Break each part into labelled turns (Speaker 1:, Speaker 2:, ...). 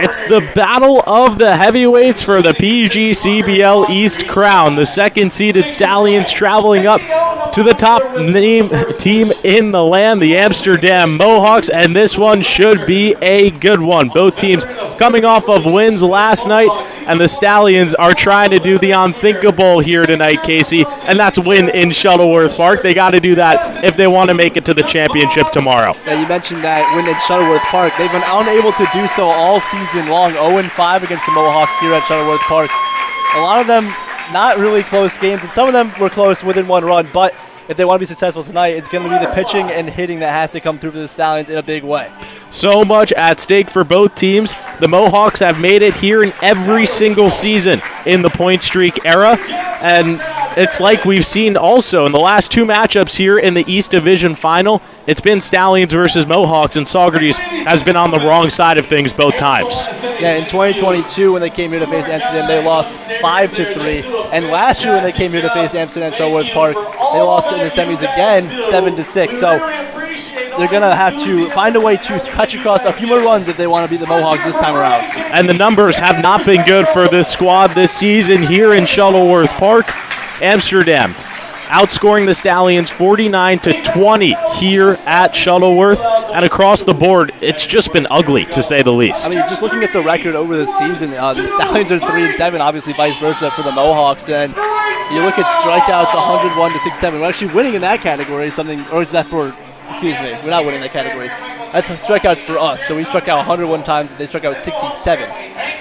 Speaker 1: It's the battle of the heavyweights for the PGCBL East crown. The second-seeded Stallions traveling up to the top team in the land, the Amsterdam Mohawks, and this one should be a good one. Both teams coming off of wins last night, and the Stallions are trying to do the unthinkable here tonight, Casey, and that's win in Shuttleworth Park. They got to do that if they want to make it to the championship tomorrow.
Speaker 2: Yeah, you mentioned that win in Shuttleworth Park. They've been unable to do so all season long. 0-5 against the Mohawks here at Shuttleworth Park. A lot of them not really close games, and some of them were close within one run, but if they want to be successful tonight, it's going to be the pitching and hitting that has to come through for the Stallions in a big way.
Speaker 1: So much at stake for both teams. The Mohawks have made it here in every single season in the point streak era, and it's like we've seen also in the last two matchups here in the East Division Final. It's been Stallions versus Mohawks, and Saugerties has been on the wrong side of things both times.
Speaker 2: Yeah, in 2022 when they came here to face Amsterdam, they lost 5-3, and last year when they came here to face Amsterdam at Shuttleworth Park, they lost in the semis again, 7-6. So they're going to have to find a way to cut across a few more runs if they want to beat the Mohawks this time around.
Speaker 1: And the numbers have not been good for this squad this season here in Shuttleworth Park. Amsterdam outscoring the Stallions 49-20 here at Shuttleworth, and across the board, it's just been ugly to say the least.
Speaker 2: I mean, just looking at the record over the season, the Stallions are 3-7, obviously vice versa for the Mohawks, and you look at strikeouts 101-67. We're actually winning in that category, or is that for? Excuse me, we're not winning that category. That's strikeouts for us. So we struck out 101 times, they struck out 67.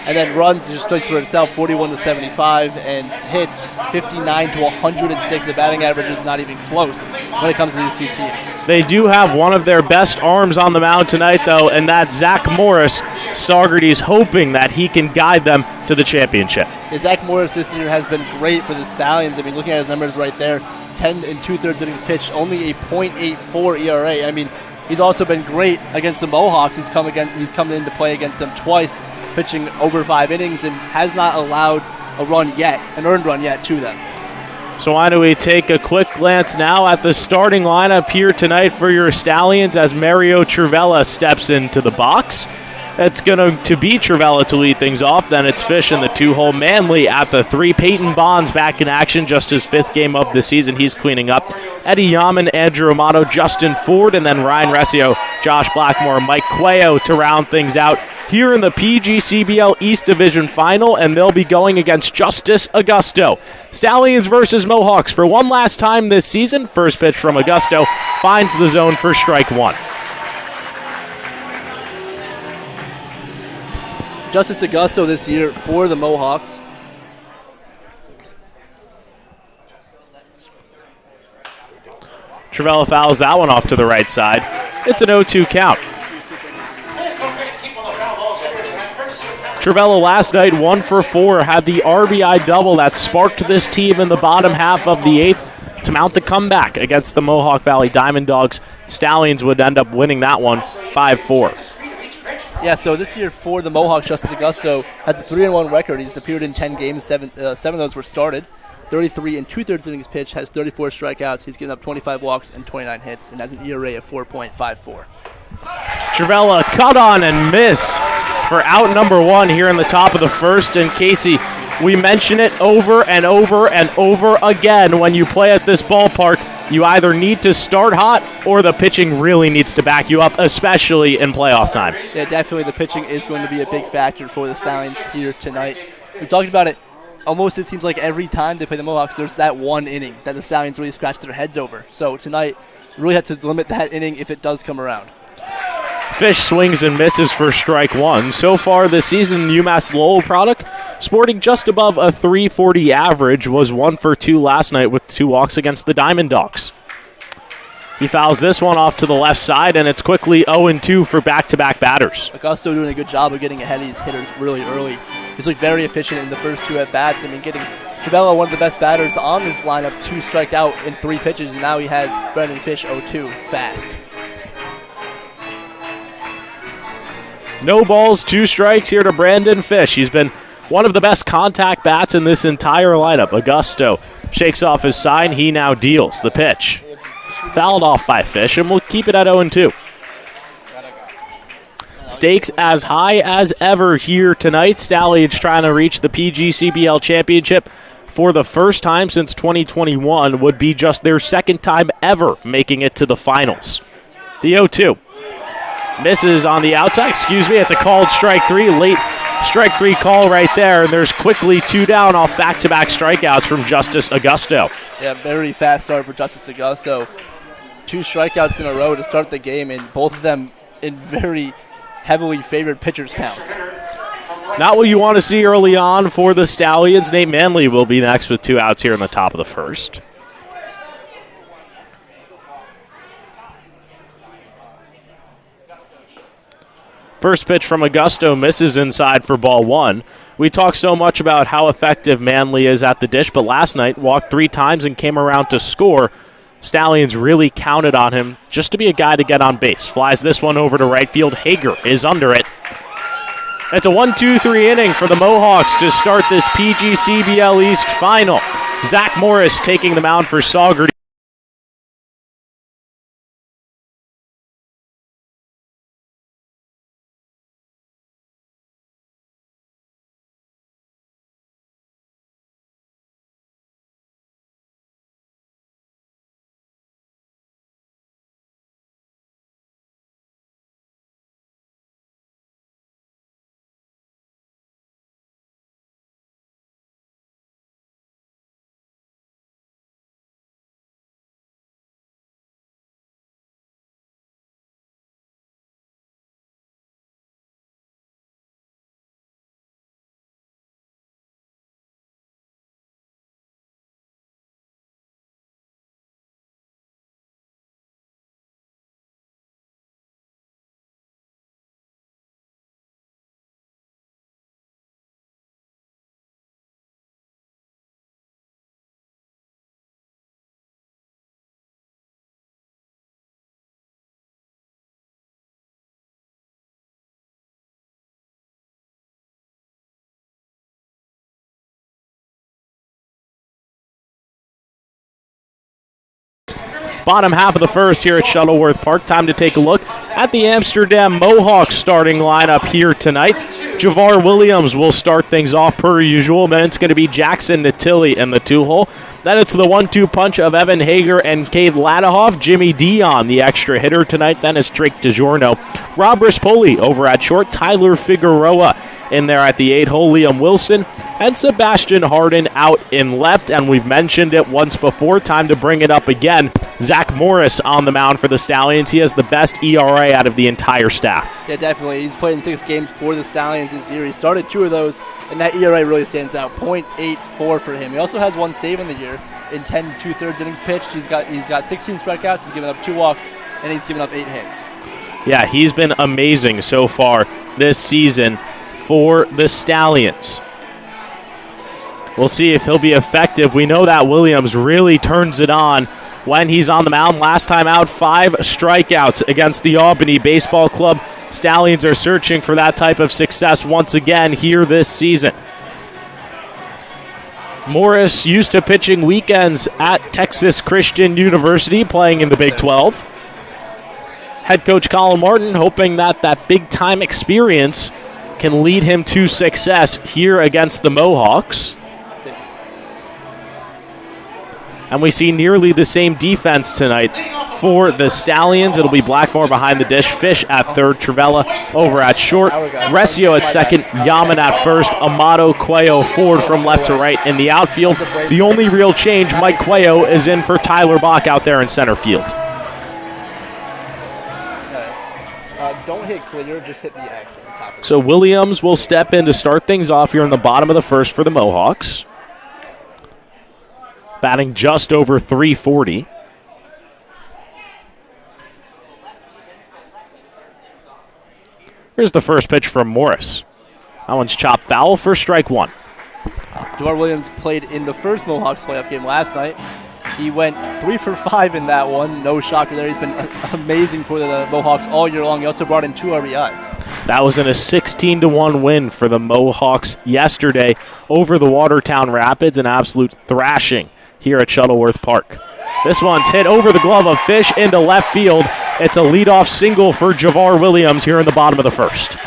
Speaker 2: And then runs just speaks for itself, 41-75, and hits 59-106. The batting average is not even close when it comes to these two teams.
Speaker 1: They do have one of their best arms on the mound tonight, though, and that's Zach Morris. Saugerties hoping that he can guide them to the championship.
Speaker 2: Yeah, Zach Morris this year has been great for the Stallions. I mean, looking at his numbers right there, 10 2/3 innings pitched, only a .84 ERA. I mean, he's also been great against the Mohawks. He's come into play against them twice, pitching over 5 innings, and has not allowed an earned run yet to them.
Speaker 1: So why don't we take a quick glance now at the starting lineup here tonight for your Stallions as Mario Trivella steps into the box. It's going to be Trivella to lead things off. Then it's Fish in the 2-hole. Manley at the 3. Peyton Bonds back in action, just his 5th game of the season. He's cleaning up. Eddie Yaman, Andrew Amato, Justin Ford, and then Ryan Resio, Josh Blackmore, Mike Cuello to round things out here in the PGCBL East Division Final, and they'll be going against Justice Augusto. Stallions versus Mohawks for one last time this season. First pitch from Augusto finds the zone for strike 1.
Speaker 2: Justice Augusto this year for the Mohawks.
Speaker 1: Trivella fouls that one off to the right side. It's an 0-2 count. Trivella last night 1 for 4, had the RBI double that sparked this team in the bottom half of the 8th to mount the comeback against the Mohawk Valley Diamond Dogs. Stallions would end up winning that one 5-4.
Speaker 2: Yeah, so this year for the Mohawks, Justice Augusto has a 3-1 record. He's appeared in 10 games, 7 of those were started. 33 2/3 innings pitched, has 34 strikeouts. He's given up 25 walks and 29 hits, and has an ERA of 4.54.
Speaker 1: Trivella cut on and missed for out number 1 here in the top of the first. And Casey, we mention it over and over and over again. When you play at this ballpark, you either need to start hot or the pitching really needs to back you up, especially in playoff time.
Speaker 2: Yeah, definitely the pitching is going to be a big factor for the Stallions here tonight. We've talked about it almost, it seems like every time they play the Mohawks, there's that one inning that the Stallions really scratch their heads over. So tonight, really have to limit that inning if it does come around.
Speaker 1: Fish swings and misses for strike 1. So far this season, UMass Lowell product, sporting just above a 340 average, was 1 for 2 last night with 2 walks against the Diamond Dogs. He fouls this one off to the left side, and it's quickly 0-2 for back-to-back batters.
Speaker 2: Augusto doing a good job of getting ahead of these hitters really early. He's looked very efficient in the first 2 at-bats. I mean, getting Trivella, one of the best batters on this lineup, 2 strike out in 3 pitches, and now he has Brendan Fish 0-2 fast.
Speaker 1: No balls, 2 strikes here to Brandon Fish. He's been one of the best contact bats in this entire lineup. Augusto shakes off his sign. He now deals the pitch. Fouled off by Fish, and we'll keep it at 0-2. stakes as high as ever here tonight. Stallions trying to reach the PGCBL championship for the first time since 2021. Would be just their second time ever making it to the finals. The 0-2. Misses on the outside. It's a called strike three. Late strike three call right there. And there's quickly 2 down off back-to-back strikeouts from Justice Augusto.
Speaker 2: Yeah, very fast start for Justice Augusto. 2 strikeouts in a row to start the game, and both of them in very heavily favored pitchers' counts.
Speaker 1: Not what you want to see early on for the Stallions. Nate Manley will be next with 2 outs here in the top of the first. First pitch from Augusto misses inside for ball 1. We talk so much about how effective Manley is at the dish, but last night walked 3 times and came around to score. Stallions really counted on him just to be a guy to get on base. Flies this one over to right field. Hager is under it. It's a 1-2-3 inning for the Mohawks to start this PGCBL East final. Zach Morris taking the mound for Saugerties. Bottom half of the first here at Shuttleworth Park. Time to take a look at the Amsterdam Mohawks starting lineup here tonight. Javar Williams will start things off per usual. Then it's going to be Jackson Natilli in the 2-hole. Then it's the 1-2 punch of Evan Hager and Cade Ladahoff. Jimmy Dion, the extra hitter tonight. Then it's Drake DiGiorno. Rob Rispoli over at short. Tyler Figueroa in there at the 8-hole. Liam Wilson and Sebastian Harden out in left. And we've mentioned it once before. Time to bring it up again. Zach Morris on the mound for the Stallions. He has the best ERA out of the entire staff.
Speaker 2: Yeah, definitely. He's played in 6 games for the Stallions this year. He started 2 of those, and that ERA really stands out. .84 for him. He also has 1 save in the year in 10 2/3 innings pitched. He's got 16 strikeouts. He's given up 2 walks, and he's given up 8 hits.
Speaker 1: Yeah, he's been amazing so far this season for the Stallions. We'll see if he'll be effective. We know that Williams really turns it on when he's on the mound. Last time out, 5 strikeouts against the Albany Baseball Club. Stallions are searching for that type of success once again here this season. Morris used to pitching weekends at Texas Christian University, playing in the Big 12. Head coach Colin Martin hoping that big-time experience can lead him to success here against the Mohawks. And we see nearly the same defense tonight for the Stallions. It'll be Blackmore behind the dish, Fish at third, Trivella over at short, Resio at second, Yaman at first, Amato, Cuello forward from left to right in the outfield. The only real change, Mike Cuello is in for Tyler Bach out there in center field.
Speaker 2: Don't hit clear, just hit the X on the top.
Speaker 1: So Williams will step in to start things off here in the bottom of the first for the Mohawks. Batting just over .340. Here's the first pitch from Morris. That one's chopped foul for strike 1.
Speaker 2: Javar Williams played in the first Mohawks playoff game last night. He went 3 for 5 in that one. No shocker there. He's been amazing for the Mohawks all year long. He also brought in 2 RBIs.
Speaker 1: That was in a 16-1 win for the Mohawks yesterday over the Watertown Rapids. An absolute thrashing here at Shuttleworth Park. This one's hit over the glove of Fish into left field. It's a leadoff single for Javar Williams here in the bottom of the first.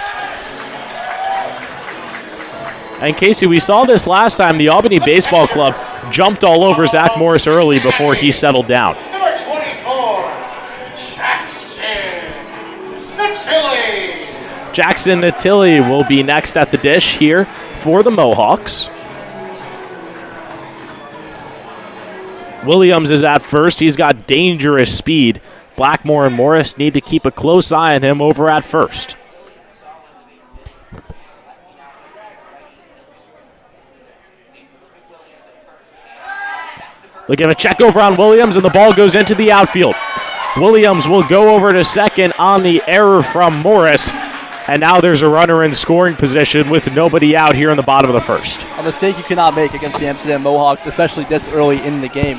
Speaker 1: And Casey, we saw this last time. The Albany Baseball Club jumped all over Zach Morris early before he settled down.
Speaker 3: Number 24,
Speaker 1: Jackson Natilli will be next at the dish here for the Mohawks. Williams is at first. He's got dangerous speed. Blackmore and Morris need to keep a close eye on him over at first. Look at a check over on Williams, and the ball goes into the outfield. Williams will go over to second on the error from Morris. And now there's a runner in scoring position with nobody out here in the bottom of the first.
Speaker 2: A mistake you cannot make against the Amsterdam Mohawks, especially this early in the game.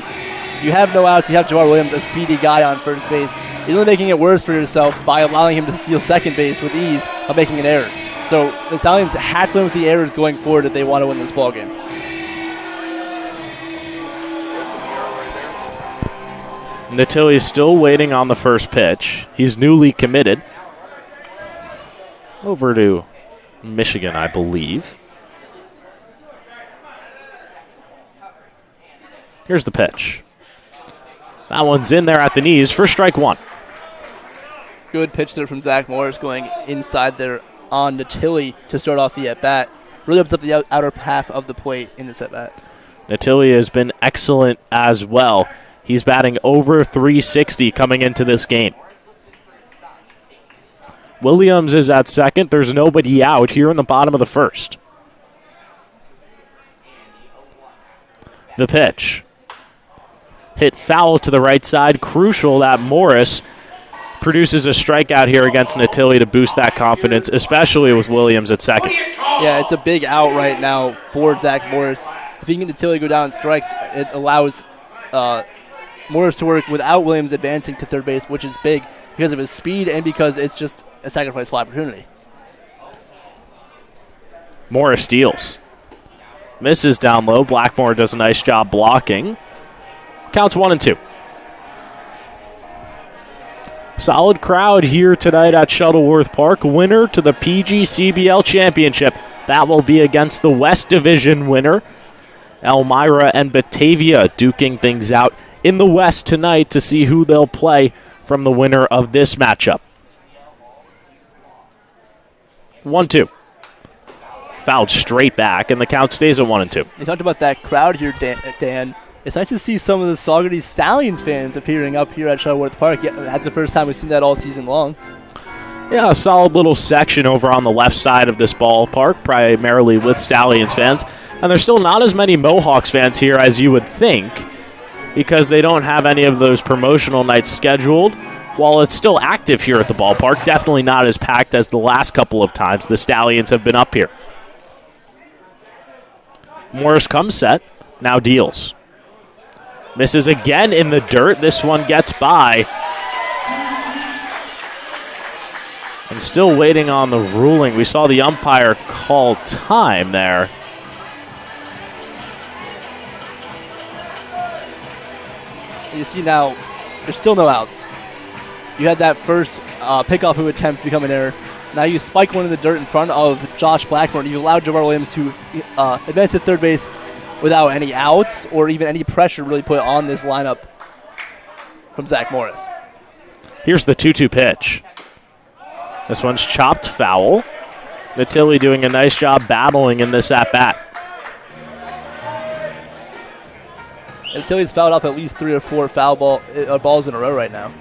Speaker 2: You have no outs. You have Javar Williams, a speedy guy on first base. You're only making it worse for yourself by allowing him to steal second base with ease of making an error. So the Stallions have to win with the errors going forward if they want to win this ballgame.
Speaker 1: Natilli is still waiting on the first pitch. He's newly committed over to Michigan, I believe. Here's the pitch. That one's in there at the knees for strike one.
Speaker 2: Good pitch there from Zach Morris going inside there on Natilli to start off the at-bat. Really opens up the outer half of the plate in this at-bat.
Speaker 1: Natilli has been excellent as well. He's batting over 360 coming into this game. Williams is at second. There's nobody out here in the bottom of the first. The pitch. Hit foul to the right side. Crucial that Morris produces a strikeout here against Natilli to boost that confidence, especially with Williams at second.
Speaker 2: Yeah, it's a big out right now for Zach Morris. If he can get Natilli go down in strikes, it allows Morris to work without Williams advancing to third base, which is big because of his speed and because it's just a sacrifice fly opportunity.
Speaker 1: Morris steals. Misses down low. Blackmore does a nice job blocking. Counts 1-2. Solid crowd here tonight at Shuttleworth Park. Winner to the PGCBL Championship. That will be against the West Division winner, Elmira and Batavia, duking things out in the West tonight to see who they'll play from the winner of this matchup. 1-2. Fouled straight back, and the count stays at 1-2.
Speaker 2: You talked about that crowd here, Dan. It's nice to see some of the Saugerties Stallions fans appearing up here at Shuttleworth Park. Yeah, that's the first time we've seen that all season long.
Speaker 1: Yeah, a solid little section over on the left side of this ballpark, primarily with Stallions fans. And there's still not as many Mohawks fans here as you would think, because they don't have any of those promotional nights scheduled. While it's still active here at the ballpark, definitely not as packed as the last couple of times the Stallions have been up here. Morris comes set, now deals. Misses again in the dirt. This one gets by. And still waiting on the ruling. We saw the umpire call time there.
Speaker 2: You see now, there's still no outs. You had that first pickoff who attempt to become an error. Now you spike one in the dirt in front of Josh Blackmore. You allowed Javar Williams to advance to third base without any outs or even any pressure really put on this lineup from Zach Morris.
Speaker 1: Here's the 2-2 pitch. This one's chopped foul. Natilli doing a nice job battling in this at-bat.
Speaker 2: Natilli's fouled off at least 3 or 4 foul balls in a row right now.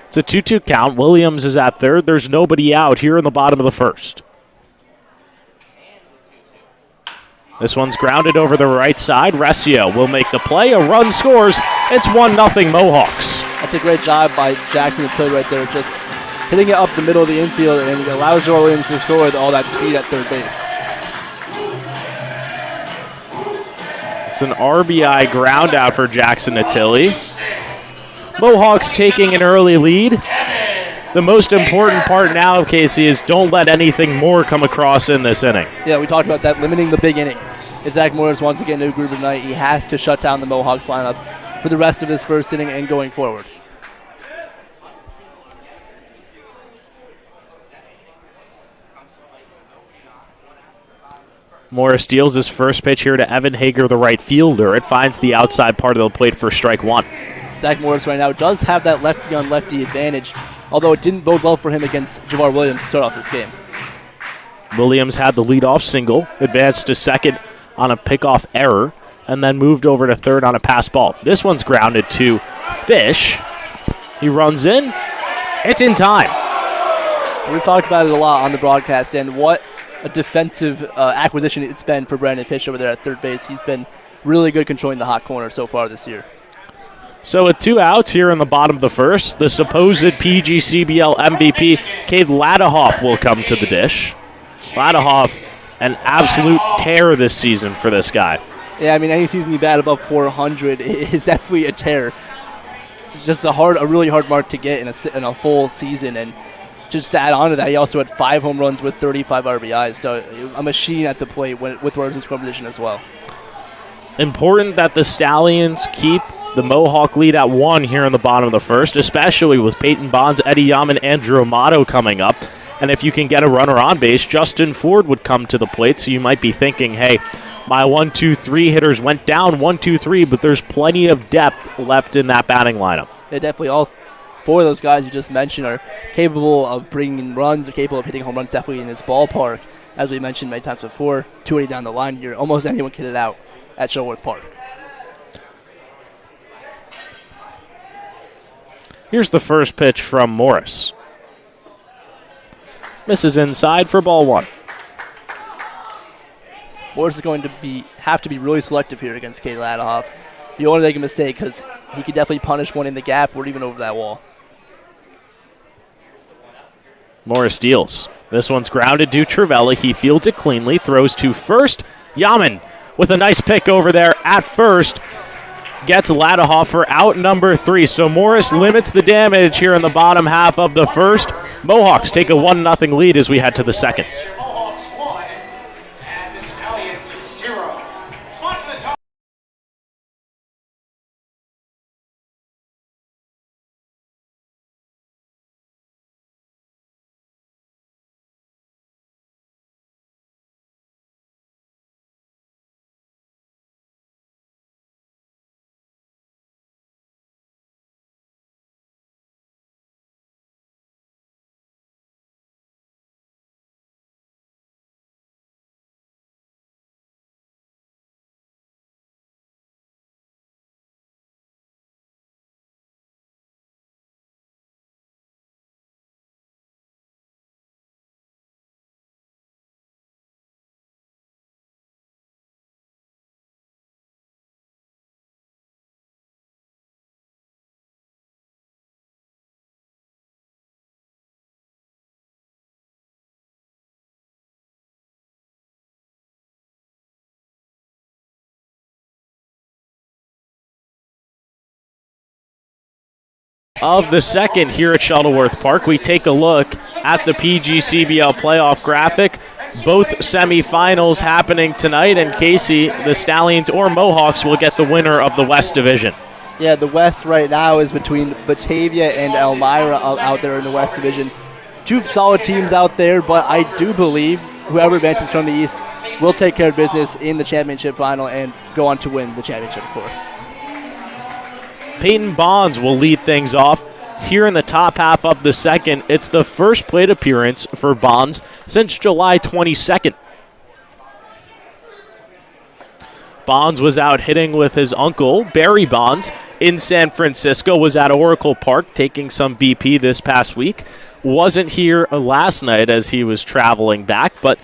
Speaker 1: It's a 2-2 count. Williams is at third. There's nobody out here in the bottom of the first. This one's grounded over the right side. Resio will make the play. A run scores. It's 1-0 Mohawks.
Speaker 2: That's a great job by Jackson Natilli right there, just hitting it up the middle of the infield, and it allows Javar Williams to score with all that speed at third base.
Speaker 1: It's an RBI ground out for Jackson Natilli. Mohawks taking an early lead. the most important part now, Casey, is don't let anything more come across in this inning.
Speaker 2: Yeah, we talked about that, limiting the big inning. If Zach Morris wants to get into a groove tonight, he has to shut down the Mohawks lineup for the rest of this first inning and going forward.
Speaker 1: Morris deals his first pitch here to Evan Hager, the right fielder. It finds the outside part of the plate for strike one.
Speaker 2: Zach Morris right now does have that lefty-on-lefty advantage, although it didn't bode well for him against Javar Williams to start off this game.
Speaker 1: Williams had the leadoff single, advanced to second on a pickoff error, and then moved over to third on a pass ball. This one's grounded to Fish. He runs in. It's in time.
Speaker 2: We've talked about it a lot on the broadcast, and what a defensive acquisition it's been for Brandon Fish over there at third base. He's been really good controlling the hot corner so far this year.
Speaker 1: So with 2 outs here in the bottom of the first, the supposed PGCBL MVP, Cade Ladahoff, will come to the dish. Ladahoff, an absolute tear this season for this guy.
Speaker 2: Yeah, I mean, any season you bat above 400 is definitely a tear. It's just a really hard mark to get in a full season, and just to add on to that, he also had 5 home runs with 35 RBIs, so a machine at the plate with runners in scoring position as well.
Speaker 1: Important that the Stallions keep the Mohawk lead at 1 here in the bottom of the first, especially with Peyton Bonds, Eddie Yaman, and Andrew Amato coming up. And if you can get a runner on base, Justin Ford would come to the plate, so you might be thinking, hey, my 1-2-3 hitters went down 1-2-3, but there's plenty of depth left in that batting lineup.
Speaker 2: Yeah, definitely all 4 of those guys you just mentioned are capable of bringing in runs, are capable of hitting home runs definitely in this ballpark. As we mentioned many times before, 280 down the line here, almost anyone can hit it out at Shuttleworth Park.
Speaker 1: Here's the first pitch from Morris. Misses inside for ball 1.
Speaker 2: Morris is going to have to be really selective here against Cade Ladahoff. You don't want to make a mistake because he could definitely punish one in the gap or even over that wall.
Speaker 1: Morris deals. This one's grounded to Trivella. He fields it cleanly, throws to first. Yaman with a nice pick over there at first. Gets Ladahoff for out number 3. So Morris limits the damage here in the bottom half of the first. Mohawks take a 1-0 lead as we head to the second.
Speaker 3: Mohawks 1 and the Stallions 0. Spots in the top.
Speaker 1: Of the second here at Shuttleworth Park, we take a look at the PGCBL playoff graphic. Both semifinals happening tonight, and Casey, the Stallions or Mohawks will get the winner of the West Division.
Speaker 2: Yeah, the West right now is between Batavia and Elmira out there in the West Division. 2 solid teams out there, but I do believe whoever advances from the East will take care of business in the championship final and go on to win the championship, of course.
Speaker 1: Peyton Bonds will lead things off here in the top half of the second. It's the first plate appearance for Bonds since July 22nd. Bonds was out hitting with his uncle, Barry Bonds, in San Francisco, was at Oracle Park taking some BP this past week. Wasn't here last night as he was traveling back, but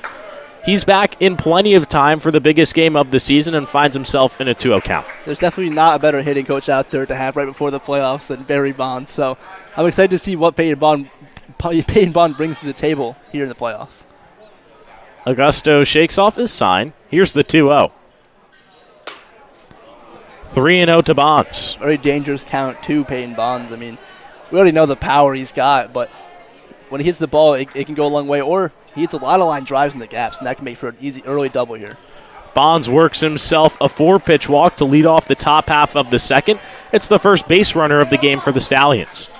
Speaker 1: he's back in plenty of time for the biggest game of the season and finds himself in a 2-0 count.
Speaker 2: There's definitely not a better hitting coach out there to have right before the playoffs than Barry Bonds. So I'm excited to see what Peyton Bond brings to the table here in the playoffs.
Speaker 1: Augusto shakes off his sign. Here's the 2-0. 3-0 to Bonds.
Speaker 2: Very dangerous count to Peyton Bonds. I mean, we already know the power he's got, but when he hits the ball, it can go a long way, or he hits a lot of line drives in the gaps, and that can make for an easy early double here.
Speaker 1: Bonds works himself a 4-pitch walk to lead off the top half of the second. It's the first base runner of the game for the Stallions.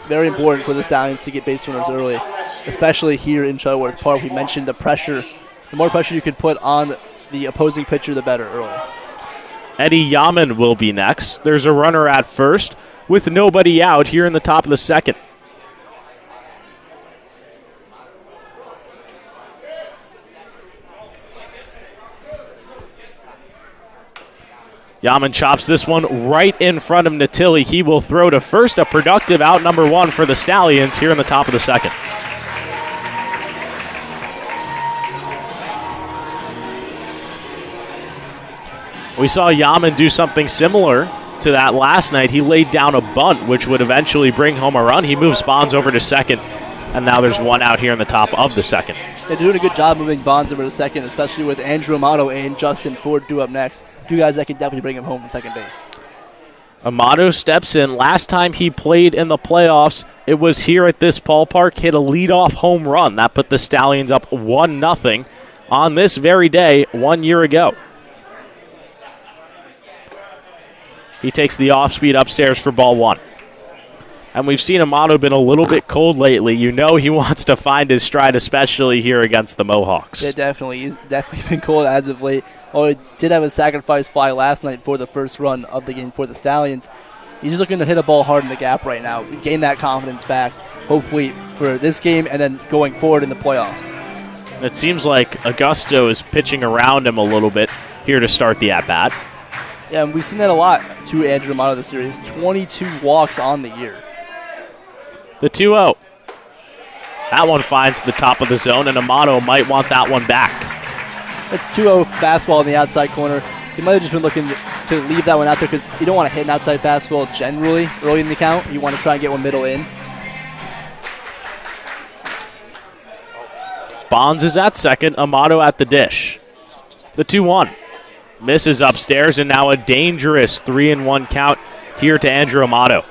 Speaker 2: Very important for the Stallions to get base runners early, especially here in Shuttleworth Park. We mentioned the pressure. The more pressure you can put on the opposing pitcher, the better early.
Speaker 1: Eddie Yaman will be next. There's a runner at first with nobody out here in the top of the second. Yaman chops this one right in front of Natilli. He will throw to first, a productive out number 1 for the Stallions here in the top of the second. We saw Yaman do something similar to that last night. He laid down a bunt, which would eventually bring home a run. He moves Bonds over to second, and now there's one out here in the top of the second.
Speaker 2: They're doing a good job moving Bonds over to second, especially with Andrew Amato and Justin Ford due up next. Two guys that can definitely bring him home from second base.
Speaker 1: Amato steps in. Last time he played in the playoffs, it was here at this ballpark, hit a leadoff home run. That put the Stallions up 1-0 on this very day 1 year ago. He takes the off-speed upstairs for ball 1. And we've seen Amato been a little bit cold lately. You know he wants to find his stride, especially here against the Mohawks.
Speaker 2: Yeah, definitely. He's definitely been cold as of late. Oh, he did have a sacrifice fly last night for the first run of the game for the Stallions. He's just looking to hit a ball hard in the gap right now, gain that confidence back, hopefully for this game and then going forward in the playoffs.
Speaker 1: It seems like Augusto is pitching around him a little bit here to start the at-bat.
Speaker 2: Yeah, and we've seen that a lot to Andrew Amato this series. 22 walks on the year.
Speaker 1: The 2-0. That one finds the top of the zone, and Amato might want that one back.
Speaker 2: It's 2-0 fastball in the outside corner. He might have just been looking to leave that one out there because you don't want to hit an outside fastball generally early in the count. You want to try and get one middle in.
Speaker 1: Bonds is at second, Amato at the dish. The 2-1. Misses upstairs, and now a dangerous 3-1 count here to Andrew Amato.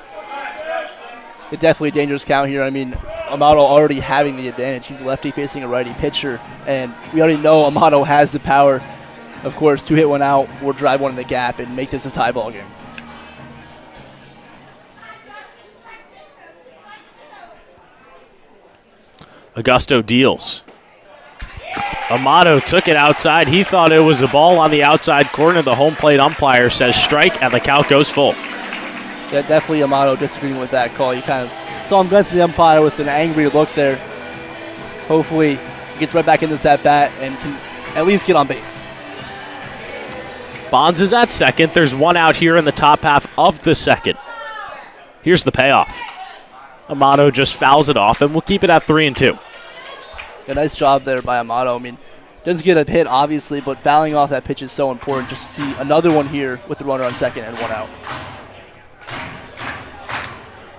Speaker 2: It's definitely a dangerous count here. I mean, Amato already having the advantage. He's lefty facing a righty pitcher, and we already know Amato has the power, of course, to hit one out or drive one in the gap and make this a tie ball game.
Speaker 1: Augusto deals. Amato took it outside. He thought it was a ball on the outside corner. The home plate umpire says strike, and the count goes full.
Speaker 2: Yeah, definitely Amato disagreeing with that call. You kind of saw him glance at the umpire with an angry look there. Hopefully he gets right back in this at-bat and can at least get on base.
Speaker 1: Bonds is at second. There's one out here in the top half of the second. Here's the payoff. Amato just fouls it off, and we'll keep it at 3-2.
Speaker 2: A nice job there by Amato. I mean, doesn't get a hit, obviously, but fouling off that pitch is so important. Just to see another one here with the runner on second and one out.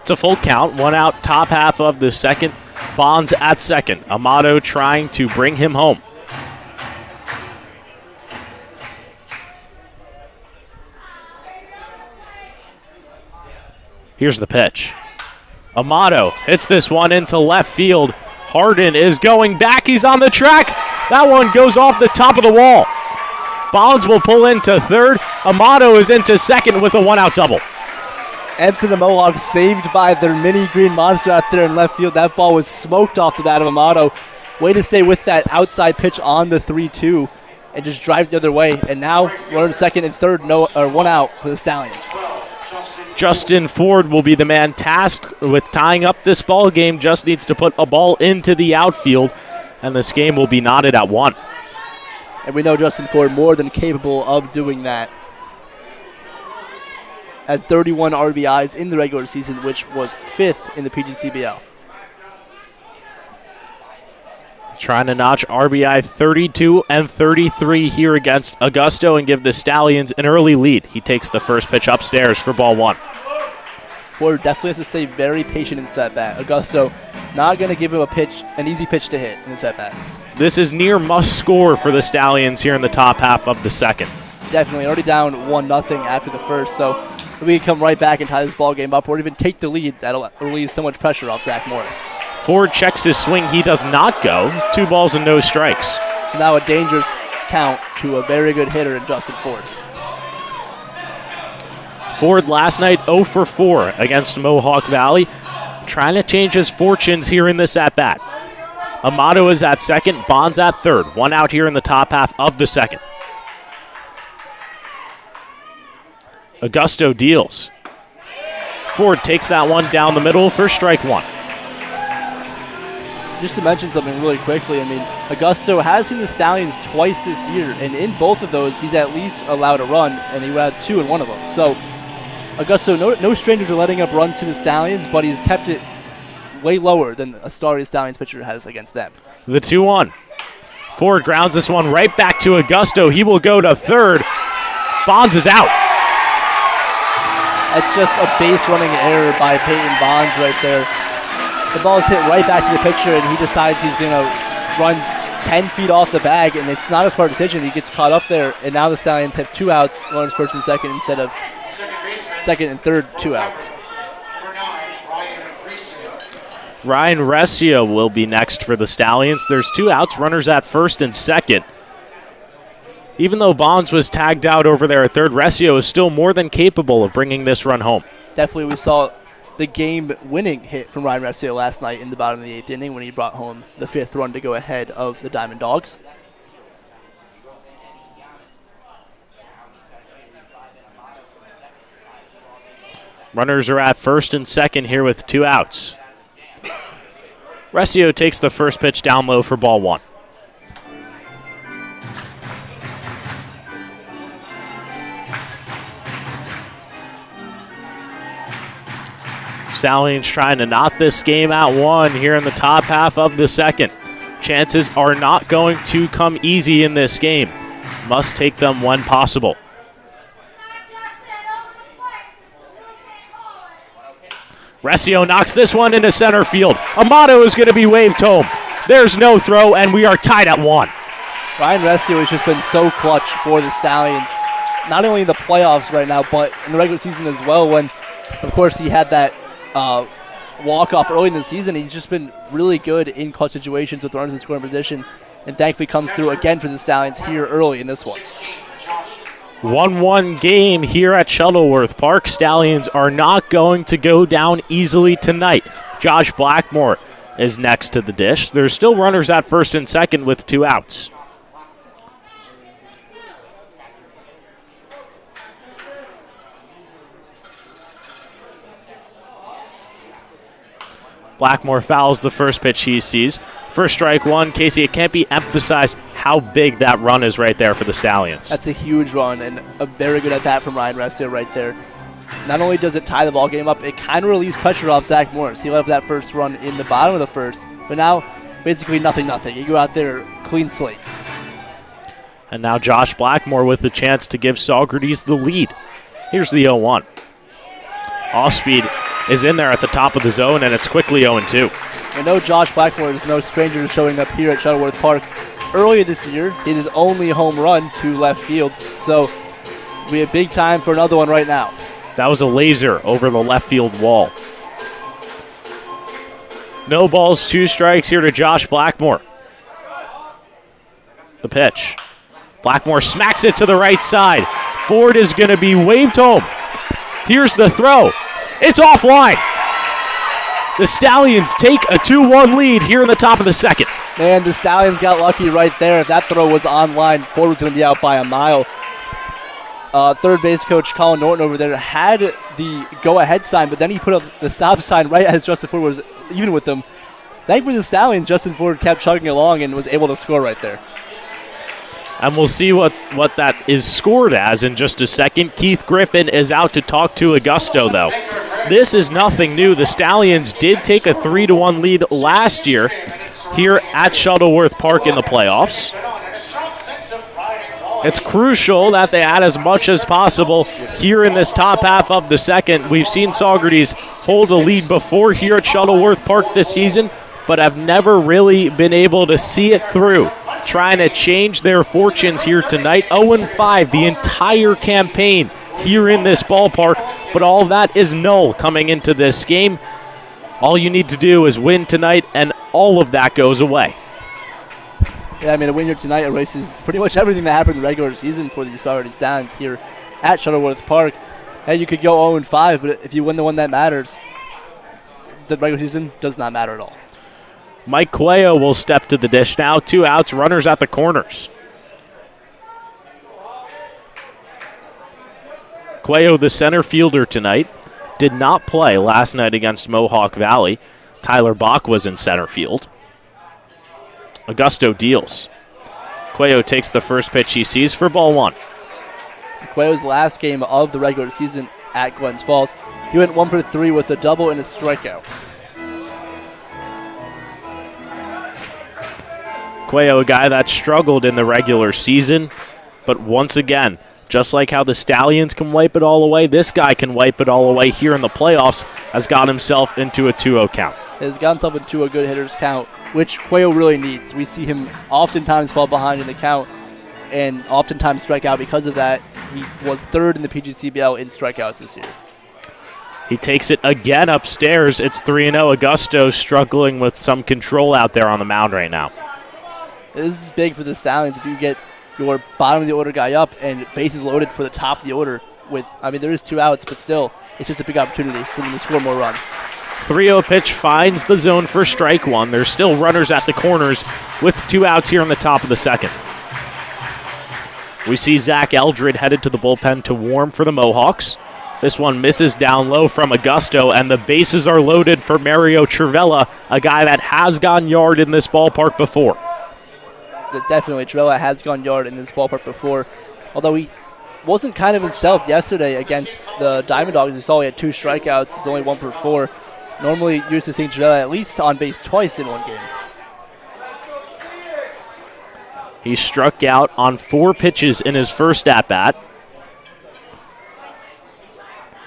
Speaker 1: It's a full count, one out, top half of the second. Bonds at second. Amato trying to bring him home. Here's the pitch. Amato hits this one into left field. Harden is going back. He's on the track. That one goes off the top of the wall. Bonds will pull into third. Amato is into second with a one-out double.
Speaker 2: Amsterdam Mohawks saved by their mini green monster out there in left field. That ball was smoked off the bat of Amato. Way to stay with that outside pitch on the 3-2 and just drive the other way. And now runner second and third, one out for the Stallions.
Speaker 1: Justin Ford will be the man tasked with tying up this ball game. Just needs to put a ball into the outfield, and this game will be knotted at 1.
Speaker 2: And we know Justin Ford more than capable of doing that. Had 31 RBIs in the regular season, which was 5th in the PGCBL.
Speaker 1: Trying to notch RBI 32 and 33 here against Augusto and give the Stallions an early lead. He takes the first pitch upstairs for ball 1.
Speaker 2: Ford definitely has to stay very patient in this at-bat. Augusto not going to give him an easy pitch to hit in this at-bat.
Speaker 1: This is near must score for the Stallions here in the top half of the second.
Speaker 2: Definitely already down 1-0 after the first, so we can come right back and tie this ball game up or even take the lead. That'll relieve so much pressure off Zach Morris.
Speaker 1: Ford checks his swing. He does not go. 2 balls and no strikes.
Speaker 2: So now a dangerous count to a very good hitter in Justin Ford.
Speaker 1: Ford last night 0 for 4 against Mohawk Valley, trying to change his fortunes here in this at-bat. Amato is at second, Bonds at third. 1 out here in the top half of the second. Augusto deals. Ford takes that one down the middle for strike 1.
Speaker 2: Just to mention something really quickly, I mean, Augusto has seen the Stallions twice this year, and in both of those, he's at least allowed a run, and he had 2 in one of them. So, Augusto, no stranger to letting up runs to the Stallions, but he's kept it way lower than a starry Stallions pitcher has against them.
Speaker 1: The 2-1. Ford grounds this one right back to Augusto. He will go to third. Bonds is out.
Speaker 2: That's just a base running error by Peyton Bonds right there. The ball is hit right back to the pitcher, and he decides he's going to run 10 feet off the bag, and it's not a smart decision. He gets caught up there, and now the Stallions have 2 outs, runners first and second, instead of second and third 2 outs.
Speaker 1: Ryan Rescio will be next for the Stallions. There's 2 outs, runners at first and second. Even though Bonds was tagged out over there at third, Rescio is still more than capable of bringing this run home.
Speaker 2: Definitely, we saw the game-winning hit from Ryan Rescio last night in the bottom of the 8th inning when he brought home the 5th run to go ahead of the Diamond Dogs.
Speaker 1: Runners are at first and second here with 2 outs. Rescio takes the first pitch down low for ball 1. Stallions trying to knock this game at 1 here in the top half of the second. Chances are not going to come easy in this game. Must take them when possible. Rescio knocks this one into center field. Amato is going to be waved home. There's no throw, and we are tied at 1.
Speaker 2: Ryan Rescio has just been so clutch for the Stallions, not only in the playoffs right now, but in the regular season as well, when, of course, he had that walk-off early in the season. He's just been really good in clutch situations with runners in scoring position, and thankfully comes through again for the Stallions here early in this one.
Speaker 1: 1-1 game here at Shuttleworth Park. Stallions are not going to go down easily tonight. Josh Blackmore is next to the dish. There's still runners at first and second with 2 outs. Blackmore fouls the first pitch he sees. For strike 1, Casey, it can't be emphasized how big that run is right there for the Stallions.
Speaker 2: That's a huge run and a very good at-bat from Ryan Rescio right there. Not only does it tie the ball game up, it kind of relieves pressure off Zach Morris. He let up that first run in the bottom of the first, but now basically nothing. You go out there, clean slate.
Speaker 1: And now Josh Blackmore with the chance to give Saugerties the lead. Here's the 0-1. Off-speed is in there at the top of the zone, and it's quickly 0-2.
Speaker 2: I know Josh Blackmore is no stranger to showing up here at Shuttleworth Park. Earlier this year, hit his only home run to left field, so we have big time for another one right now.
Speaker 1: That was a laser over the left field wall. No balls, 2 strikes here to Josh Blackmore. The pitch. Blackmore smacks it to the right side. Ford is going to be waved home. Here's the throw. It's offline. The Stallions take a 2-1 lead here in the top of the second.
Speaker 2: Man, the Stallions got lucky right there. If that throw was online, Ford was going to be out by a mile. Third base coach Colin Norton over there had the go-ahead sign, but then he put up the stop sign right as Justin Ford was even with them. Thankfully, the Stallions, Justin Ford kept chugging along and was able to score right there.
Speaker 1: And we'll see what that is scored as in just a second. Keith Griffin is out to talk to Augusto, though. This is nothing new. The Stallions did take a 3-1 lead last year here at Shuttleworth Park in the playoffs. It's crucial that they add as much as possible here in this top half of the second. We've seen Saugerties hold a lead before here at Shuttleworth Park this season, but have never really been able to see it through. Trying to change their fortunes here tonight. 0-5 the entire campaign here in this ballpark. but all of that is null coming into this game. All you need to do is win tonight, and all of that goes away.
Speaker 2: Yeah, I mean, a win here tonight erases pretty much everything that happened in the regular season for the Saugerties Stallions here at Shuttleworth Park. Hey, you could go 0-5, but if you win the one that matters, the regular season does not matter at all.
Speaker 1: Mike Cuello will step to the dish now. 2 outs, runners at the corners. Cuello, the center fielder tonight, did not play last night against Mohawk Valley. Tyler Bach was in center field. Augusto deals. Cuello takes the first pitch he sees for ball 1.
Speaker 2: Cuello's last game of the regular season at Glens Falls, he went 1 for 3 with a double and a strikeout.
Speaker 1: Cuello, a guy that struggled in the regular season, but once again, just like how the Stallions can wipe it all away, this guy can wipe it all away here in the playoffs, has got himself into a 2-0 count.
Speaker 2: Has got himself into a good hitter's count, which Cuello really needs. We see him oftentimes fall behind in the count and oftentimes strike out because of that. He was 3rd in the PGCBL in strikeouts this year.
Speaker 1: He takes it again upstairs. It's 3-0. Augusto struggling with some control out there on the mound right now.
Speaker 2: This is big for the Stallions if you get your bottom of the order guy up and bases loaded for the top of the order with, I mean, there is 2 outs, but still, it's just a big opportunity for them to score more runs.
Speaker 1: 3-0 pitch finds the zone for strike 1. There's still runners at the corners with 2 outs here in the top of the second. We see Zach Eldred headed to the bullpen to warm for the Mohawks. This one misses down low from Augusto, and the bases are loaded for Mario Trivella, a guy that has gone yard in this ballpark before.
Speaker 2: Definitely, Trivella has gone yard in this ballpark before, although he wasn't kind of himself yesterday against the Diamond Dogs. We saw he had 2 strikeouts. He's only 1 for 4. Normally used to seeing Trivella at least on base twice in one game.
Speaker 1: He struck out on 4 pitches in his first at-bat.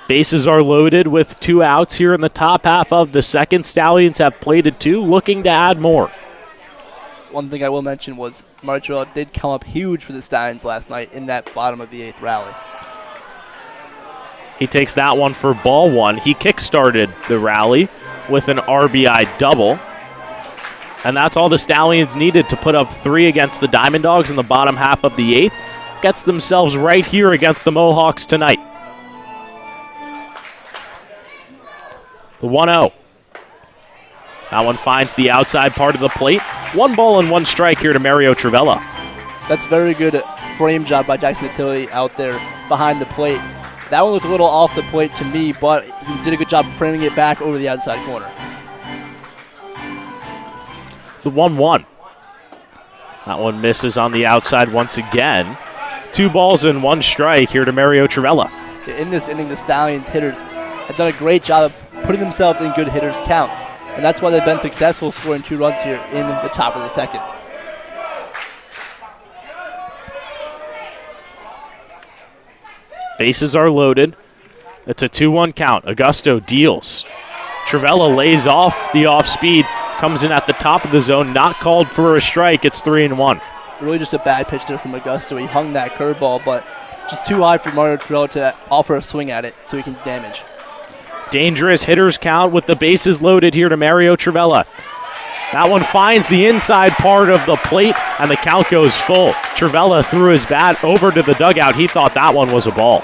Speaker 1: Bases are loaded with 2 outs here in the top half of the second. Stallions have plated 2, looking to add more.
Speaker 2: One thing I will mention was Mario Trivella did come up huge for the Stallions last night in that bottom of the 8th rally.
Speaker 1: He takes that one for ball 1. He kick-started the rally with an RBI double. And that's all the Stallions needed to put up 3 against the Diamond Dogs in the bottom half of the 8th. Gets themselves right here against the Mohawks tonight. The 1-0. That one finds the outside part of the plate. 1 ball and 1 strike here to Mario Trivella.
Speaker 2: That's very good frame job by Jackson Attili out there behind the plate. That one looked a little off the plate to me, but he did a good job framing it back over the outside corner.
Speaker 1: The 1-1. That one misses on the outside once again. 2 balls and 1 strike here to Mario Trivella.
Speaker 2: In this inning, the Stallions hitters have done a great job of putting themselves in good hitters' counts. And that's why they've been successful scoring 2 runs here in the top of the second.
Speaker 1: Bases are loaded. It's a 2-1 count. Augusto deals. Trivella lays off the off-speed, comes in at the top of the zone, not called for a strike. It's 3-1.
Speaker 2: Really just a bad pitch there from Augusto. He hung that curveball, but just too high for Mario Trivella to offer a swing at it so he can damage.
Speaker 1: Dangerous hitters count with the bases loaded here to Mario Trivella. That one finds the inside part of the plate, and the count goes full. Trivella threw his bat over to the dugout. He thought that one was a ball.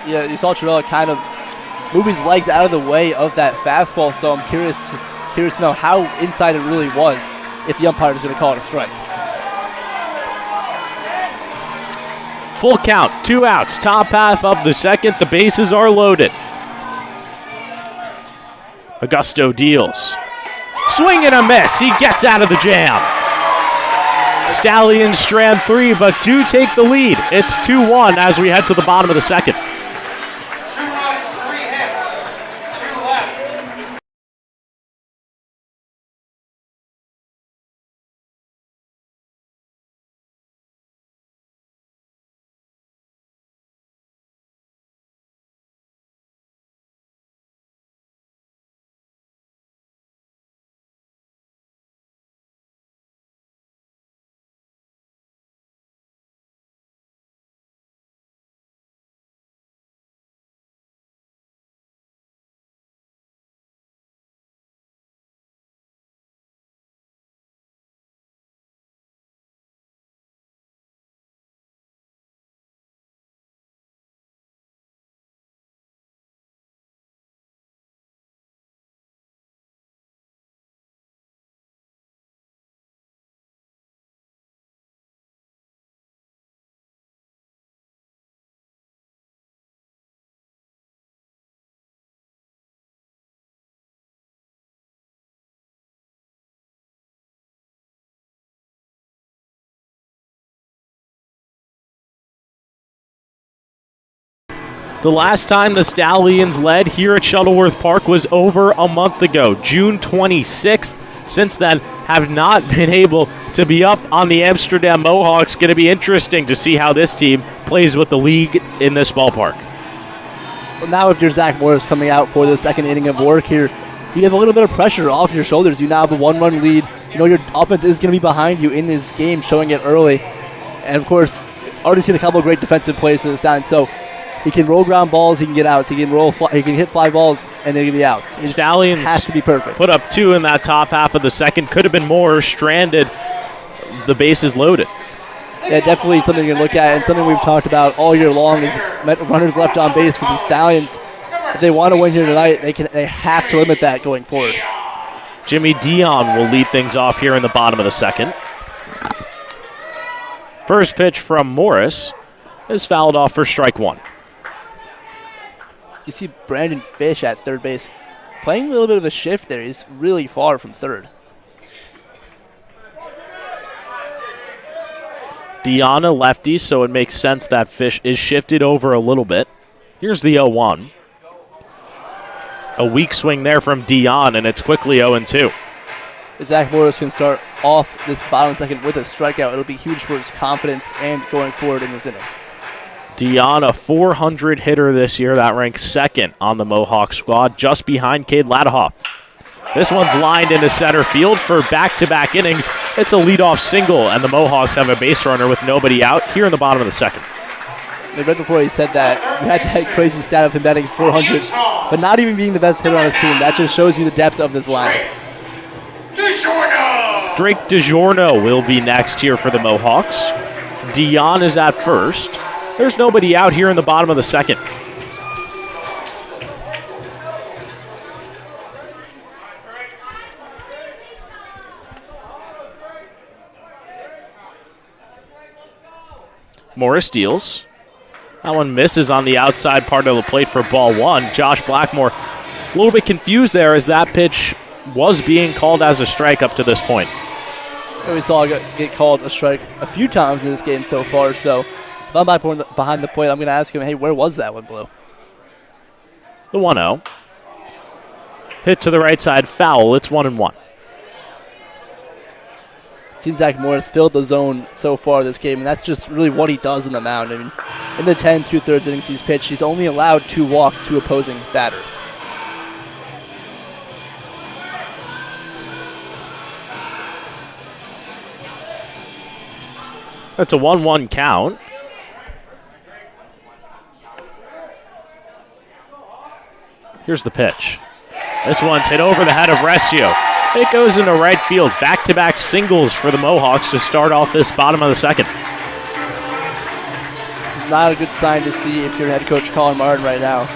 Speaker 2: Yeah, you saw Trivella kind of move his legs out of the way of that fastball, so I'm curious to know how inside it really was if the umpire is going to call it a strike.
Speaker 1: Full count, 2 outs, top half of the second. The bases are loaded. Augusto deals. Swing and a miss. He gets out of the jam. Stallions strand 3, but do take the lead. It's 2-1 as we head to the bottom of the second. The last time the Stallions led here at Shuttleworth Park was over a month ago, June 26th. Since then, have not been able to be up on the Amsterdam Mohawks. Going to be interesting to see how this team plays with the league in this ballpark.
Speaker 2: Well, now if you're Zach Morris coming out for the second inning of work here, you have a little bit of pressure off your shoulders. You now have a 1-run lead. You know your offense is going to be behind you in this game, showing it early. And, of course, already seen a couple of great defensive plays for the Stallions. So he can roll ground balls, he can get outs, he can hit fly balls, and they're going to be outs.
Speaker 1: Stallions
Speaker 2: has to be perfect.
Speaker 1: Put up 2 in that top half of the second. Could have been more. Stranded. The bases loaded.
Speaker 2: Yeah, definitely something you can look at, and something we've talked about all year long is runners left on base for the Stallions. If they want to win here tonight, they have to limit that going forward.
Speaker 1: Jimmy Dion will lead things off here in the bottom of the second. First pitch from Morris is fouled off for strike 1.
Speaker 2: You see Brandon Fish at third base playing a little bit of a shift there. He's really far from third.
Speaker 1: Deanna lefty, so it makes sense that Fish is shifted over a little bit. Here's the 0-1. A weak swing there from Dion, and it's quickly 0-2.
Speaker 2: If Zach Morris can start off this bottom second with a strikeout, it'll be huge for his confidence and going forward in this inning.
Speaker 1: Dion, a 400 hitter this year. That ranks second on the Mohawk squad, just behind Cade Ladahoff. This one's lined into center field for back-to-back innings. It's a leadoff single, and the Mohawks have a base runner with nobody out here in the bottom of the second.
Speaker 2: Right before he said that, you had that crazy stat of him batting 400, but not even being the best hitter on his team. That just shows you the depth of this line.
Speaker 1: Drake DiGiorno will be next here for the Mohawks. Dion is at first. There's nobody out here in the bottom of the second. Morris deals. That one misses on the outside part of the plate for ball 1. Josh Blackmore a little bit confused there as that pitch was being called as a strike up to this point.
Speaker 2: We saw it get called a strike a few times in this game so far, so if I'm behind the plate, I'm going to ask him, hey, where was that one, Blue?
Speaker 1: The 1-0. Hit to the right side, foul. It's 1-1.
Speaker 2: Seen Zach Morris filled the zone so far this game, and that's just really what he does on the mound. I mean, in the 10 2/3 innings he's pitched, he's only allowed 2 walks to opposing batters.
Speaker 1: That's a 1-1 count. Here's the pitch. This one's hit over the head of Rescio. It goes into right field. Back-to-back singles for the Mohawks to start off this bottom of the second.
Speaker 2: Not a good sign to see if you're head coach Colin Martin right now.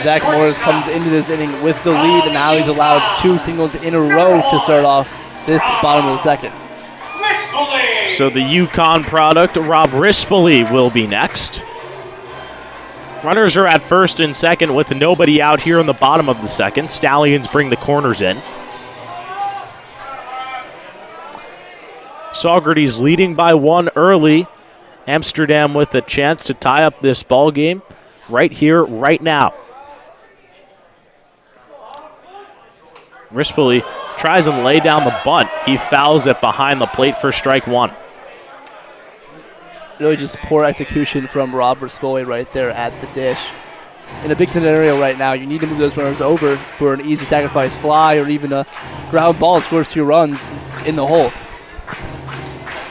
Speaker 2: Zach Morris comes into this inning with the lead, and now he's allowed 2 singles in a row to start off this bottom of the second.
Speaker 1: So the Yukon product, Rob Rispoli, will be next. Runners are at first and second with nobody out here in the bottom of the second. Stallions bring the corners in. Saugerties leading by 1 early. Amsterdam with a chance to tie up this ball game right here, right now. Rispoli tries and lay down the bunt. He fouls it behind the plate for strike 1.
Speaker 2: Really just poor execution from Rob Rispoli right there at the dish. In a big scenario right now, you need to move those runners over for an easy sacrifice fly or even a ground ball that scores 2 runs in the hole.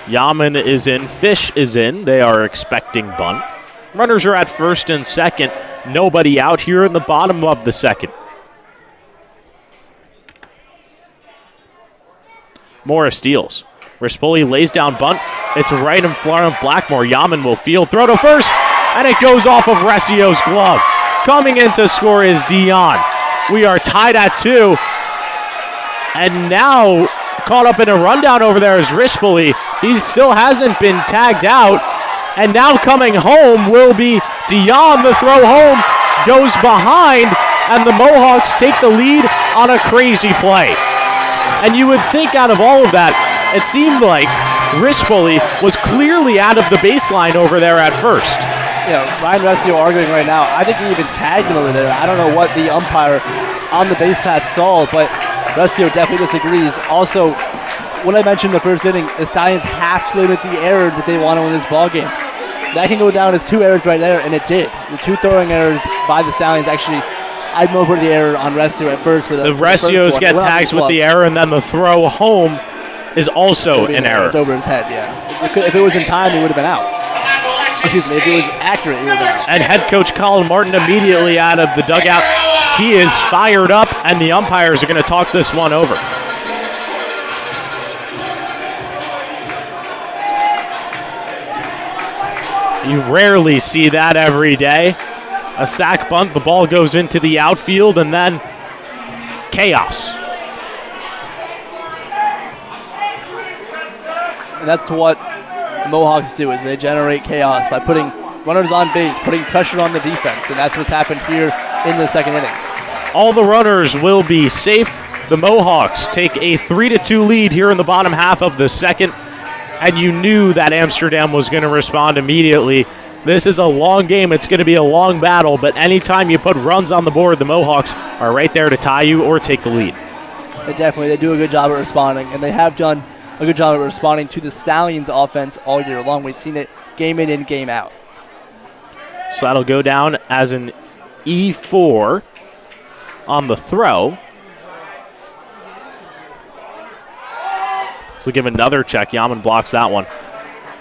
Speaker 1: Yaman is in. Fish is in. They are expecting bunt. Runners are at first and second. Nobody out here in the bottom of the second. Morris steals. Rispoli lays down bunt. It's right in front of Blackmore. Yaman will field. Throw to first. And it goes off of Rescio's glove. Coming in to score is Dion. We are tied at 2. And now caught up in a rundown over there is Rispoli. He still hasn't been tagged out. And now coming home will be Dion. The throw home goes behind. And the Mohawks take the lead on a crazy play. And you would think out of all of that, it seemed like Rispoli was clearly out of the baseline over there at first.
Speaker 2: Ryan Resio arguing right now. I think he even tagged him over there. I don't know what the umpire on the base path saw, but Resio definitely disagrees. Also, what I mentioned in the first inning, the Stallions have to limit the errors if they want to win this ball game. That can go down as 2 errors right there, and it did. The 2 throwing errors by the Stallions actually, I'd more put the error on Resio at first. For the
Speaker 1: Resios get tagged with the error, and then the throw home is also an error.
Speaker 2: It's over his head, yeah. If it was in time, he would have been out. Excuse me, if it was accurate, he would have been out.
Speaker 1: And head coach Colin Martin immediately out of the dugout. He is fired up, and the umpires are going to talk this one over. You rarely see that every day. A sac bunt, the ball goes into the outfield, and then chaos.
Speaker 2: And that's what the Mohawks do, is they generate chaos by putting runners on base, putting pressure on the defense, and that's what's happened here in the second inning.
Speaker 1: All the runners will be safe. The Mohawks take a 3-2 lead here in the bottom half of the second, and you knew that Amsterdam was going to respond immediately. This is a long game. It's going to be a long battle, but anytime you put runs on the board, the Mohawks are right there to tie you or take the lead.
Speaker 2: They do a good job at responding, and they have done a good job at responding to the Stallions' offense all year long. We've seen it game in and game out.
Speaker 1: So that'll go down as an E4 on the throw. So give another check. Yaman blocks that one.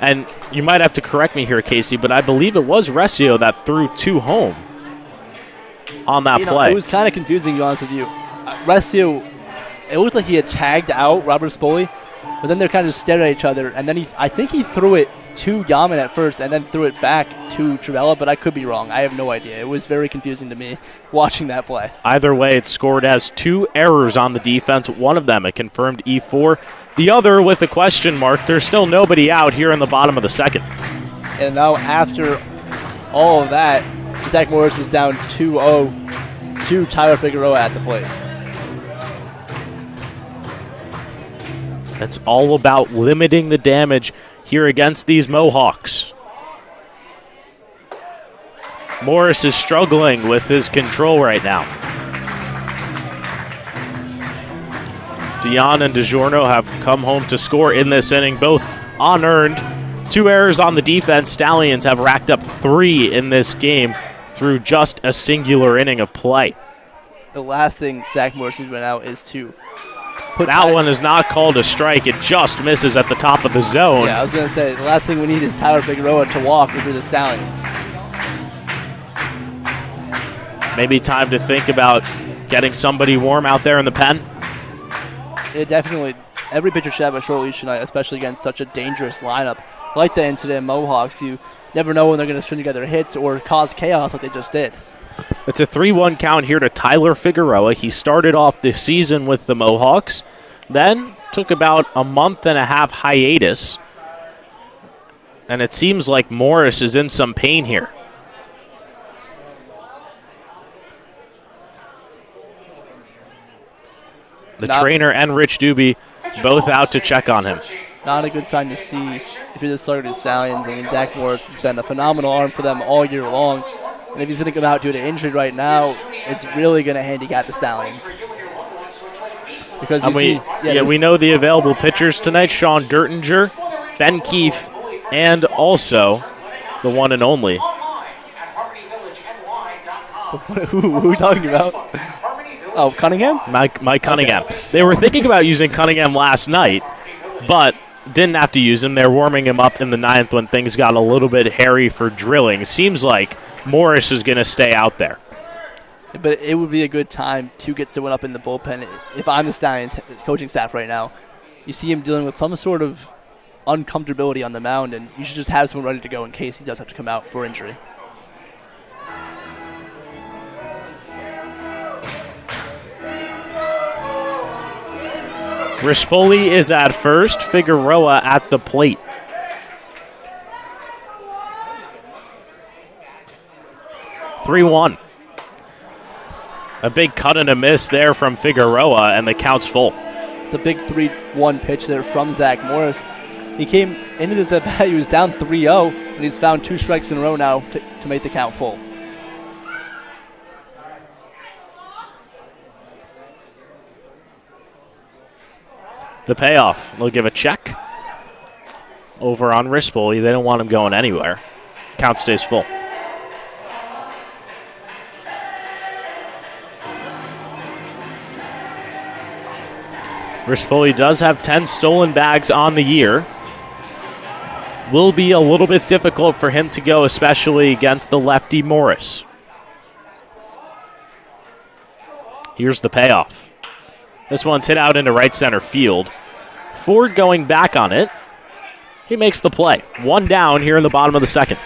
Speaker 1: And you might have to correct me here, Casey, but I believe it was Resio that threw 2 home on that play.
Speaker 2: It was kind of confusing, to be honest with you. Resio, it looked like he had tagged out Robert Spoli, but then they're kind of just staring at each other. And then I think he threw it to Yaman at first and then threw it back to Trivella, but I could be wrong. I have no idea. It was very confusing to me watching that play.
Speaker 1: Either way, it's scored as 2 errors on the defense. One of them a confirmed E4. The other with a question mark. There's still nobody out here in the bottom of the second.
Speaker 2: And now after all of that, Zach Morris is down 2-0 to Tyler Figueroa at the plate.
Speaker 1: It's all about limiting the damage here against these Mohawks. Morris is struggling with his control right now. Dion and DiGiorno have come home to score in this inning, both unearned. 2 errors on the defense. Stallions have racked up 3 in this game through just a singular inning of play.
Speaker 2: The last thing Zach Morris has been out is to put
Speaker 1: that one is not called a strike. It just misses at the top of the zone.
Speaker 2: Yeah, I was going to say, the last thing we need is Tyler Figueroa to walk through the Stallions.
Speaker 1: Maybe time to think about getting somebody warm out there in the pen.
Speaker 2: It definitely, every pitcher should have a short leash tonight, especially against such a dangerous lineup like the Amsterdam Mohawks. You never know when they're going to string together hits or cause chaos like they just did.
Speaker 1: It's a 3-1 count here to Tyler Figueroa. He started off the season with the Mohawks, then took about a month-and-a-half hiatus, and it seems like Morris is in some pain here. The trainer and Rich Doobie both out to check on him.
Speaker 2: Not a good sign to see if you're the Saugerties Stallions. I mean, Zach Morris has been a phenomenal arm for them all year long. And if he's going to come out due to injury right now, it's really going to handicap the Stallions. Because
Speaker 1: we know the available pitchers tonight: Sean Dertinger, Ben Keefe, and also the one and only.
Speaker 2: Who are we talking about? Oh, Cunningham?
Speaker 1: Mike Cunningham. Okay. They were thinking about using Cunningham last night, but didn't have to use him. They're warming him up in the 9th when things got a little bit hairy for drilling. Seems like Morris is going to stay out there.
Speaker 2: But it would be a good time to get someone up in the bullpen. If I'm the Stallions coaching staff right now, you see him dealing with some sort of uncomfortability on the mound, and you should just have someone ready to go in case he does have to come out for injury.
Speaker 1: Rispoli is at first, Figueroa at the plate. (3-1). A big cut and a miss there from Figueroa, and the count's full.
Speaker 2: It's a big 3-1 pitch there from Zach Morris. He came into this at bat, he was down 3-0, and he's found 2 strikes in a row now to make the count full.
Speaker 1: The payoff. They'll give a check over on Rispoli. They don't want him going anywhere. Count stays full. Rispoli does have 10 stolen bags on the year. Will be a little bit difficult for him to go, especially against the lefty Morris. Here's the payoff. This one's hit out into right center field. Ford going back on it. He makes the play. 1 down here in the bottom of the second.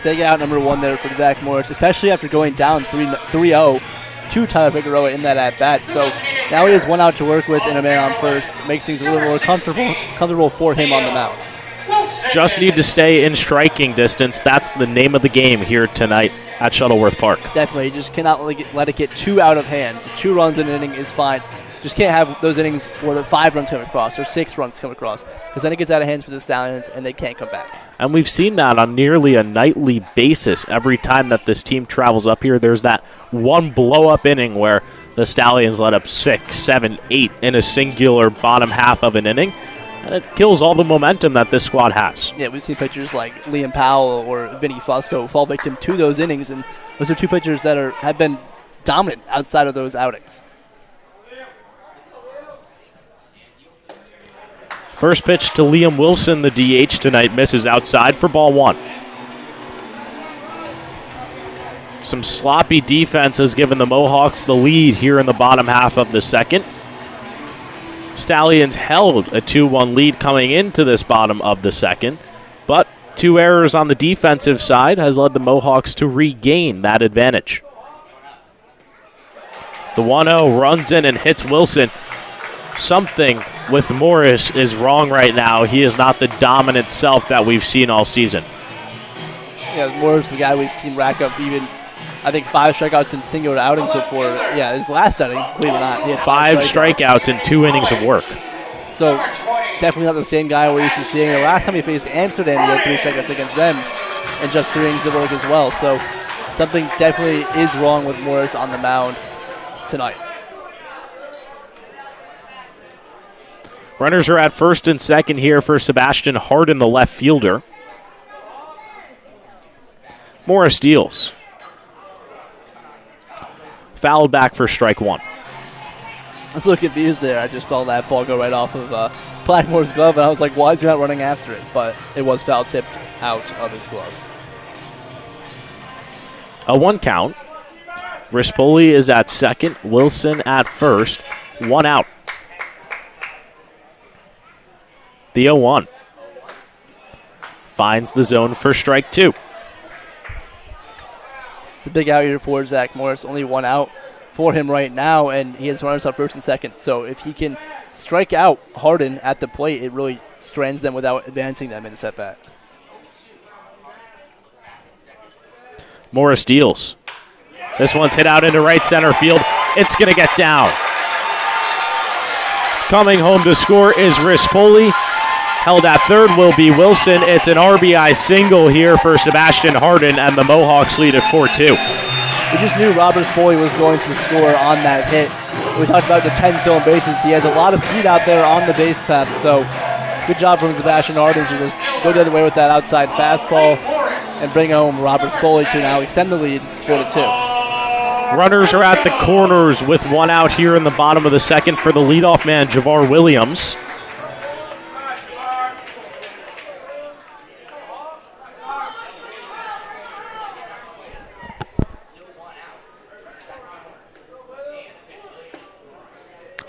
Speaker 2: Big out number 1 there for Zach Morris, especially after going down 3-0 to Tyler Figueroa in that at-bat. So now he has 1 out to work with and a man on first. Makes things a little more comfortable for him on the mound.
Speaker 1: Just need to stay in striking distance. That's the name of the game here tonight at Shuttleworth Park.
Speaker 2: Definitely. You just cannot let it get too out of hand. 2 runs in an inning is fine. Just can't have those innings where the 5 runs come across or 6 runs come across, because then it gets out of hands for the Stallions and they can't come back.
Speaker 1: And we've seen that on nearly a nightly basis. Every time that this team travels up here, there's that one blow-up inning where the Stallions let up 6, 7, 8 in a singular bottom half of an inning. And it kills all the momentum that this squad has.
Speaker 2: Yeah, we've seen pitchers like Liam Powell or Vinny Fusco fall victim to those innings, and those are 2 pitchers that have been dominant outside of those outings.
Speaker 1: First pitch to Liam Wilson, the DH tonight, misses outside for ball 1. Some sloppy defense has given the Mohawks the lead here in the bottom half of the second. Stallions held a 2-1 lead coming into this bottom of the second, but 2 errors on the defensive side has led the Mohawks to regain that advantage. The 1-0 runs in and hits Wilson. Something with Morris is wrong right now. He is not the dominant self that we've seen all season.
Speaker 2: Yeah, Morris, the guy we've seen rack up even, I think, 5 strikeouts in singular outings before. Yeah, his last outing, believe it or not, he had
Speaker 1: 5 strikeouts in 2 innings of work.
Speaker 2: So definitely not the same guy we're used to seeing. The last time he faced Amsterdam, he had 3 strikeouts against them and just 3 innings of work as well. So something definitely is wrong with Morris on the mound tonight.
Speaker 1: Runners are at first and second here for Sebastian Hardin, the left fielder. Morris deals. Fouled back for strike 1.
Speaker 2: I was a little confused there. I just saw that ball go right off of Blackmore's glove, and I was like, why is he not running after it? But it was foul tipped out of his glove.
Speaker 1: A 1 count. Rispoli is at second. Wilson at first. 1 out. The 0-1. Finds the zone for strike 2.
Speaker 2: It's a big out here for Zach Morris. Only 1 out for him right now, and he has runners on first and second. So if he can strike out Hardin at the plate, it really strands them without advancing them in the setback.
Speaker 1: Morris deals. This one's hit out into right center field. It's going to get down. Coming home to score is Rispoli. Held at third will be Wilson. It's an RBI single here for Sebastian Hardin, and the Mohawks lead at 4-2.
Speaker 2: We just knew Robert Spoy was going to score on that hit. We talked about the 10 stolen bases. He has a lot of speed out there on the base path, so good job from Sebastian Hardin to just go the other way with that outside fastball and bring home Robert Spoy to now extend the lead 4-2.
Speaker 1: Runners are at the corners with 1 out here in the bottom of the second for the leadoff man, Javar Williams.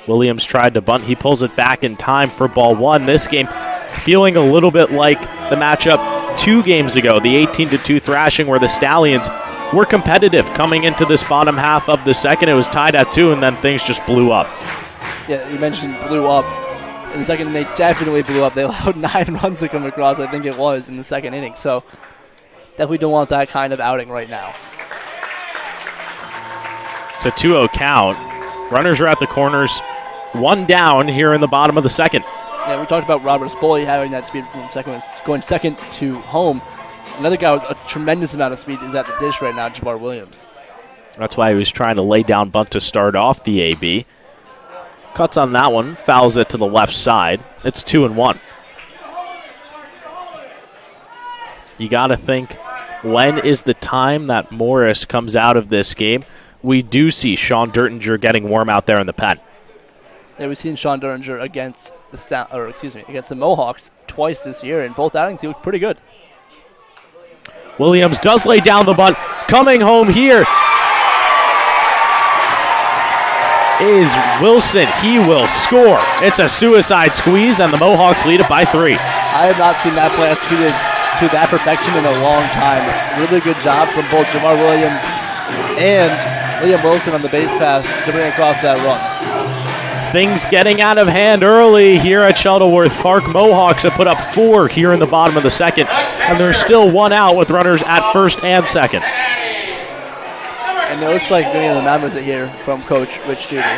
Speaker 1: Williams tried to bunt. He pulls it back in time for ball 1. This game feeling a little bit like the matchup 2 games ago, the 18-2 thrashing where the Stallions were competitive coming into this bottom half of the second. It was tied at 2, and then things just blew up.
Speaker 2: Yeah, you mentioned blew up. In the second, they definitely blew up. They allowed 9 runs to come across, I think it was, in the second inning. So definitely don't want that kind of outing right now.
Speaker 1: It's a 2-0 count. Runners are at the corners. 1 down here in the bottom of the second.
Speaker 2: Yeah, we talked about Robert Spoy having that speed from second, going second to home. Another guy with a tremendous amount of speed is at the dish right now, Jabbar Williams.
Speaker 1: That's why he was trying to lay down bunt to start off the AB. Cuts on that one, fouls it to the left side. It's 2-1. You got to think, when is the time that Morris comes out of this game? We do see Sean Dertinger getting warm out there in the pen.
Speaker 2: Yeah, we've seen Sean Dertinger against the Mohawks twice this year. In both outings, he looked pretty good.
Speaker 1: Williams does lay down the bunt. Coming home here is Wilson. He will score. It's a suicide squeeze, and the Mohawks lead it by 3.
Speaker 2: I have not seen that play executed to that perfection in a long time. Really good job from both Jamar Williams and Liam Wilson on the base pass to bring across that run.
Speaker 1: Things getting out of hand early here at Shuttleworth Park. Mohawks have put up 4 here in the bottom of the second, and there's still 1 out with runners at first and second.
Speaker 2: And it looks like bringing the numbers here from Coach Rich Duty.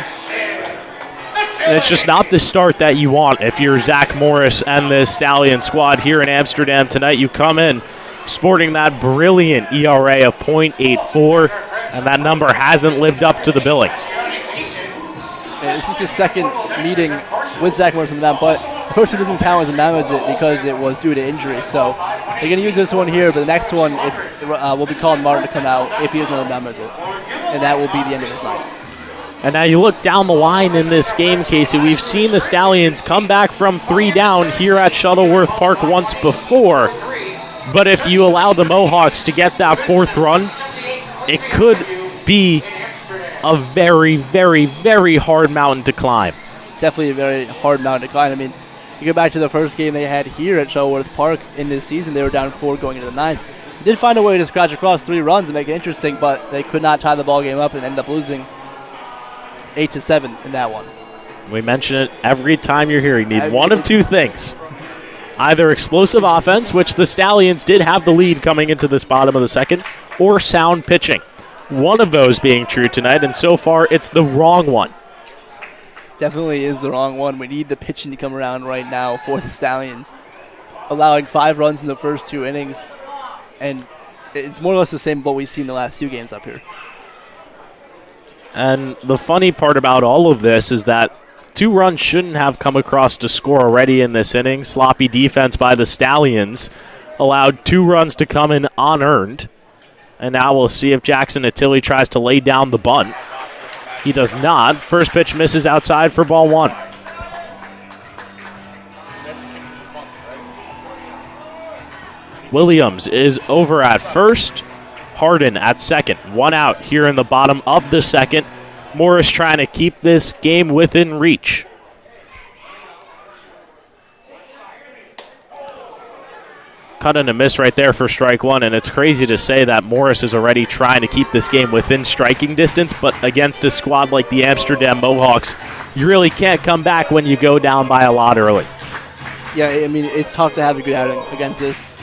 Speaker 1: And it's just not the start that you want if you're Zach Morris and the Stallion squad here in Amsterdam tonight. You come in sporting that brilliant ERA of .84, and that number hasn't lived up to the billing.
Speaker 2: This is the second meeting with Zach Morris on the mound, but the first one doesn't count as a mound visit because it was due to injury. So they're going to use this one here, but the next one will be calling Martin to come out if he has another mound visit, and that will be the end of his night.
Speaker 1: And now you look down the line in this game, Casey. We've seen the Stallions come back from 3 down here at Shuttleworth Park once before, but if you allow the Mohawks to get that 4th run, it could be a very, very, very hard mountain to climb.
Speaker 2: Definitely a very hard mountain to climb. I mean, you go back to the first game they had here at Shuttleworth Park in this season. They were down 4 going into the 9th. They did find a way to scratch across 3 runs and make it interesting, but they could not tie the ball game up and end up losing 8-7 in that one.
Speaker 1: We mention it every time you're here. You need one of 2 things. Either explosive offense, which the Stallions did have the lead coming into this bottom of the second, or sound pitching. One of those being true tonight, and so far it's the wrong one.
Speaker 2: Definitely is the wrong one. We need the pitching to come around right now for the Stallions. Allowing 5 runs in the first 2 innings, and it's more or less the same what we've seen the last 2 games up here.
Speaker 1: And the funny part about all of this is that 2 runs shouldn't have come across to score already in this inning. Sloppy defense by the Stallions allowed 2 runs to come in unearned. And now we'll see if Jackson Attili tries to lay down the bunt. He does not. First pitch misses outside for ball 1. Williams is over at first. Harden at second. 1 out here in the bottom of the second. Morris trying to keep this game within reach. Cut and a miss right there for strike 1, and it's crazy to say that Morris is already trying to keep this game within striking distance, but against a squad like the Amsterdam Mohawks, you really can't come back when you go down by a lot early.
Speaker 2: Yeah, I mean, it's tough to have a good outing against this.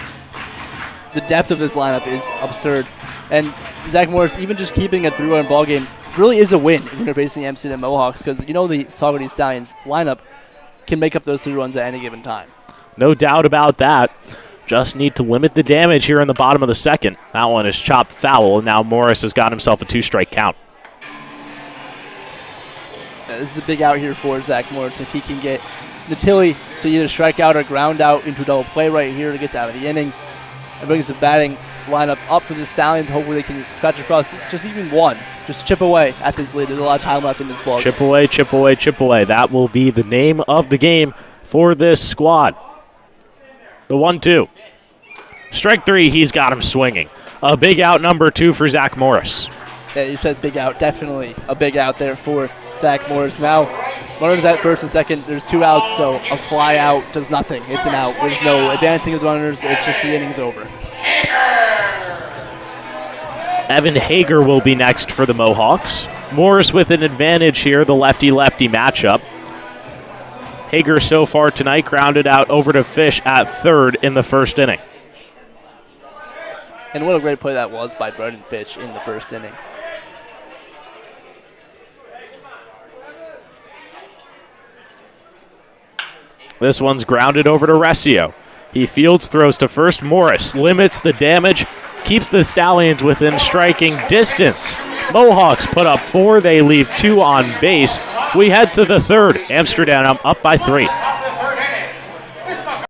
Speaker 2: The depth of this lineup is absurd, and Zach Morris, even just keeping a 3-run ball game, really is a win when you're facing the Amsterdam Mohawks, because you know the Saugerties Stallions lineup can make up those 3 runs at any given time.
Speaker 1: No doubt about that. Just need to limit the damage here in the bottom of the second. That one is chopped foul. Now Morris has got himself a 2-strike count.
Speaker 2: This is a big out here for Zach Morris. If he can get Attili to either strike out or ground out into a double play right here to get out of the inning, and brings the batting lineup up for the Stallions. Hopefully they can scratch across just even 1. Just chip away at this lead. There's a lot of time left in this ball.
Speaker 1: Chip away, chip away, chip away. That will be the name of the game for this squad. The 1-2. Strike 3, he's got him swinging. A big out number 2 for Zach Morris.
Speaker 2: Yeah, you said big out. Definitely a big out there for Zach Morris. Now, runners at first and second. There's 2 outs, so a fly out does nothing. It's an out. There's no advancing of the runners. It's just the inning's over.
Speaker 1: Evan Hager will be next for the Mohawks. Morris with an advantage here, the lefty-lefty matchup. Hager so far tonight grounded out over to Fish at third in the first inning.
Speaker 2: And what a great play that was by Brendan Fish in the first inning.
Speaker 1: This one's grounded over to Resio. He fields, throws to first. Morris limits the damage, keeps the Stallions within striking distance. Mohawks put up 4. They leave 2 on base. We head to the third. Amsterdam up by 3.
Speaker 3: Top of the third inning. This one.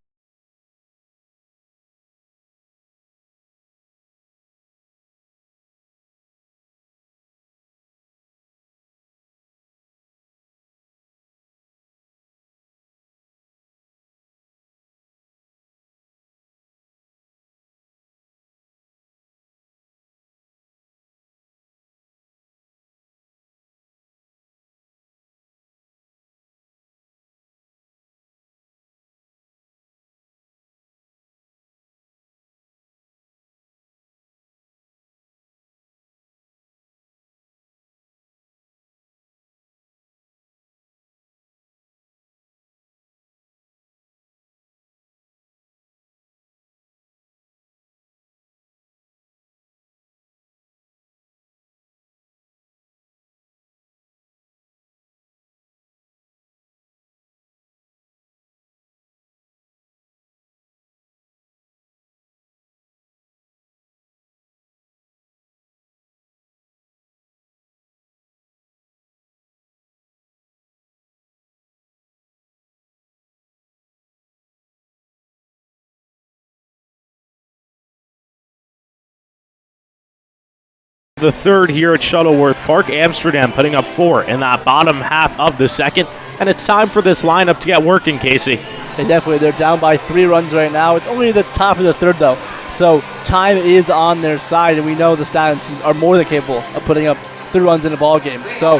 Speaker 1: The third here at Shuttleworth Park. Amsterdam putting up 4 in that bottom half of the second. And it's time for this lineup to get working, Casey.
Speaker 2: They're down by 3 runs right now. It's only the top of the third, though. So time is on their side, and we know the Stallions are more than capable of putting up 3 runs in a ball game. So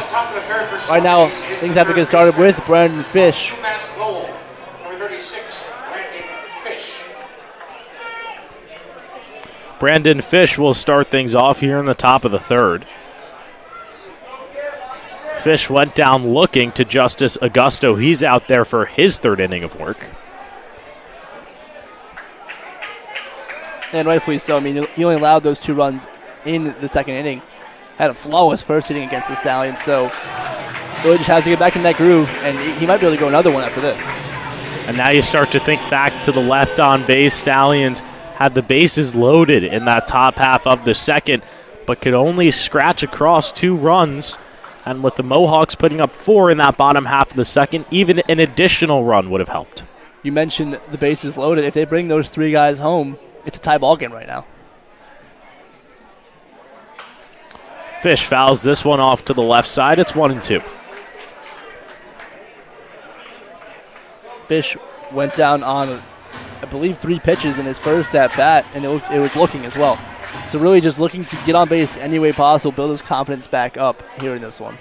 Speaker 2: right now, things have to get started with Brandon Fish.
Speaker 3: Number 36, Brandon Fish.
Speaker 1: Brandon Fish will start things off here in the top of the third. Fish went down looking to Justice Augusto. He's out there for his third inning of work.
Speaker 2: And rightfully so. I mean, he only allowed those 2 runs in the second inning. Had a flawless first inning against the Stallions, so really just has to get back in that groove, and he might be able to go another one after this.
Speaker 1: And now you start to think back to the left on base. Stallions had the bases loaded in that top half of the second, but could only scratch across 2 runs. And with the Mohawks putting up 4 in that bottom half of the second, even an additional run would have helped.
Speaker 2: You mentioned the bases loaded. If they bring those 3 guys home, it's a tie ball game right now.
Speaker 1: Fish fouls this one off to the left side. It's 1-2.
Speaker 2: Fish went down on, I believe, 3 pitches in his first at bat, and it was looking as well. So really just looking to get on base any way possible, build his confidence back up here in this one.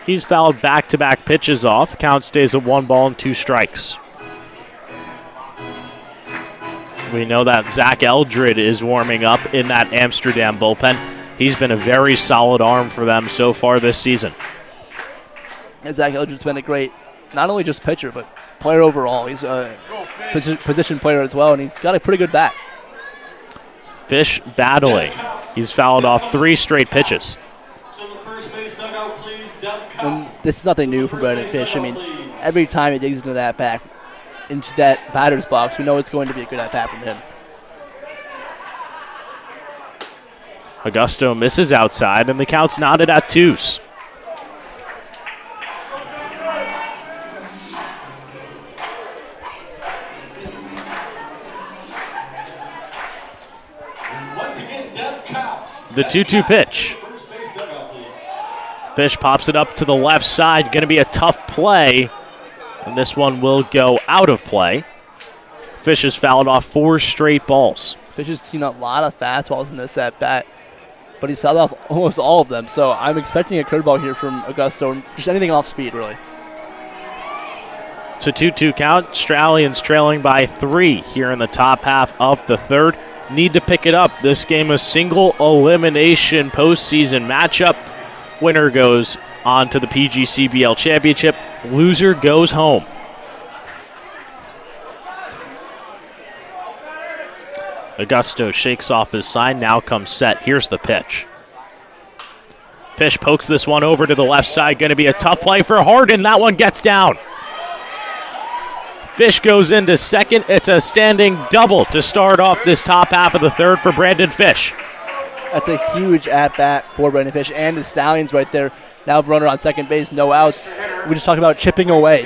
Speaker 1: He's fouled back-to-back pitches off. Count stays at 1 ball and 2 strikes. We know that Zach Eldred is warming up in that Amsterdam bullpen. He's been a very solid arm for them so far this season.
Speaker 2: And Zach Eldred's been a great, not only just pitcher, but player overall. He's a position player as well, and he's got a pretty good bat.
Speaker 1: Fish battling. He's fouled off 3 straight pitches.
Speaker 2: And this is nothing new for Brandon Fish. I mean, every time he digs into that batter's box, we know it's going to be a good at-bat from him.
Speaker 1: Augusto misses outside, and the count's knotted at 2s. The 2-2 pitch. Fish pops it up to the left side. Going to be a tough play, and this one will go out of play. Fish has fouled off 4 straight balls.
Speaker 2: Fish has seen a lot of fastballs in this at-bat, but he's fouled off almost all of them. So I'm expecting a curveball here from Augusto, or just anything off speed, really.
Speaker 1: It's a 2-2 count. Stallions trailing by 3 here in the top half of the third. Need to pick it up. This game a single elimination postseason matchup. Winner goes on to the PGCBL championship. Loser goes home. Augusto shakes off his sign. Now comes set. Here's the pitch. Fish pokes this one over to the left side. Going to be a tough play for Harden. That one gets down. Fish goes into second. It's a standing double to start off this top half of the third for Brandon Fish.
Speaker 2: That's a huge at-bat for Brandon Fish and the Stallions right there. Now runner on second base, no outs. We just talked about chipping away.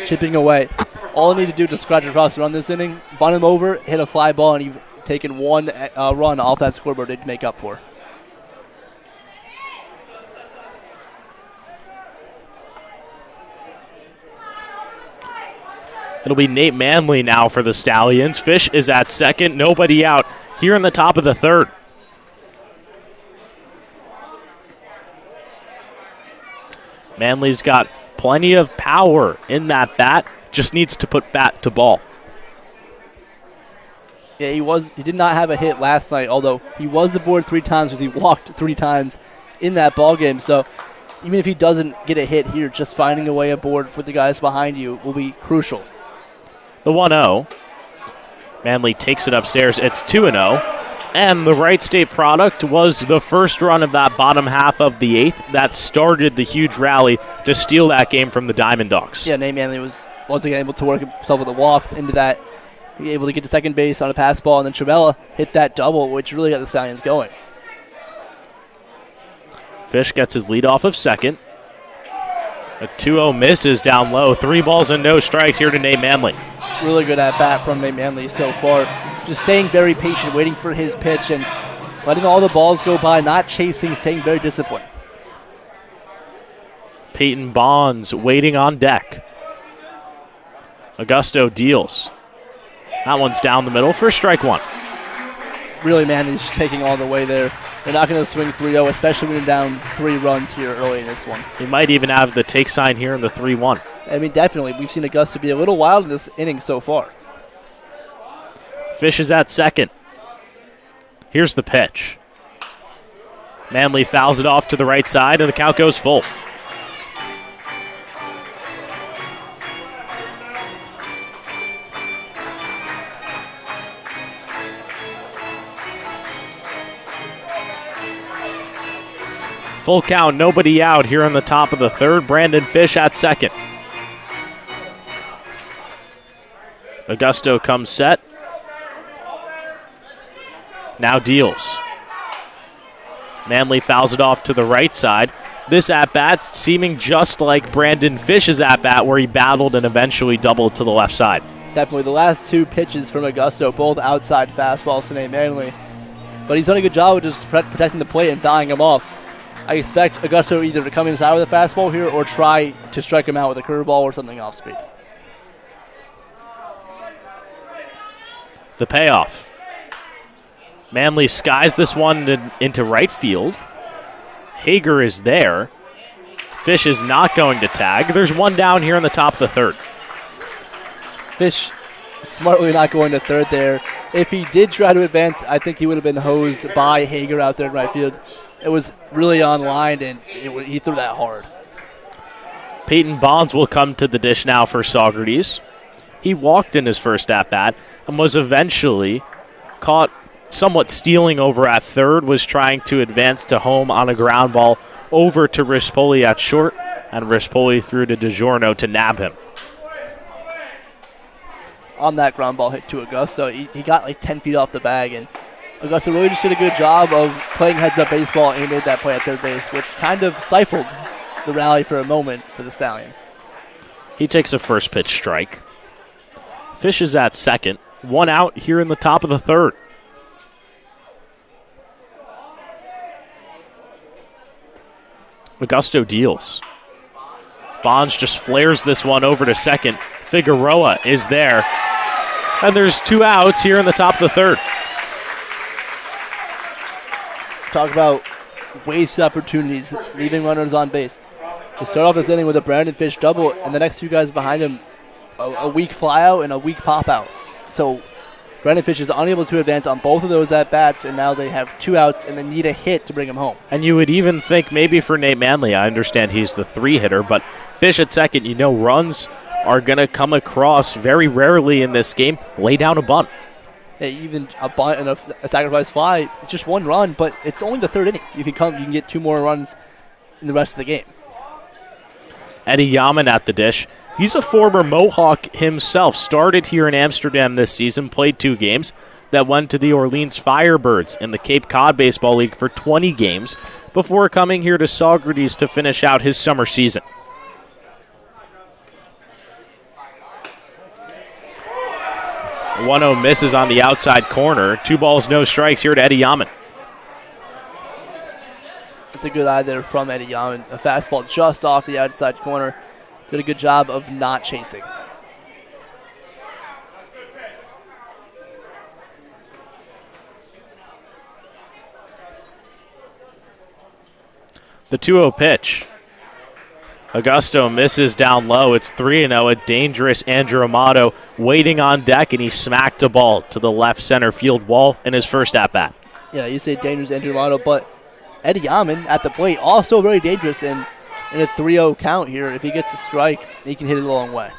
Speaker 2: All they need to do to scratch across the run this inning, bunt him over, hit a fly ball, and you've taken one run off that scoreboard to make up for.
Speaker 1: It'll be Nate Manley now for the Stallions. Fish is at second, nobody out here in the top of the third. Manley's got plenty of power in that bat, just needs to put bat to ball.
Speaker 2: Yeah, he did not have a hit last night, although he was aboard 3 times because he walked 3 times in that ball game. So even if he doesn't get a hit here, just finding a way aboard for the guys behind you will be crucial.
Speaker 1: The 1-0. Manley takes it upstairs. It's 2-0. And the Wright State product was the first run of that bottom half of the 8th that started the huge rally to steal that game from the Diamond Dogs.
Speaker 2: Yeah, Nate Manley was once again able to work himself with a walk into that. He was able to get to second base on a pass ball, and then Trivella hit that double, which really got the Stallions going.
Speaker 1: Fish gets his lead off of second. A 2-0 misses down low. 3 balls and no strikes here to Nate Manley.
Speaker 2: Really good at bat from Nate Manley so far. Just staying very patient, waiting for his pitch and letting all the balls go by, not chasing, staying very disciplined.
Speaker 1: Peyton Bonds waiting on deck. Augusto deals. That one's down the middle for strike 1.
Speaker 2: Really, Manley's just taking all the way there. They're not going to swing 3-0, especially when you're down 3 runs here early in this one.
Speaker 1: He might even have the take sign here in the 3-1.
Speaker 2: I mean, definitely. We've seen Augusto be a little wild in this inning so far.
Speaker 1: Fish is at second. Here's the pitch. Manley fouls it off to the right side, and the count goes full. Full count, nobody out here on the top of the third. Brandon Fish at second. Augusto comes set. Now deals. Manley fouls it off to the right side. This at-bat seeming just like Brandon Fish's at-bat where he battled and eventually doubled to the left side.
Speaker 2: Definitely. The last 2 pitches from Augusto, both outside fastballs to Nate Manley. But he's done a good job of just protecting the plate and fouling him off. I expect Augusto either to come inside with a fastball here or try to strike him out with a curveball or something off speed.
Speaker 1: The payoff. Manley skies this one into right field. Hager is there. Fish is not going to tag. There's one down here in the top of the third.
Speaker 2: Fish smartly not going to third there. If he did try to advance, I think he would have been hosed by Hager out there in right field. It was really on line, and he threw that hard.
Speaker 1: Peyton Bonds will come to the dish now for Saugerties. He walked in his first at-bat and was eventually caught somewhat stealing over at third, was trying to advance to home on a ground ball over to Rispoli at short, and Rispoli threw to DiGiorno to nab him.
Speaker 2: On that ground ball hit to Augusto, he got like 10 feet off the bag, and Augusto really just did a good job of playing heads-up baseball, and he made that play at third base, which kind of stifled the rally for a moment for the Stallions.
Speaker 1: He takes a first pitch strike. Fish is at second. 1 out here in the top of the third. Augusto deals. Bonds just flares this one over to second. Figueroa is there. And there's 2 outs here in the top of the third.
Speaker 2: Talk about wasted opportunities, leaving runners on base. To start off this inning with a Brandon Fish double, and the next 2 guys behind him, a weak fly out and a weak pop out. So Brandon Fish is unable to advance on both of those at-bats, and now they have 2 outs and they need a hit to bring him home.
Speaker 1: And you would even think maybe for Nate Manley, I understand he's the 3-hitter, but Fish at second, runs are going to come across very rarely in this game. Lay down a bunt.
Speaker 2: Yeah, even a bunt and a sacrifice fly, it's just 1 run, but it's only the 3rd inning. You can get 2 more runs in the rest of the game.
Speaker 1: Eddie Yaman at the dish. He's a former Mohawk himself. Started here in Amsterdam this season, played 2 games, that went to the Orleans Firebirds in the Cape Cod Baseball League for 20 games before coming here to Saugerties to finish out his summer season. One-0 misses on the outside corner. 2 balls, no strikes here to Eddie Yaman.
Speaker 2: It's a good eye there from Eddie Yaman. A fastball just off the outside corner. Did a good job of not chasing.
Speaker 1: The 2-0 pitch. Augusto misses down low. It's 3-0. A dangerous Andrew Amato waiting on deck, and he smacked a ball to the left center field wall in his first at-bat.
Speaker 2: Yeah, you say dangerous Andrew Amato, but Eddie Yaman at the plate also very dangerous in a 3-0 count here. If he gets a strike, he can hit it a long way.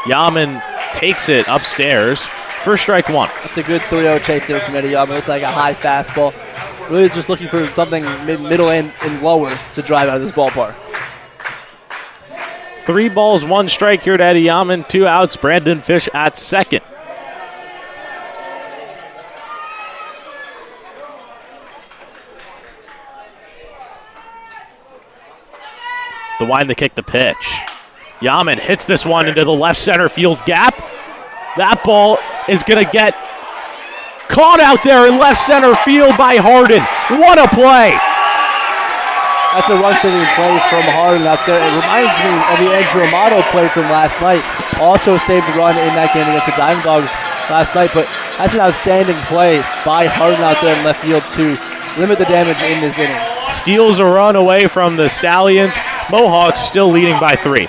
Speaker 1: Yaman takes it upstairs for strike 1.
Speaker 2: That's a good 3-0 chase there from Eddie Yaman. Looks like a high fastball. Really just looking for something middle and lower to drive out of this ballpark.
Speaker 1: 3 balls, 1 strike here to Eddie Yaman. 2 outs. Brandon Fish at second. The wind to kick the pitch. Yaman hits this one into the left center field gap. That ball is going to get caught out there in left center field by Harden. What a play!
Speaker 2: That's a run-saving play from Harden out there. It reminds me of the Andrew Amato play from last night. Also saved a run in that game against the Diamondbacks last night, but that's an outstanding play by Harden out there in left field to limit the damage in this inning.
Speaker 1: Steals a run away from the Stallions. Mohawks still leading by 3.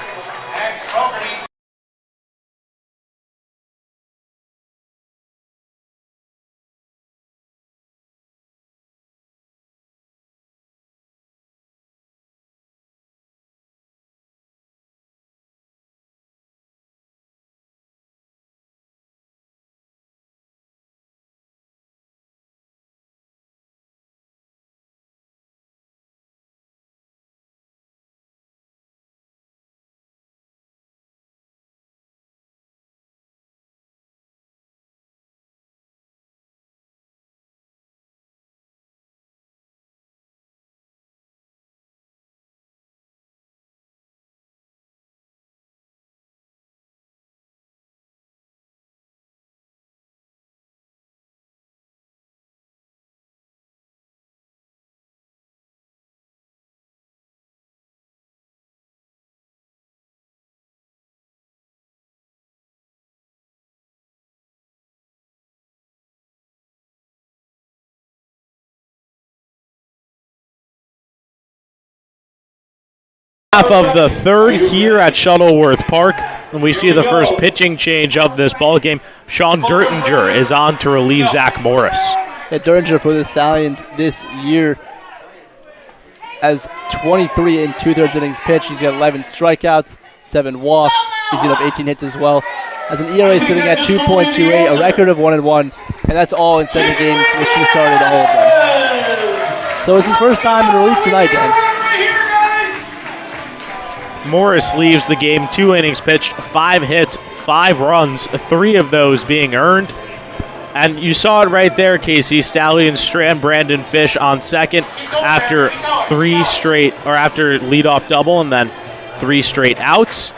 Speaker 1: Half of the third here at Shuttleworth Park, and we see the first pitching change of this ballgame. Sean Dertinger is on to relieve Zach Morris.
Speaker 2: Yeah, Dertinger for the Stallions this year has 23 and 2/3 innings pitched. He's got 11 strikeouts, 7 walks. He's given up 18 hits as well. Has an ERA sitting at 2.28, a record of 1-1, and that's all in 7 games, which he started all of them. So it's his first time in relief tonight, Dan.
Speaker 1: Morris leaves the game, 2 innings pitched, 5 hits, 5 runs, 3 of those being earned. And you saw it right there, Casey. Stallions strand Brandon Fish on second after after leadoff double and then 3 straight outs.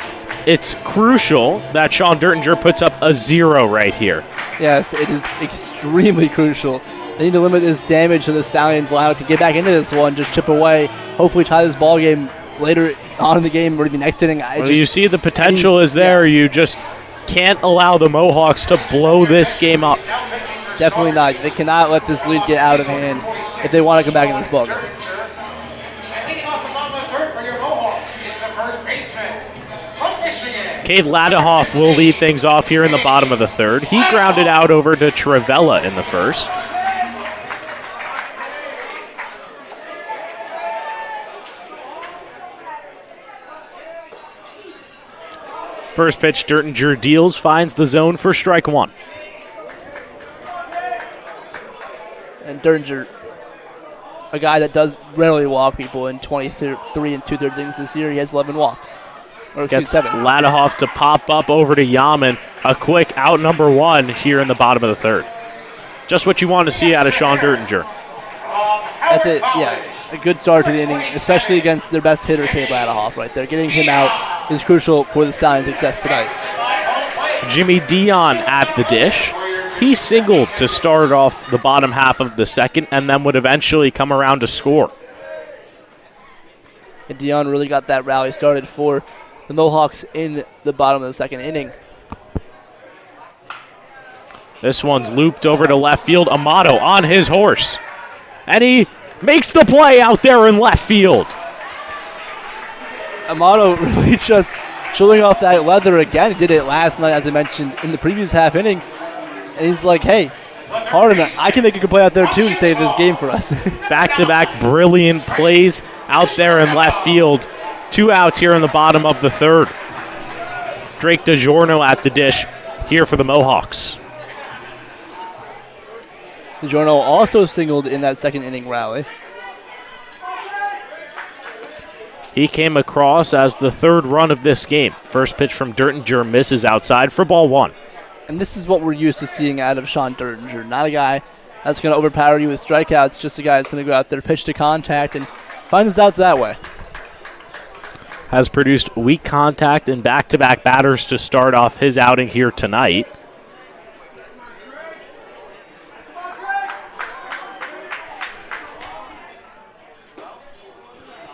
Speaker 1: It's crucial that Sean Dertinger puts up a 0 right here.
Speaker 2: Yes, it is extremely crucial. They need to limit this damage so the Stallions allow to get back into this one, just chip away, hopefully tie this ball game later on in the game or the next inning.
Speaker 1: You see the potential is there. Yeah. You just can't allow the Mohawks to blow this game up.
Speaker 2: Definitely not. They cannot let this lead get out of hand if they want to come back in this ball game.
Speaker 3: Leading off the bottom of the third for your Mohawks is the first baseman from Michigan.
Speaker 1: Cade Ladahoff will lead things off here in the bottom of the third. He grounded out over to Trivella in the first. First pitch, Dertinger deals, finds the zone for strike 1.
Speaker 2: And Derringer, a guy that does rarely walk people in 23 and 2/3 innings this year, he has 11 walks. Or
Speaker 1: Gets
Speaker 2: 7.
Speaker 1: Ladahoff to pop up over to Yaman. A quick out number 1 here in the bottom of the 3rd. Just what you want to see out of Sean Dertinger.
Speaker 2: That's it, yeah. A good start to the inning, especially against their best hitter, Cade Ladahoff, right there. Getting him out is crucial for the Stallions' success tonight.
Speaker 1: Jimmy Dion at the dish. He singled to start off the bottom half of the 2nd and then would eventually come around to score.
Speaker 2: And Dion really got that rally started for the Mohawks in the bottom of the 2nd inning.
Speaker 1: This one's looped over to left field. Amato on his horse. And he makes the play out there in left field.
Speaker 2: Amato really just showing off that leather again. He did it last night, as I mentioned, in the previous half inning. And he's like, hey, hard enough. I can make a good play out there, too, to save this game for us.
Speaker 1: Back-to-back brilliant plays out there in left field. 2 outs here in the bottom of the 3rd. Drake DiGiorno at the dish here for the Mohawks.
Speaker 2: DiGiorno also singled in that 2nd inning rally.
Speaker 1: He came across as the 3rd run of this game. First pitch from Dertinger misses outside for ball 1.
Speaker 2: And this is what we're used to seeing out of Sean Dertinger. Not a guy that's going to overpower you with strikeouts, just a guy that's going to go out there, pitch to contact, and find his outs that way.
Speaker 1: Has produced weak contact and back-to-back batters to start off his outing here tonight.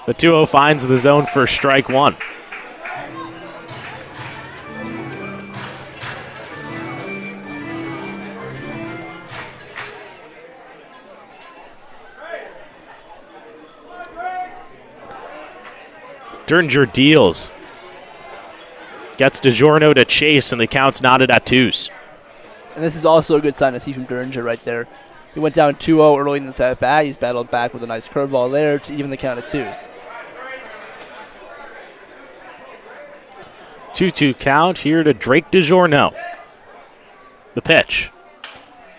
Speaker 1: The 2-0 finds the zone for strike 1. Dertinger deals. Gets DiGiorno to chase, and the count's knotted at 2s.
Speaker 2: And this is also a good sign to see from Dertinger right there. He went down 2-0 early in this at-bat. He's battled back with a nice curveball there to even the count at 2s.
Speaker 1: 2-2 count here to Drake DiGiorno. The pitch.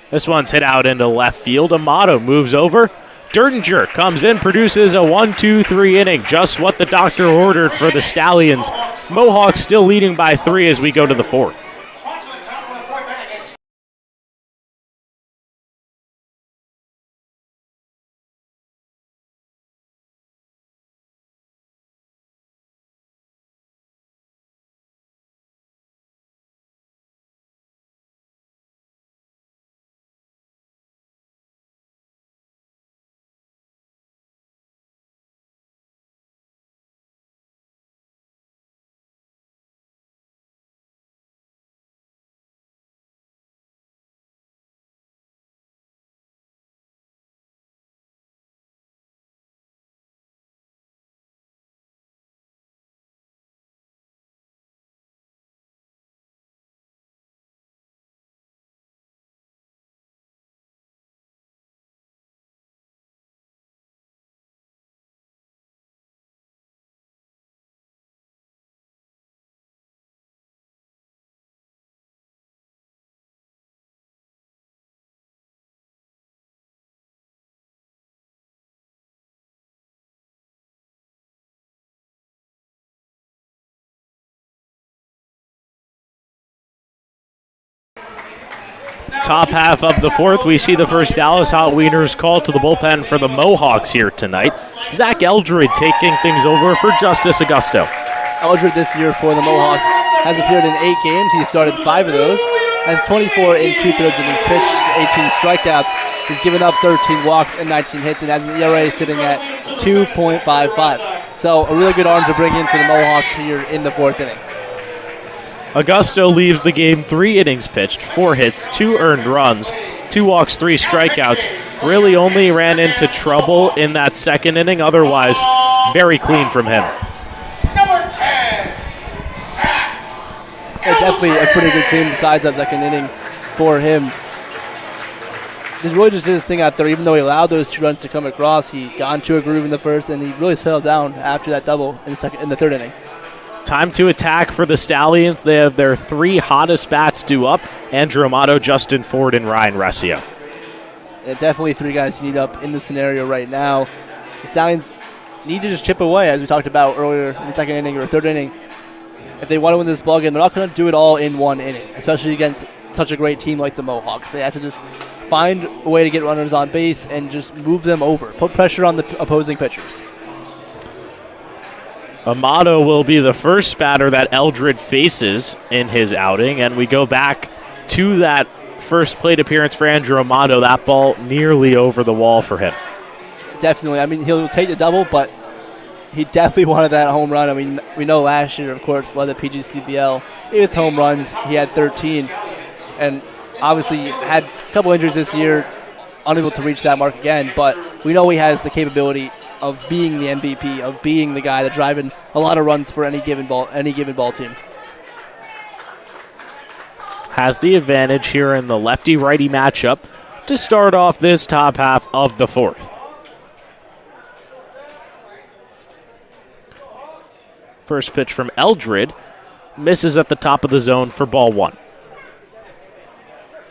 Speaker 1: This one's hit out into left field. Amato moves over. Dertinger comes in, produces a 1-2-3 inning. Just what the doctor ordered for the Stallions. Mohawks still leading by 3 as we go to the 4th. Top half of the 4th, we see the first Dallas Hot Wieners call to the bullpen for the Mohawks here tonight. Zach Eldred taking things over for Justice Augusto.
Speaker 2: Eldred this year for the Mohawks has appeared in 8 games. He started 5 of those. Has 24 in 2/3 innings pitched, 18 strikeouts. He's given up 13 walks and 19 hits and has an ERA sitting at 2.55. So a really good arm to bring in for the Mohawks here in the 4th inning.
Speaker 1: Augusto leaves the game 3 innings pitched, 4 hits, 2 earned runs, 2 walks, 3 strikeouts. Really only ran into trouble in that 2nd inning. Otherwise, very clean from him.
Speaker 3: Number 10, Zach.
Speaker 2: Definitely a pretty good clean besides that 2nd inning for him. He really just did his thing out there. Even though he allowed those 2 runs to come across, he got into a groove in the 1st, and he really settled down after that double in the 3rd inning.
Speaker 1: Time to attack for the Stallions. They have their 3 hottest bats due up. Andrew Amato, Justin Ford, and Ryan Resio.
Speaker 2: Definitely 3 guys you need up in the scenario right now. The Stallions need to just chip away, as we talked about earlier in the second inning or third inning. If they want to win this ballgame, they're not going to do it all in one inning, especially against such a great team like the Mohawks. They have to just find a way to get runners on base and just move them over, put pressure on the opposing pitchers.
Speaker 1: Amato will be the first batter that Eldred faces in his outing, and we go back to that first plate appearance for Andrew Amato. That ball nearly over the wall for him.
Speaker 2: Definitely. I mean, he'll take the double, but he definitely wanted that home run. I mean, we know last year, of course, led the PGCBL with home runs. He had 13, and obviously had a couple injuries this year, unable to reach that mark again, but we know he has the capability of being the MVP, of being the guy that's driving a lot of runs for any given ball team.
Speaker 1: Has the advantage here in the lefty-righty matchup to start off this top half of the 4th. First pitch from Eldred misses at the top of the zone for ball 1.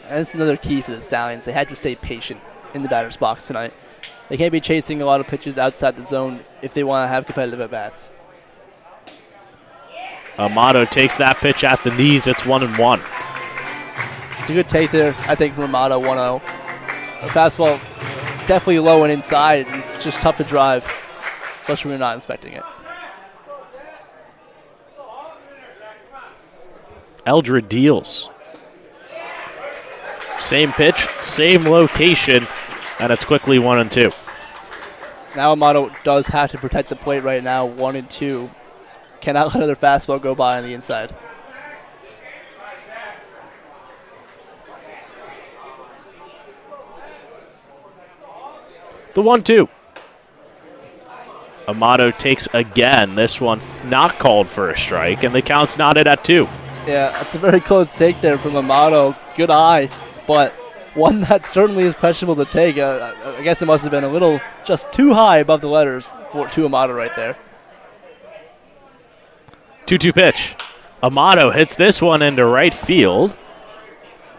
Speaker 2: And that's another key for the Stallions. They had to stay patient in the batter's box tonight. They can't be chasing a lot of pitches outside the zone if they want to have competitive at-bats.
Speaker 1: Amato takes that pitch at the knees. It's 1-1.
Speaker 2: It's a good take there, I think, from Amato, 1-0. The fastball definitely low and inside. It's just tough to drive, especially when you're not inspecting it.
Speaker 1: Eldred deals. Same pitch, same location, and it's quickly 1-2.
Speaker 2: Now Amato does have to protect the plate right now, 1-2. Cannot let another fastball go by on the inside.
Speaker 1: The 1-2. Amato takes again. This one not called for a strike, and the count's knotted at 2.
Speaker 2: Yeah, that's a very close take there from Amato. Good eye, but one that certainly is questionable to take. I guess it must have been a little just too high above the letters to Amato right there.
Speaker 1: 2-2 pitch. Amato hits this one into right field.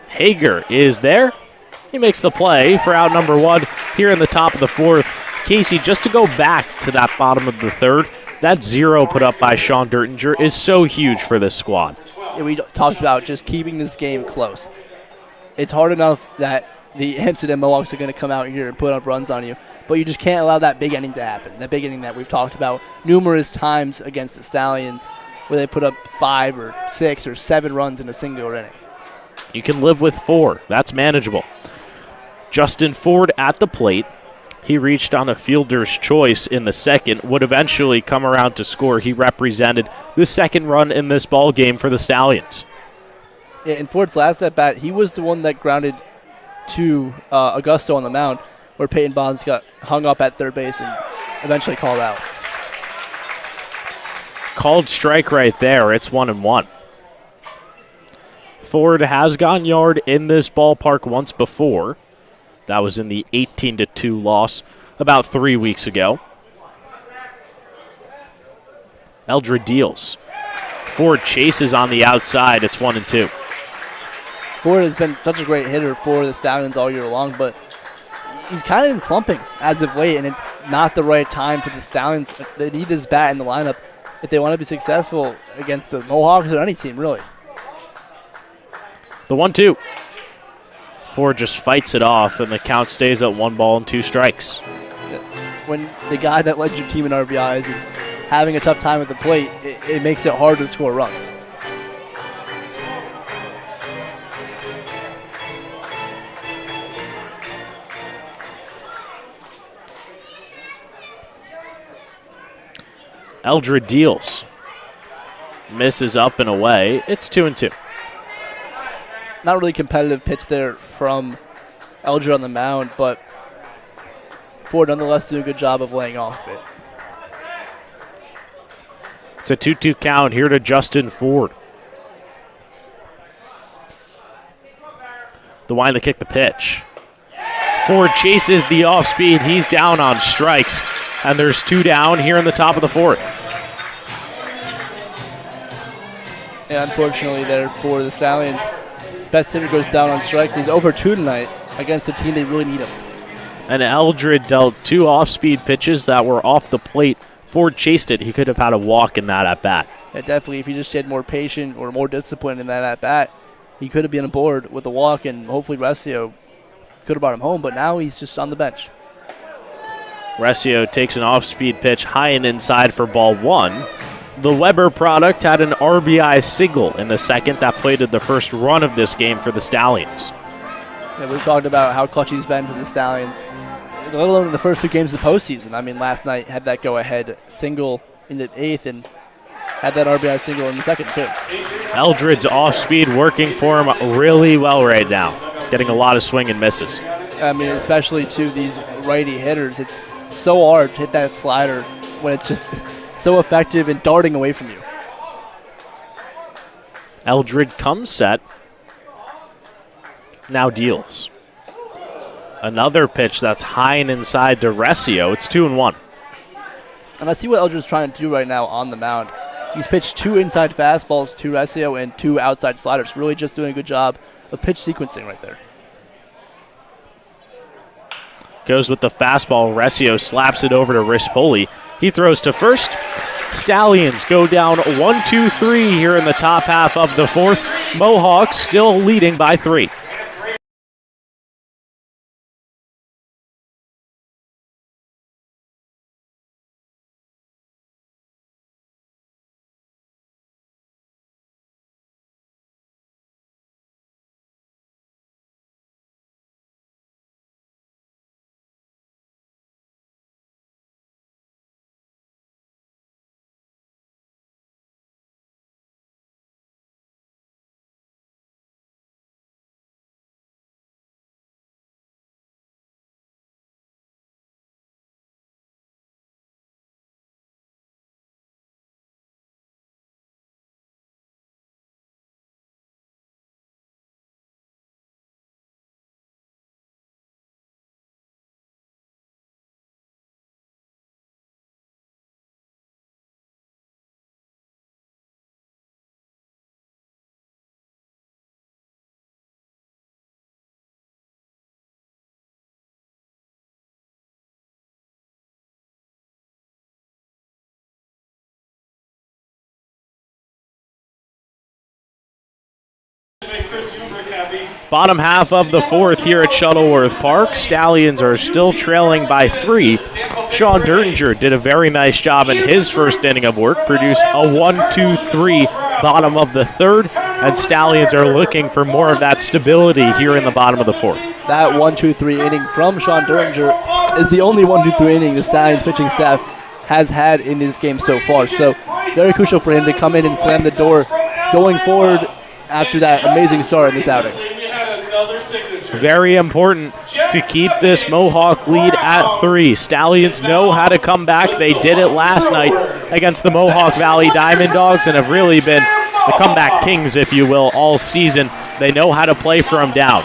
Speaker 1: Hager is there. He makes the play for out number 1 here in the top of the 4th. Casey, just to go back to that bottom of the 3rd, that 0 put up by Sean Dertinger is so huge for this squad.
Speaker 2: Yeah, we talked about just keeping this game close. It's hard enough that the Amsterdam Mohawks are going to come out here and put up runs on you, but you just can't allow that big inning to happen. That big inning that we've talked about numerous times against the Stallions, where they put up 5 or 6 or 7 runs in a single inning.
Speaker 1: You can live with 4. That's manageable. Justin Ford at the plate. He reached on a fielder's choice in the second, would eventually come around to score. He represented the second run in this ball game for the Stallions.
Speaker 2: Yeah, in Ford's last at-bat, he was the one that grounded to Augusto on the mound, where Peyton Bonds got hung up at third base and eventually called out.
Speaker 1: Called strike right there. It's 1-1. Ford has gone yard in this ballpark once before. That was in the 18-2 loss about 3 weeks ago. Eldred deals. Ford chases on the outside. It's 1-2.
Speaker 2: Ford has been such a great hitter for the Stallions all year long, but he's kind of been slumping as of late, and it's not the right time for the Stallions. They need this bat in the lineup if they want to be successful against the Mohawks or any team, really.
Speaker 1: The 1-2. Ford just fights it off, and the count stays at 1-2 strikes.
Speaker 2: When the guy that led your team in RBIs is having a tough time at the plate, it makes it hard to score runs.
Speaker 1: Eldred deals. Misses up and away. It's 2-2.
Speaker 2: Not really competitive pitch there from Eldred on the mound, but Ford nonetheless doing a good job of laying off it.
Speaker 1: It's a 2-2 count here to Justin Ford. The wind to kick the pitch. Ford chases the off speed. He's down on strikes, and there's 2 down here in the top of the 4th.
Speaker 2: Yeah, unfortunately there for the Stallions. Best hitter goes down on strikes. He's over 2 tonight against a team they really need him.
Speaker 1: And Eldred dealt 2 off-speed pitches that were off the plate. Ford chased it. He could have had a walk in that at-bat.
Speaker 2: Yeah, definitely. If he just had more patience or more discipline in that at-bat, he could have been aboard with a walk, and hopefully Recio could have brought him home, but now he's just on the bench.
Speaker 1: Recio takes an off-speed pitch high and inside for ball 1. The Weber product had an RBI single in the second that plated the first run of this game for the Stallions.
Speaker 2: Yeah, we've talked about how clutch he's been for the Stallions, let alone in the first 2 games of the postseason. I mean, last night had that go-ahead single in the 8th and had that RBI single in the second, too.
Speaker 1: Eldred's off-speed working for him really well right now, getting a lot of swing and misses.
Speaker 2: I mean, especially to these righty hitters, it's so hard to hit that slider when it's just so effective and darting away from you.
Speaker 1: Eldred comes set. Now deals. Another pitch that's high and inside to Recio. It's 2-1.
Speaker 2: And I see what Eldred's trying to do right now on the mound. He's pitched 2 inside fastballs to Recio and 2 outside sliders. Really just doing a good job of pitch sequencing right there.
Speaker 1: Goes with the fastball. Recio slaps it over to Rispoli. He throws to first. Stallions go down 1-2-3 here in the top half of the 4th. Mohawks still leading by 3. Bottom half of the 4th here at Shuttleworth Park. Stallions are still trailing by 3. Sean Dertinger did a very nice job in his first inning of work, produced a 1-2-3 bottom of the 3rd, and Stallions are looking for more of that stability here in the bottom of the 4th.
Speaker 2: That 1-2-3 inning from Sean Dertinger is the only 1-2-3 inning the Stallions pitching staff has had in this game so far. So very crucial for him to come in and slam the door going forward after that amazing start in this outing.
Speaker 1: Very important to keep this Mohawk lead at 3. Stallions know how to come back. They did it last night against the Mohawk Valley Diamond Dogs and have really been the comeback kings, if you will, all season. They know how to play from down.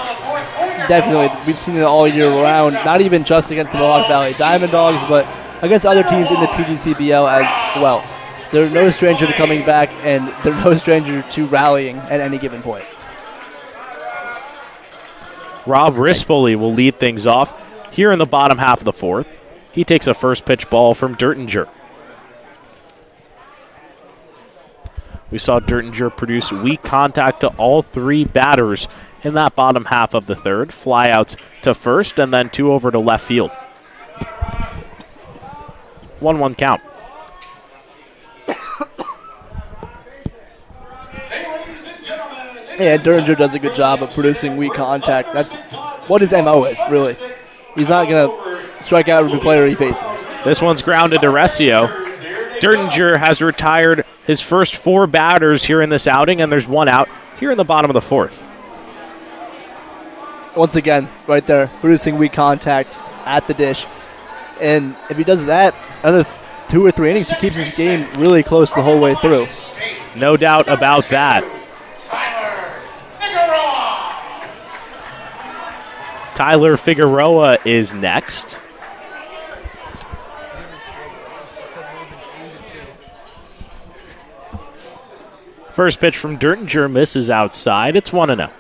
Speaker 2: Definitely. We've seen it all year round, not even just against the Mohawk Valley Diamond Dogs, but against other teams in the PGCBL as well. They're no stranger to coming back, and they're no stranger to rallying at any given point.
Speaker 1: Rob Rispoli will lead things off here in the bottom half of the 4th. He takes a first pitch ball from Dertinger. We saw Dertinger produce weak contact to all 3 batters in that bottom half of the 3rd. Flyouts to first and then 2 over to left field. 1-1 count.
Speaker 2: Yeah, Dertinger does a good job of producing weak contact. That's what his MO is, really. He's not going to strike out every player he faces.
Speaker 1: This one's grounded to Recio. Dertinger has retired his first 4 batters here in this outing, and there's 1 out here in the bottom of the 4th.
Speaker 2: Once again, right there, producing weak contact at the dish. And if he does that, another 2 or 3 innings, he keeps his game really close the whole way through.
Speaker 1: No doubt about that. Tyler Figueroa is next. First pitch from Dertinger misses outside. It's 1-0.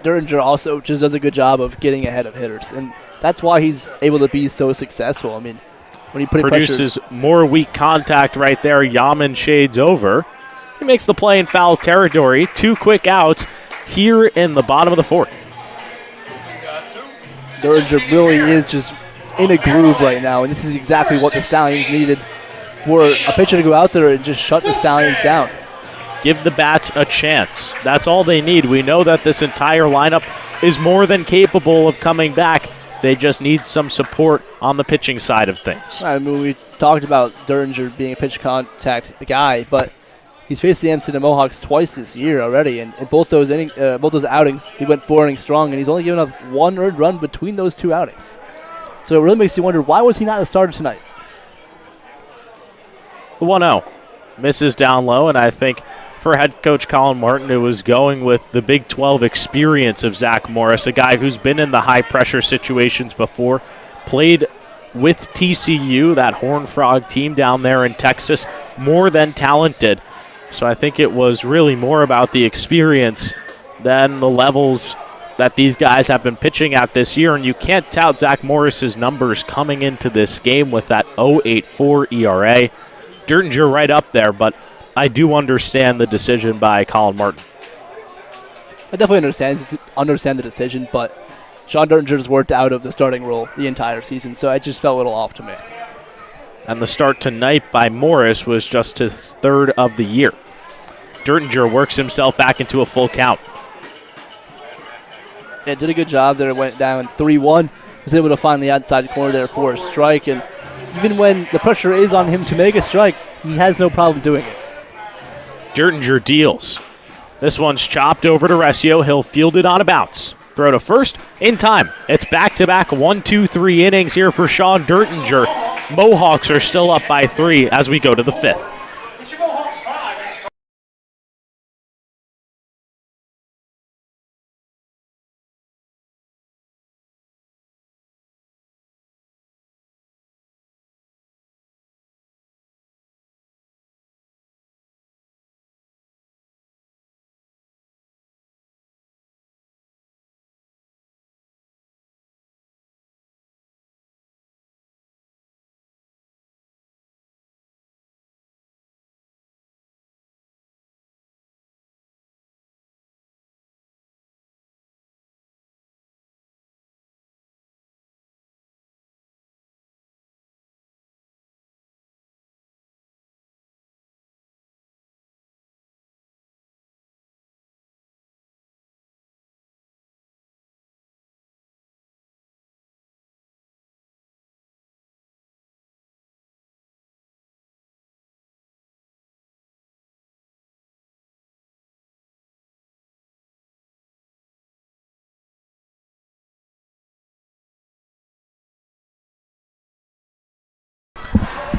Speaker 2: Derringer also just does a good job of getting ahead of hitters, and that's why he's able to be so successful. I mean, when he
Speaker 1: produces more weak contact right there, Yaman shades over. He makes the play in foul territory. 2 quick outs here in the bottom of the 4th.
Speaker 2: Derringer really is just in a groove right now, and this is exactly what the Stallions needed for a pitcher to go out there and just shut the Stallions down.
Speaker 1: Give the bats a chance. That's all they need. We know that this entire lineup is more than capable of coming back. They just need some support on the pitching side of things.
Speaker 2: I mean, we talked about Derringer being a pitch contact guy, but he's faced the Amsterdam Mohawks twice this year already, and in both those outings, he went 4 innings strong, and he's only given up 1 earned run between those 2 outings. So it really makes you wonder, why was he not the starter tonight?
Speaker 1: The 1-0 misses down low, and I think for head coach Colin Martin, it was going with the Big 12 experience of Zach Morris, a guy who's been in the high-pressure situations before, played with TCU, that Horned Frog team down there in Texas, more than talented. So I think it was really more about the experience than the levels that these guys have been pitching at this year, and you can't tout Zach Morris's numbers coming into this game with that 0.84 ERA. Derringer right up there, but I do understand the decision by Colin Martin.
Speaker 2: I definitely understand the decision, but Sean Derringer's worked out of the starting role the entire season, so it just felt a little off to me.
Speaker 1: And the start tonight by Morris was just his 3rd of the year. Derringer works himself back into a full count.
Speaker 2: Yeah, did a good job there. Went down 3-1. Was able to find the outside corner there for a strike, and even when the pressure is on him to make a strike, he has no problem doing it.
Speaker 1: Derringer deals. This one's chopped over to Resio. He'll field it on a bounce. Throw to first in time. It's back-to-back 1-2-3 innings here for Sean Derringer. Mohawks are still up by 3 as we go to the 5th.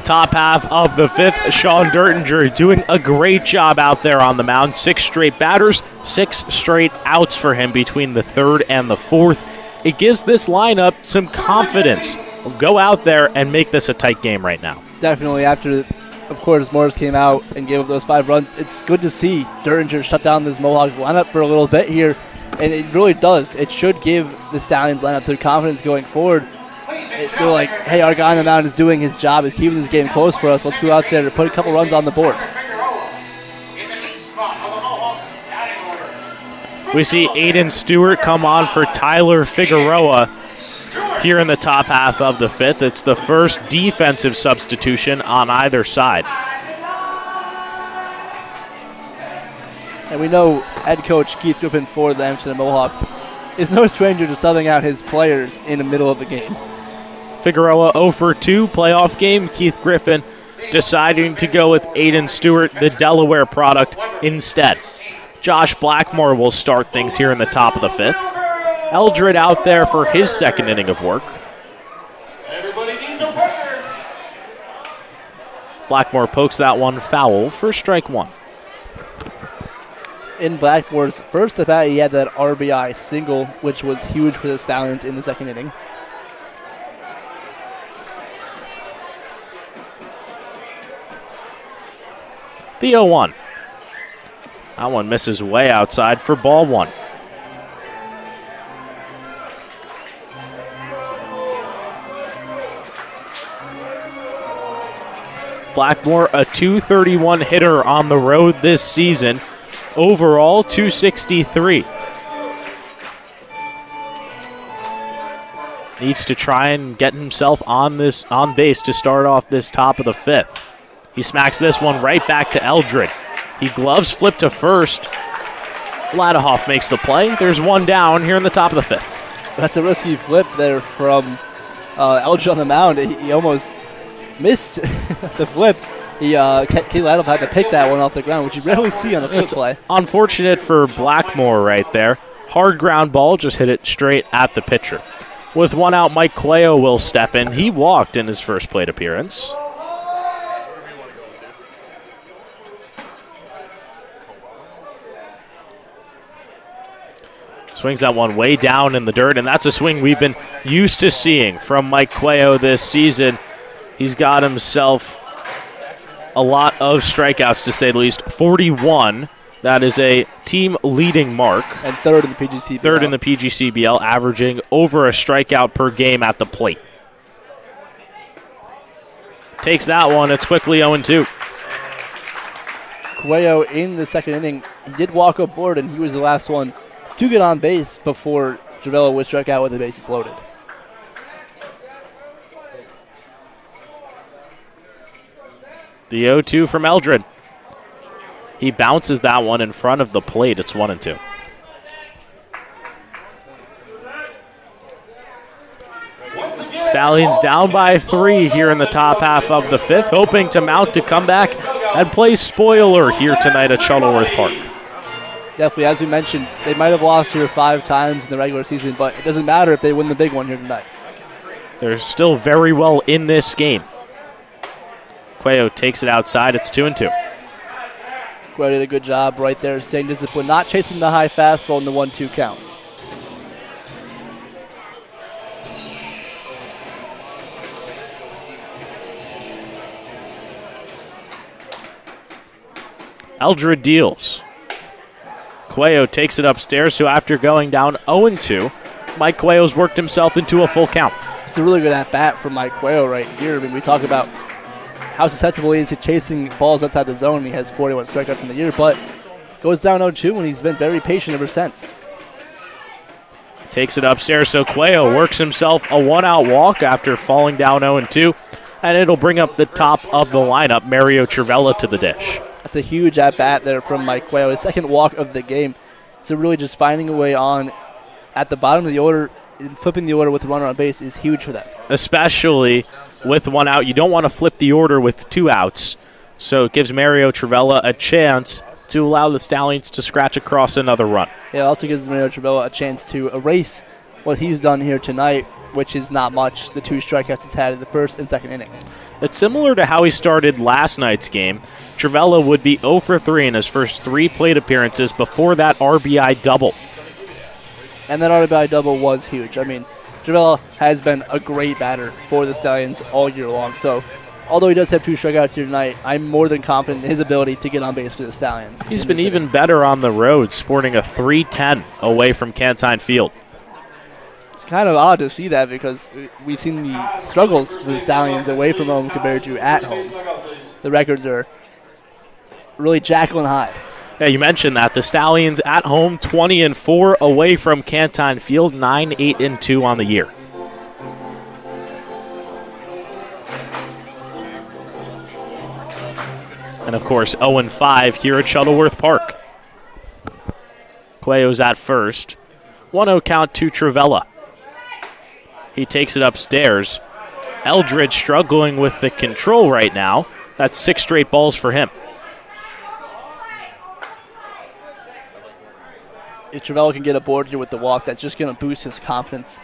Speaker 1: Top half of the 5th, Sean Derringer doing a great job out there on the mound. 6 straight batters, 6 straight outs for him between the 3rd and the 4th. It gives this lineup some confidence. Go out there and make this a tight game right now.
Speaker 2: Definitely, after, of course, Morris came out and gave up those 5 runs, it's good to see Derringer shut down this Mohawks lineup for a little bit here, and it really does. It should give the Stallions lineup some confidence going forward. They're like, hey, our guy on the mound is doing his job, is keeping this game close for us. Let's go out there and put a couple runs on the board.
Speaker 1: We see Aiden Stewart come on for Tyler Figueroa here in the top half of the 5th. It's the first defensive substitution on either side.
Speaker 2: And we know head coach Keith Griffin for the Amsterdam Mohawks is no stranger to subbing out his players in the middle of the game.
Speaker 1: Figueroa 0 for 2 playoff game. Keith Griffin deciding to go with Aiden Stewart, the Delaware product, instead. Josh Blackmore will start things here in the top of the 5th. Eldred out there for his 2nd inning of work.
Speaker 3: Everybody needs a record.
Speaker 1: Blackmore pokes that one foul for strike 1.
Speaker 2: In Blackmore's first at bat, he had that RBI single, which was huge for the Stallions in the 2nd inning.
Speaker 1: The 0-1. That one misses way outside for ball 1. Blackmore, a .231 hitter on the road this season. Overall, .263. Needs to try and get himself on base to start off this top of the 5th. He smacks this one right back to Eldred. He gloves flip to first. Ladehoff makes the play. There's one down here in the top of the 5th.
Speaker 2: That's a risky flip there from Eldred on the mound. He almost missed the flip. Keith Ladehoff had to pick that one off the ground, which you rarely see on the flip play.
Speaker 1: Unfortunate for Blackmore right there. Hard ground ball, just hit it straight at the pitcher. With one out, Mike Cuello will step in. He walked in his first plate appearance. Swings that one way down in the dirt, and that's a swing we've been used to seeing from Mike Cuello this season. He's got himself a lot of strikeouts, to say the least. 41. That is a team-leading mark.
Speaker 2: And third in the PGCBL.
Speaker 1: Third in the PGCBL, averaging over a strikeout per game at the plate. Takes that one. It's quickly 0-2.
Speaker 2: Cuello in the second inning, he did walk aboard, and he was the last one to get on base before Trivella was struck out with the bases loaded.
Speaker 1: The 0-2 from Eldred. He bounces that one in front of the plate. It's 1-2. Stallions down by 3 here in the top half of the 5th, hoping to mount to come back and play spoiler here tonight at Shuttleworth Park.
Speaker 2: Definitely, as we mentioned, they might have lost here 5 times in the regular season, but it doesn't matter if they win the big one here tonight.
Speaker 1: They're still very well in this game. Cuello takes it outside. It's 2-2.
Speaker 2: Cuello did a good job right there, staying disciplined, not chasing the high fastball in the 1-2 count.
Speaker 1: Eldred deals. Cuello takes it upstairs, so after going down 0-2, Mike Cuello's worked himself into a full count.
Speaker 2: It's a really good at-bat from Mike Cuello right here. I mean, we talk about how susceptible he is to chasing balls outside the zone. He has 41 strikeouts in the year, but goes down 0-2, and he's been very patient ever since.
Speaker 1: Takes it upstairs, so Cuello works himself a one-out walk after falling down 0-2, and it'll bring up the top of the lineup, Mario Trivella, to the dish.
Speaker 2: That's a huge at-bat there from Mike Cuello. His second walk of the game. So really just finding a way on at the bottom of the order, and flipping the order with a runner on base is huge for them.
Speaker 1: Especially with one out. You don't want to flip the order with 2 outs. So it gives Mario Trivella a chance to allow the Stallions to scratch across another run.
Speaker 2: Yeah, it also gives Mario Trivella a chance to erase what he's done here tonight, which is not much, the 2 strikeouts he's had in the first and second inning.
Speaker 1: It's similar to how he started last night's game. Trivella would be 0 for 3 in his first 3 plate appearances before that RBI double.
Speaker 2: And that RBI double was huge. I mean, Trivella has been a great batter for the Stallions all year long. So, although he does have 2 strikeouts here tonight, I'm more than confident in his ability to get on base for the Stallions.
Speaker 1: He's been even better on the road, sporting a .310 away from Cantine Field.
Speaker 2: It's kind of odd to see that because we've seen the struggles with the Stallions away from home compared to at home. The records are really Jekyll and Hyde.
Speaker 1: Yeah, you mentioned that. The Stallions at home, 20-4 away from Cantine Field, 9-8-2 on the year. And, of course, 0-5 here at Shuttleworth Park. Cuello's at first. 1-0 count to Trivella. He takes it upstairs. Eldred struggling with the control right now. That's 6 straight balls for him.
Speaker 2: If Trivella can get aboard here with the walk, that's just going to boost his confidence,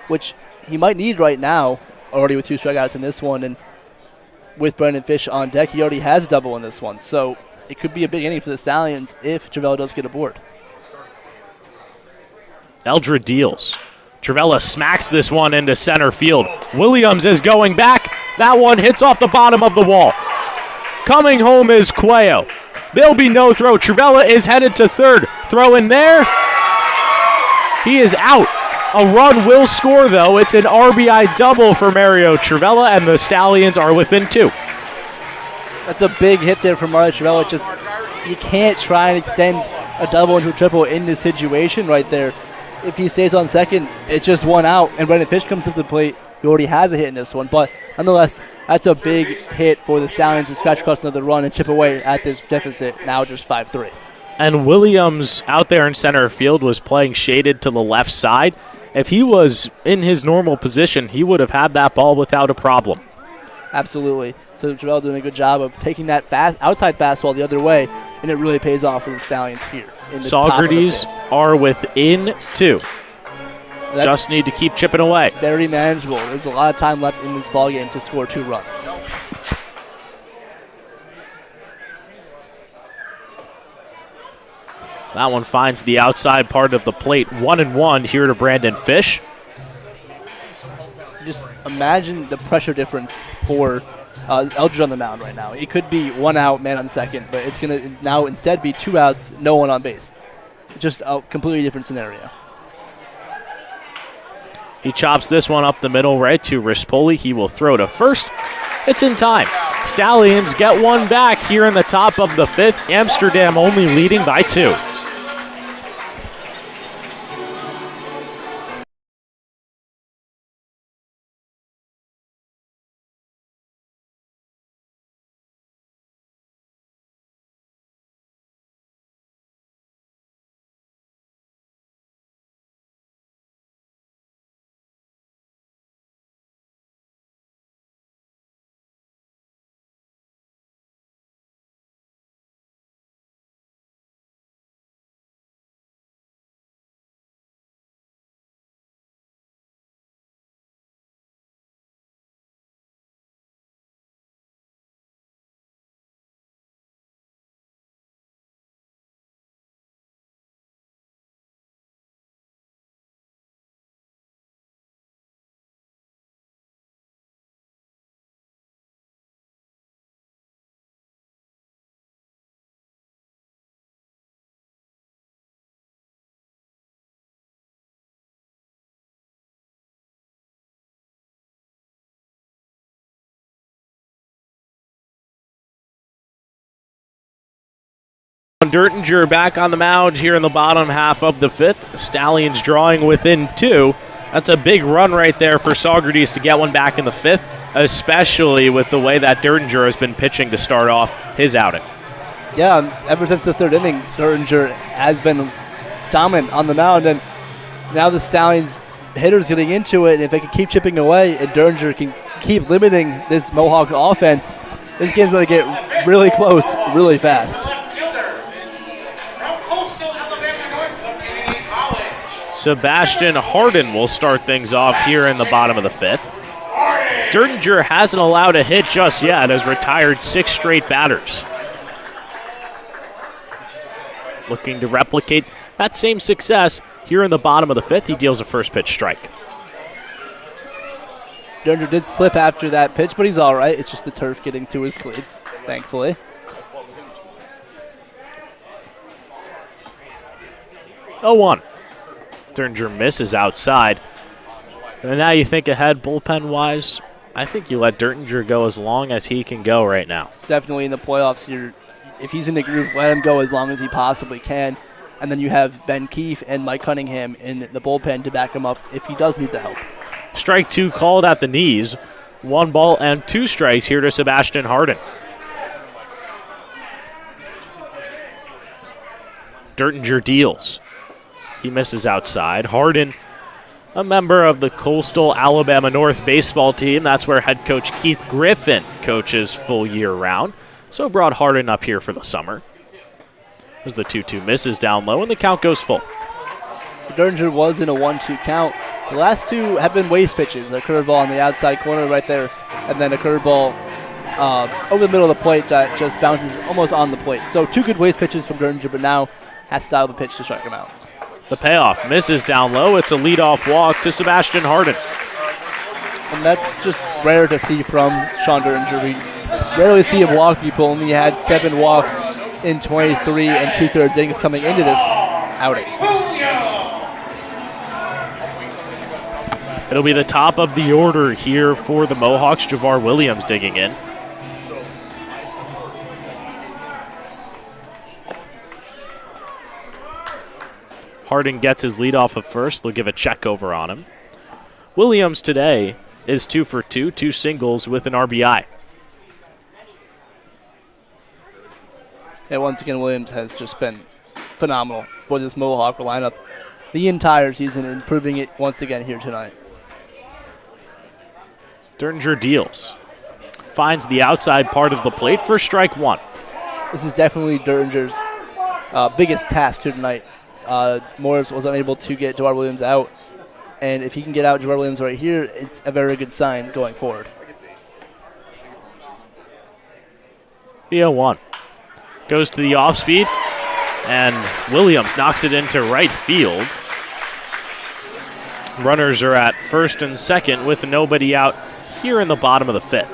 Speaker 2: which he might need right now, already with 2 strikeouts in this one. And with Brendan Fish on deck, he already has a double in this one. So it could be a big inning for the Stallions if Trivella does get aboard.
Speaker 1: Eldred deals. Trivella smacks this one into center field. Williams is going back. That one hits off the bottom of the wall. Coming home is Cuello. There'll be no throw. Trivella is headed to third. Throw in there. He is out. A run will score, though. It's an RBI double for Mario Trivella, and the Stallions are within 2.
Speaker 2: That's a big hit there from Mario Trivella. Just you can't try and extend a double into a triple in this situation right there. If he stays on second, it's just one out, and Brendan Fish comes up to the plate. He already has a hit in this one, but nonetheless, that's a big hit for the Stallions to scratch across another run and chip away at this deficit, now just 5-3.
Speaker 1: And Williams out there in center field was playing shaded to the left side. If he was in his normal position, he would have had that ball without a problem.
Speaker 2: Absolutely. So Trivella doing a good job of taking that outside fastball the other way, and it really pays off for the Stallions here.
Speaker 1: Saugerties are within 2. Just need to keep chipping away.
Speaker 2: Very manageable. There's a lot of time left in this ballgame to score 2 runs.
Speaker 1: That one finds the outside part of the plate. 1-1 here to Brandon Fish.
Speaker 2: Just imagine the pressure difference for Eldridge on the mound right now. It could be 1 out, man on second, but it's going to now instead be 2 outs, no one on base. Just a completely different scenario.
Speaker 1: He chops this one up the middle right to Rispoli. He will throw to first. It's in time. Stallions get one back here in the top of the 5th. Amsterdam only leading by 2. Dertinger back on the mound here in the bottom half of the 5th. Stallions drawing within 2. That's a big run right there for Saugerties to get one back in the 5th, especially with the way that Dertinger has been pitching to start off his outing.
Speaker 2: Yeah, ever since the 3rd inning, Dertinger has been dominant on the mound, and now the Stallions hitters getting into it, and if they can keep chipping away and Dertinger can keep limiting this Mohawk offense, this game's going to get really close really fast.
Speaker 1: Sebastian Harden will start things off here in the bottom of the 5th. Dertinger hasn't allowed a hit just yet, has retired 6 straight batters. Looking to replicate that same success here in the bottom of the 5th. He deals a first pitch strike.
Speaker 2: Dertinger did slip after that pitch, but he's all right. It's just the turf getting to his cleats, thankfully.
Speaker 1: Oh, 1. Dertinger misses outside. And now you think ahead bullpen-wise, I think you let Dertinger go as long as he can go right now.
Speaker 2: Definitely in the playoffs here. If he's in the groove, let him go as long as he possibly can. And then you have Ben Keefe and Mike Cunningham in the bullpen to back him up if he does need the help.
Speaker 1: Strike 2 called at the knees. 1 ball and 2 strikes here to Sebastian Harden. Dertinger deals. He misses outside. Harden, a member of the Coastal Alabama North baseball team. That's where head coach Keith Griffin coaches full year round. So brought Harden up here for the summer. As the 2-2 misses down low and the count goes full.
Speaker 2: Dertinger was in a 1-2 count. The last 2 have been waste pitches. A curveball on the outside corner right there, and then a curveball over the middle of the plate that just bounces almost on the plate. So 2 good waste pitches from Dertinger, but now has to dial the pitch to strike him out.
Speaker 1: The payoff misses down low. It's a leadoff walk to Sebastian Harden.
Speaker 2: And that's just rare to see from Sean Dertinger. We rarely see him walk people. Only had 7 walks in 23 and 2/3 innings coming into this outing.
Speaker 1: It'll be the top of the order here for the Mohawks. Javar Williams digging in. Hardin gets his lead off of first. They'll give a check over on him. Williams today is 2 for 2, 2 singles with an RBI.
Speaker 2: Yeah, once again, Williams has just been phenomenal for this Mohawk lineup the entire season, improving it once again here tonight.
Speaker 1: Dertinger deals. Finds the outside part of the plate for strike one.
Speaker 2: This is definitely Dertinger's biggest task here tonight. Morris was unable to get Jawad Williams out, and if he can get out Jawad Williams right here, it's a very good sign going forward.
Speaker 1: The 0-1. Goes to the off speed, and Williams knocks it into right field. Runners are at first and second with nobody out here in the bottom of the fifth.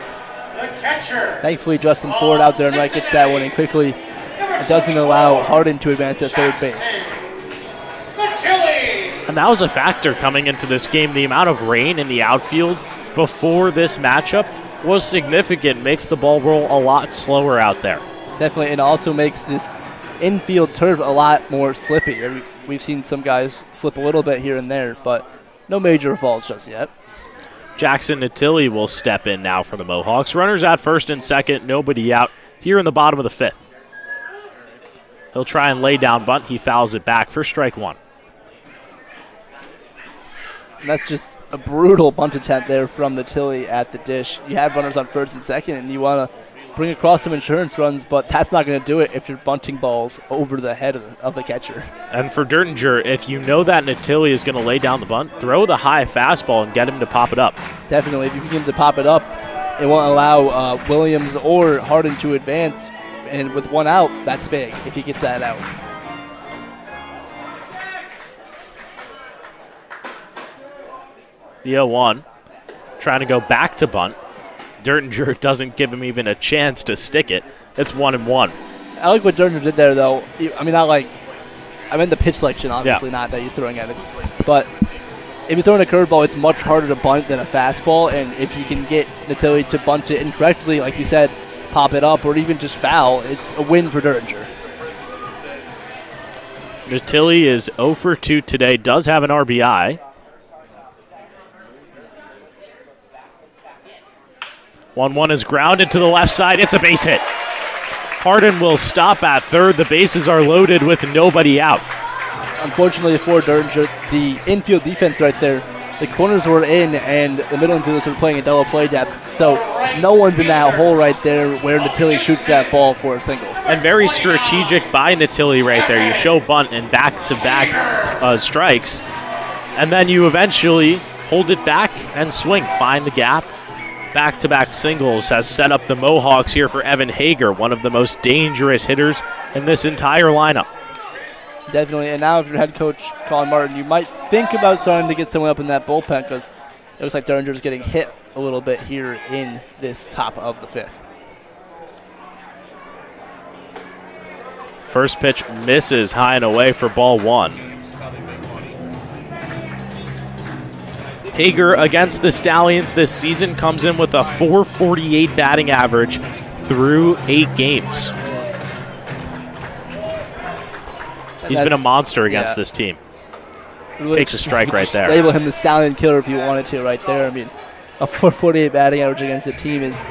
Speaker 3: The catcher.
Speaker 2: Thankfully, Justin Ford out there and right gets that one in quickly. It doesn't allow Hardin to advance at third base.
Speaker 1: And that was a factor coming into this game. The amount of rain in the outfield before this matchup was significant. Makes the ball roll a lot slower out there.
Speaker 2: Definitely, and also makes this infield turf a lot more slippy. We've seen some guys slip a little bit here and there, but no major falls just yet.
Speaker 1: Jackson Natili will step in now for the Mohawks. Runners at first and second, nobody out here in the bottom of the fifth. He'll try and lay down bunt. He fouls it back for strike one.
Speaker 2: And that's just a brutal bunt attempt there from Natili at the dish. You have runners on first and second, and you want to bring across some insurance runs, but that's not going to do it if you're bunting balls over the head of the catcher.
Speaker 1: And for Dertinger, if you know that Natili is going to lay down the bunt, throw the high fastball and get him to pop it up.
Speaker 2: Definitely. If you can get him to pop it up, it won't allow Williams or Hardin to advance. And with one out, that's big if he gets that out.
Speaker 1: The 0-1, trying to go back to bunt. Dertinger doesn't give him even a chance to stick it. It's 1-1.
Speaker 2: I like what Dertinger did there, though. I mean, not like, I meant the pitch selection, obviously, not that he's throwing at it. But if you're throwing a curveball, it's much harder to bunt than a fastball. And if you can get Natili to bunt it incorrectly, like you said, pop it up or even just foul, it's a win for Dertinger.
Speaker 1: Natili is 0 for 2 today, does have an RBI. 1-1 is grounded to the left side. It's a base hit. Hardin will stop at third. The bases are loaded with nobody out.
Speaker 2: Unfortunately for Dertinger, the infield defense right there, the corners were in and the middle infielders were playing a double play depth. So no one's in that hole right there where Natili shoots that ball for a single.
Speaker 1: And very strategic by Natili right there. You show bunt and back-to-back strikes. And then you eventually hold it back and swing. Find the gap. Back-to-back singles has set up the Mohawks here for Evan Hager, one of the most dangerous hitters in this entire lineup.
Speaker 2: Definitely, and now if you're head coach Colin Martin, you might think about starting to get someone up in that bullpen because it looks like Dertinger's getting hit a little bit here in this top of the fifth.
Speaker 1: First pitch misses high and away for ball one. Hager against the Stallions this season comes in with a .448 batting average through 8 games. He's been a monster against this team.
Speaker 2: Really
Speaker 1: takes a strike right there.
Speaker 2: Label him the Stallion Killer if you wanted to right there. I mean, a .448 batting average against a team is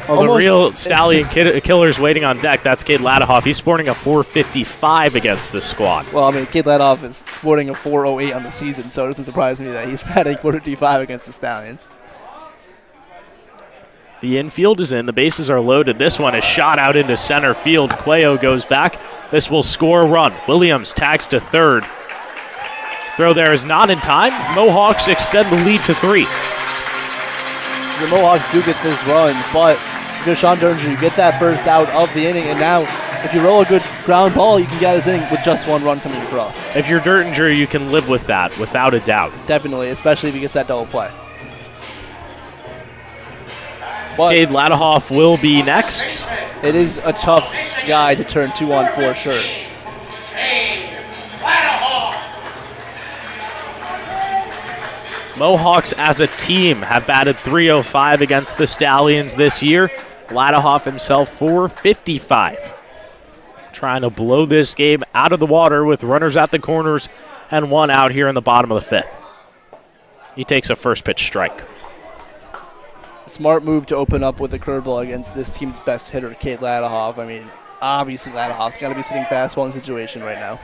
Speaker 1: well, the real Stallion Killer's waiting on deck. That's Cade Ladahoff. He's sporting a .455 against this squad.
Speaker 2: Well, I mean, Cade Ladahoff is sporting a .408 on the season, so it doesn't surprise me that he's batting .455 against the Stallions.
Speaker 1: The infield is in. The bases are loaded. This one is shot out into center field. Cleo goes back. This will score a run. Williams tags to third. Throw there is not in time. Mohawks extend the lead to 3.
Speaker 2: The Mohawks do get this run, but if you're Sean Dertinger, you get that first out of the inning, and now if you roll a good ground ball, you can get this inning with just one run coming across.
Speaker 1: If you're Dertinger, you can live with that, without a doubt.
Speaker 2: Definitely, especially if he gets that double play. But
Speaker 1: Cade Ladahoff will be next.
Speaker 2: It is a tough guy to turn 2 on for sure.
Speaker 1: Mohawks as a team have batted .305 against the Stallions this year. Ladahoff himself .455. trying to blow this game out of the water with runners at the corners and one out here in the bottom of the 5th. He takes a first pitch strike.
Speaker 2: Smart move to open up with a curveball against this team's best hitter, Cade Ladahoff. I mean, obviously Ladahoff's got to be sitting fastball in situation right now.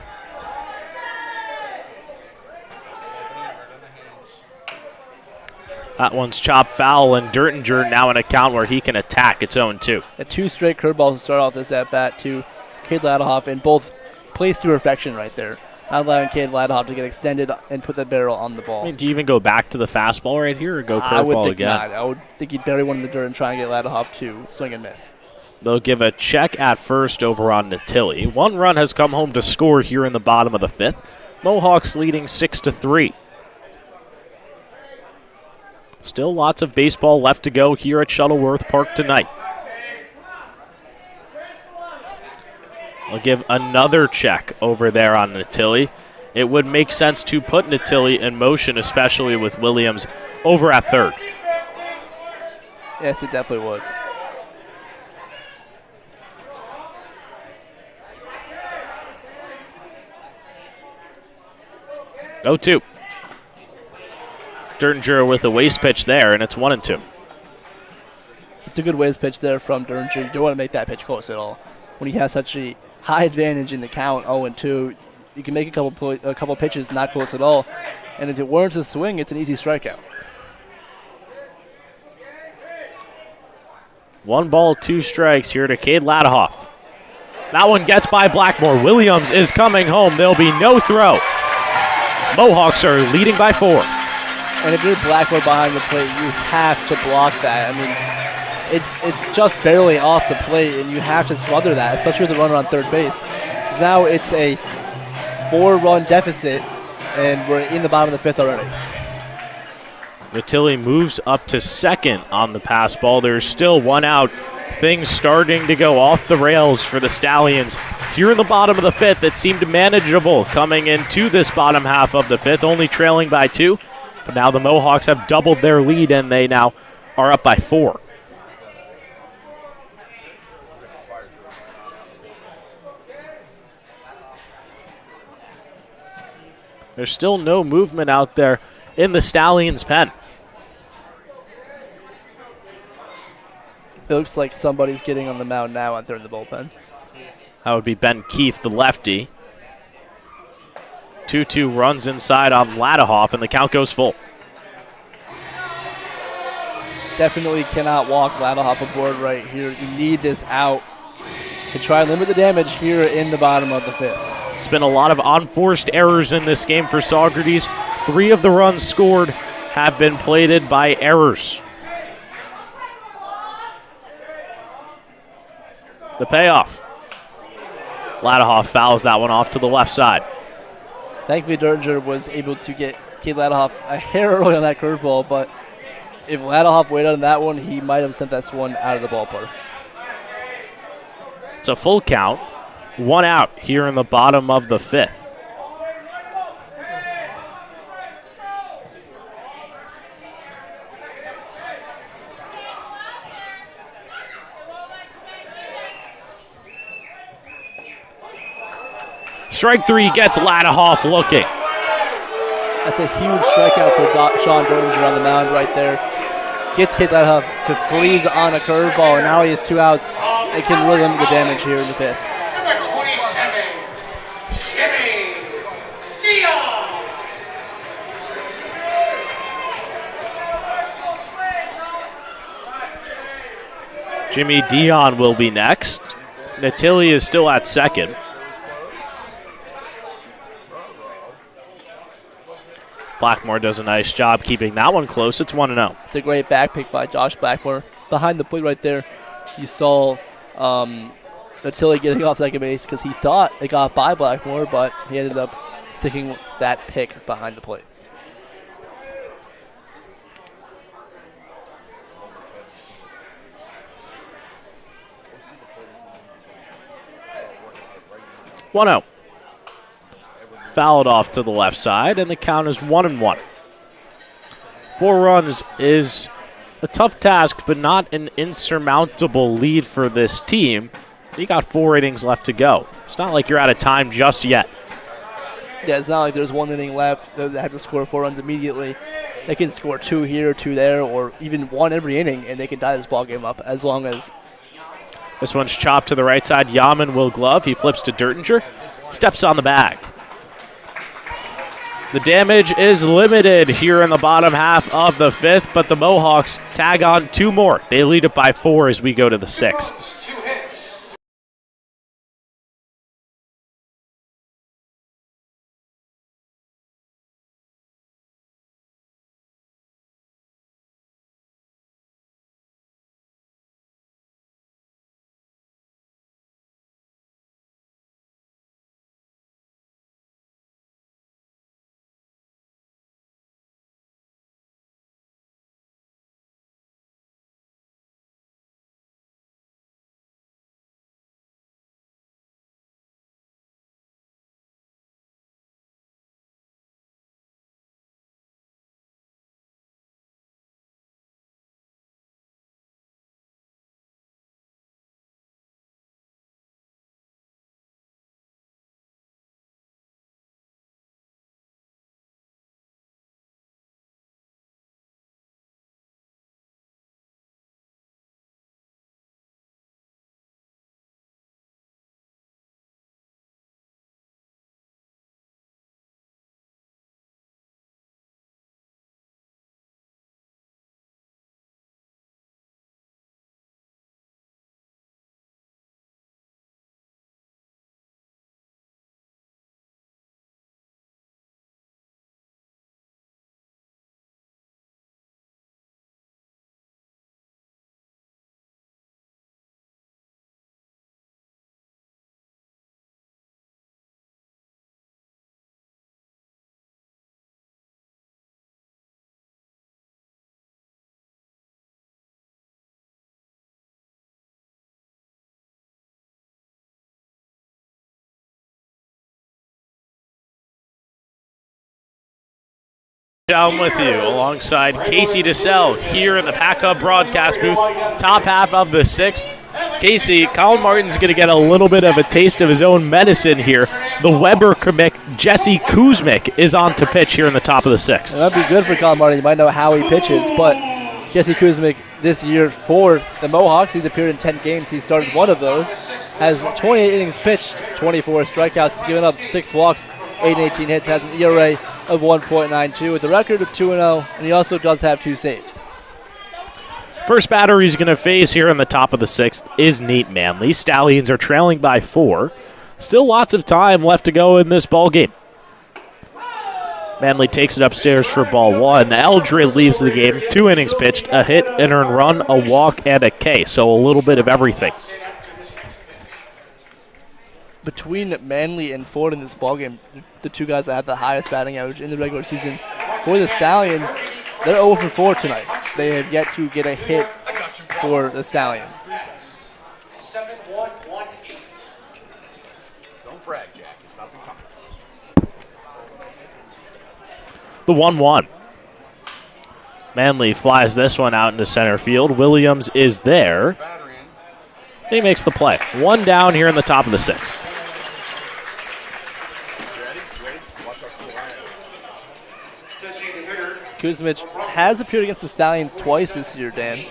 Speaker 1: That one's chopped foul, and Dertinger now in a count where he can attack. It's 0-2.
Speaker 2: 2 straight curveballs to start off this at-bat to Cade Ladahoff, and both placed to perfection right there. Not allowing Cade Ladahoff to get extended and put that barrel on the ball.
Speaker 1: I mean, do you even go back to the fastball right here or go curveball again?
Speaker 2: Not. I would think he'd bury one in the dirt and try and get Ladahoff to swing and miss.
Speaker 1: They'll give a check at first over on Natilli. 1 run has come home to score here in the bottom of the 5th. Mohawks leading 6-3. Still lots of baseball left to go here at Shuttleworth Park tonight. I'll give another check over there on Natilli. It would make sense to put Natilli in motion, especially with Williams over at third.
Speaker 2: Yes, it definitely would.
Speaker 1: No 2. Dertinger with a waste pitch there, and it's 1-2.
Speaker 2: It's a good waste pitch there from Dertinger. You don't want to make that pitch close at all. When you have such a high advantage in the count, 0-2, you can make a couple pitches not close at all, and if it warrants a swing, it's an easy strikeout.
Speaker 1: 1 ball, 2 strikes here to Cade Ladahoff. That one gets by Blackmore. Williams is coming home. There'll be no throw. Mohawks are leading by 4.
Speaker 2: And if you're Blackmore behind the plate, you have to block that. I mean, it's just barely off the plate, and you have to smother that, especially with the runner on third base. Now it's a 4-run deficit, and we're in the bottom of the 5th already.
Speaker 1: Natilli moves up to second on the pass ball. There's still 1 out. Things starting to go off the rails for the Stallions here in the bottom of the 5th. It seemed manageable coming into this bottom half of the 5th, only trailing by 2. But now the Mohawks have doubled their lead, and they now are up by 4. There's still no movement out there in the Stallions' pen.
Speaker 2: It looks like somebody's getting on the mound now out there in the bullpen.
Speaker 1: That would be Ben Keefe, the lefty. 2-2 runs inside on Ladahoff, and the count goes full.
Speaker 2: Definitely cannot walk Ladahoff aboard right here. You need this out to try and limit the damage here in the bottom of the 5th.
Speaker 1: It's been a lot of unforced errors in this game for Saugerties. 3 of the runs scored have been plated by errors. The payoff. Ladahoff fouls that one off to the left side.
Speaker 2: Thankfully, Dertinger was able to get Cade Ladahoff a hair early on that curveball, but if Ladahoff waited on that one, he might have sent that one out of the ballpark.
Speaker 1: It's a full count. 1 out here in the bottom of the 5th. Strike 3 gets Ladahoff looking.
Speaker 2: That's a huge strikeout for Sean Dertinger on the mound right there. Gets Cade Ladahoff to freeze on a curveball, and now he has 2 outs. It can really limit the damage here in the 5th.
Speaker 3: Number 27, Jimmy Dion.
Speaker 1: Jimmy Dion will be next. Natilli is still at second. Blackmore does a nice job keeping that one close. It's 1-0.
Speaker 2: It's a great back pick by Josh Blackmore. Behind the plate right there, you saw Natilli getting off second base because he thought it got by Blackmore, but he ended up sticking that pick behind the plate.
Speaker 1: One-0. Fouled off to the left side, and the count is 1-1. 4 runs is a tough task, but not an insurmountable lead for this team. You got 4 innings left to go. It's not like you're out of time just yet.
Speaker 2: Yeah, it's not like there's 1 inning left. They have to score 4 runs immediately. They can score 2 here, 2 there, or even 1 every inning, and they can tie this ball game up as long as.
Speaker 1: This one's chopped to the right side. Yaman will glove. He flips to Dertinger. Steps on the bag. The damage is limited here in the bottom half of the 5th, but the Mohawks tag on 2 more. They lead it by 4 as we go to the 6th.
Speaker 3: 2 hits.
Speaker 1: Down with you alongside Casey DeSell here in the Pack Hub broadcast booth, top half of the 6th. Casey, Colin Martin's going to get a little bit of a taste of his own medicine here. The Weber commit Jesse Kuzmic is on to pitch here in the top of the 6th.
Speaker 2: That'd be good for Colin Martin. You might know how he pitches, but Jesse Kuzmic this year for the Mohawks, he's appeared in 10 games. He started 1 of those, has 28 innings pitched, 24 strikeouts, given up 6 walks, 8 and 18 hits, has an ERA of 1.92 with a record of 2-0, and he also does have 2 saves.
Speaker 1: First batter he's going to face here in the top of the 6th is Nate Manley. Stallions are trailing by 4. Still lots of time left to go in this ball game. Manley takes it upstairs for ball 1. Eldred leaves the game. 2 innings pitched, a hit, an earned run, a walk, and a K. So a little bit of everything.
Speaker 2: Between Manley and Ford in this ballgame, the 2 guys that had the highest batting average in the regular season for the Stallions, they're 0 for 4 tonight. They have yet to get a hit for the Stallions.
Speaker 3: 7-1-1-8.
Speaker 4: Don't brag, Jack. It's not becoming.
Speaker 1: The 1-1. Manley flies this one out into center field. Williams is there. He makes the play. 1 down here in the top of the 6th.
Speaker 2: Kuzmic has appeared against the Stallions twice this year, Dan.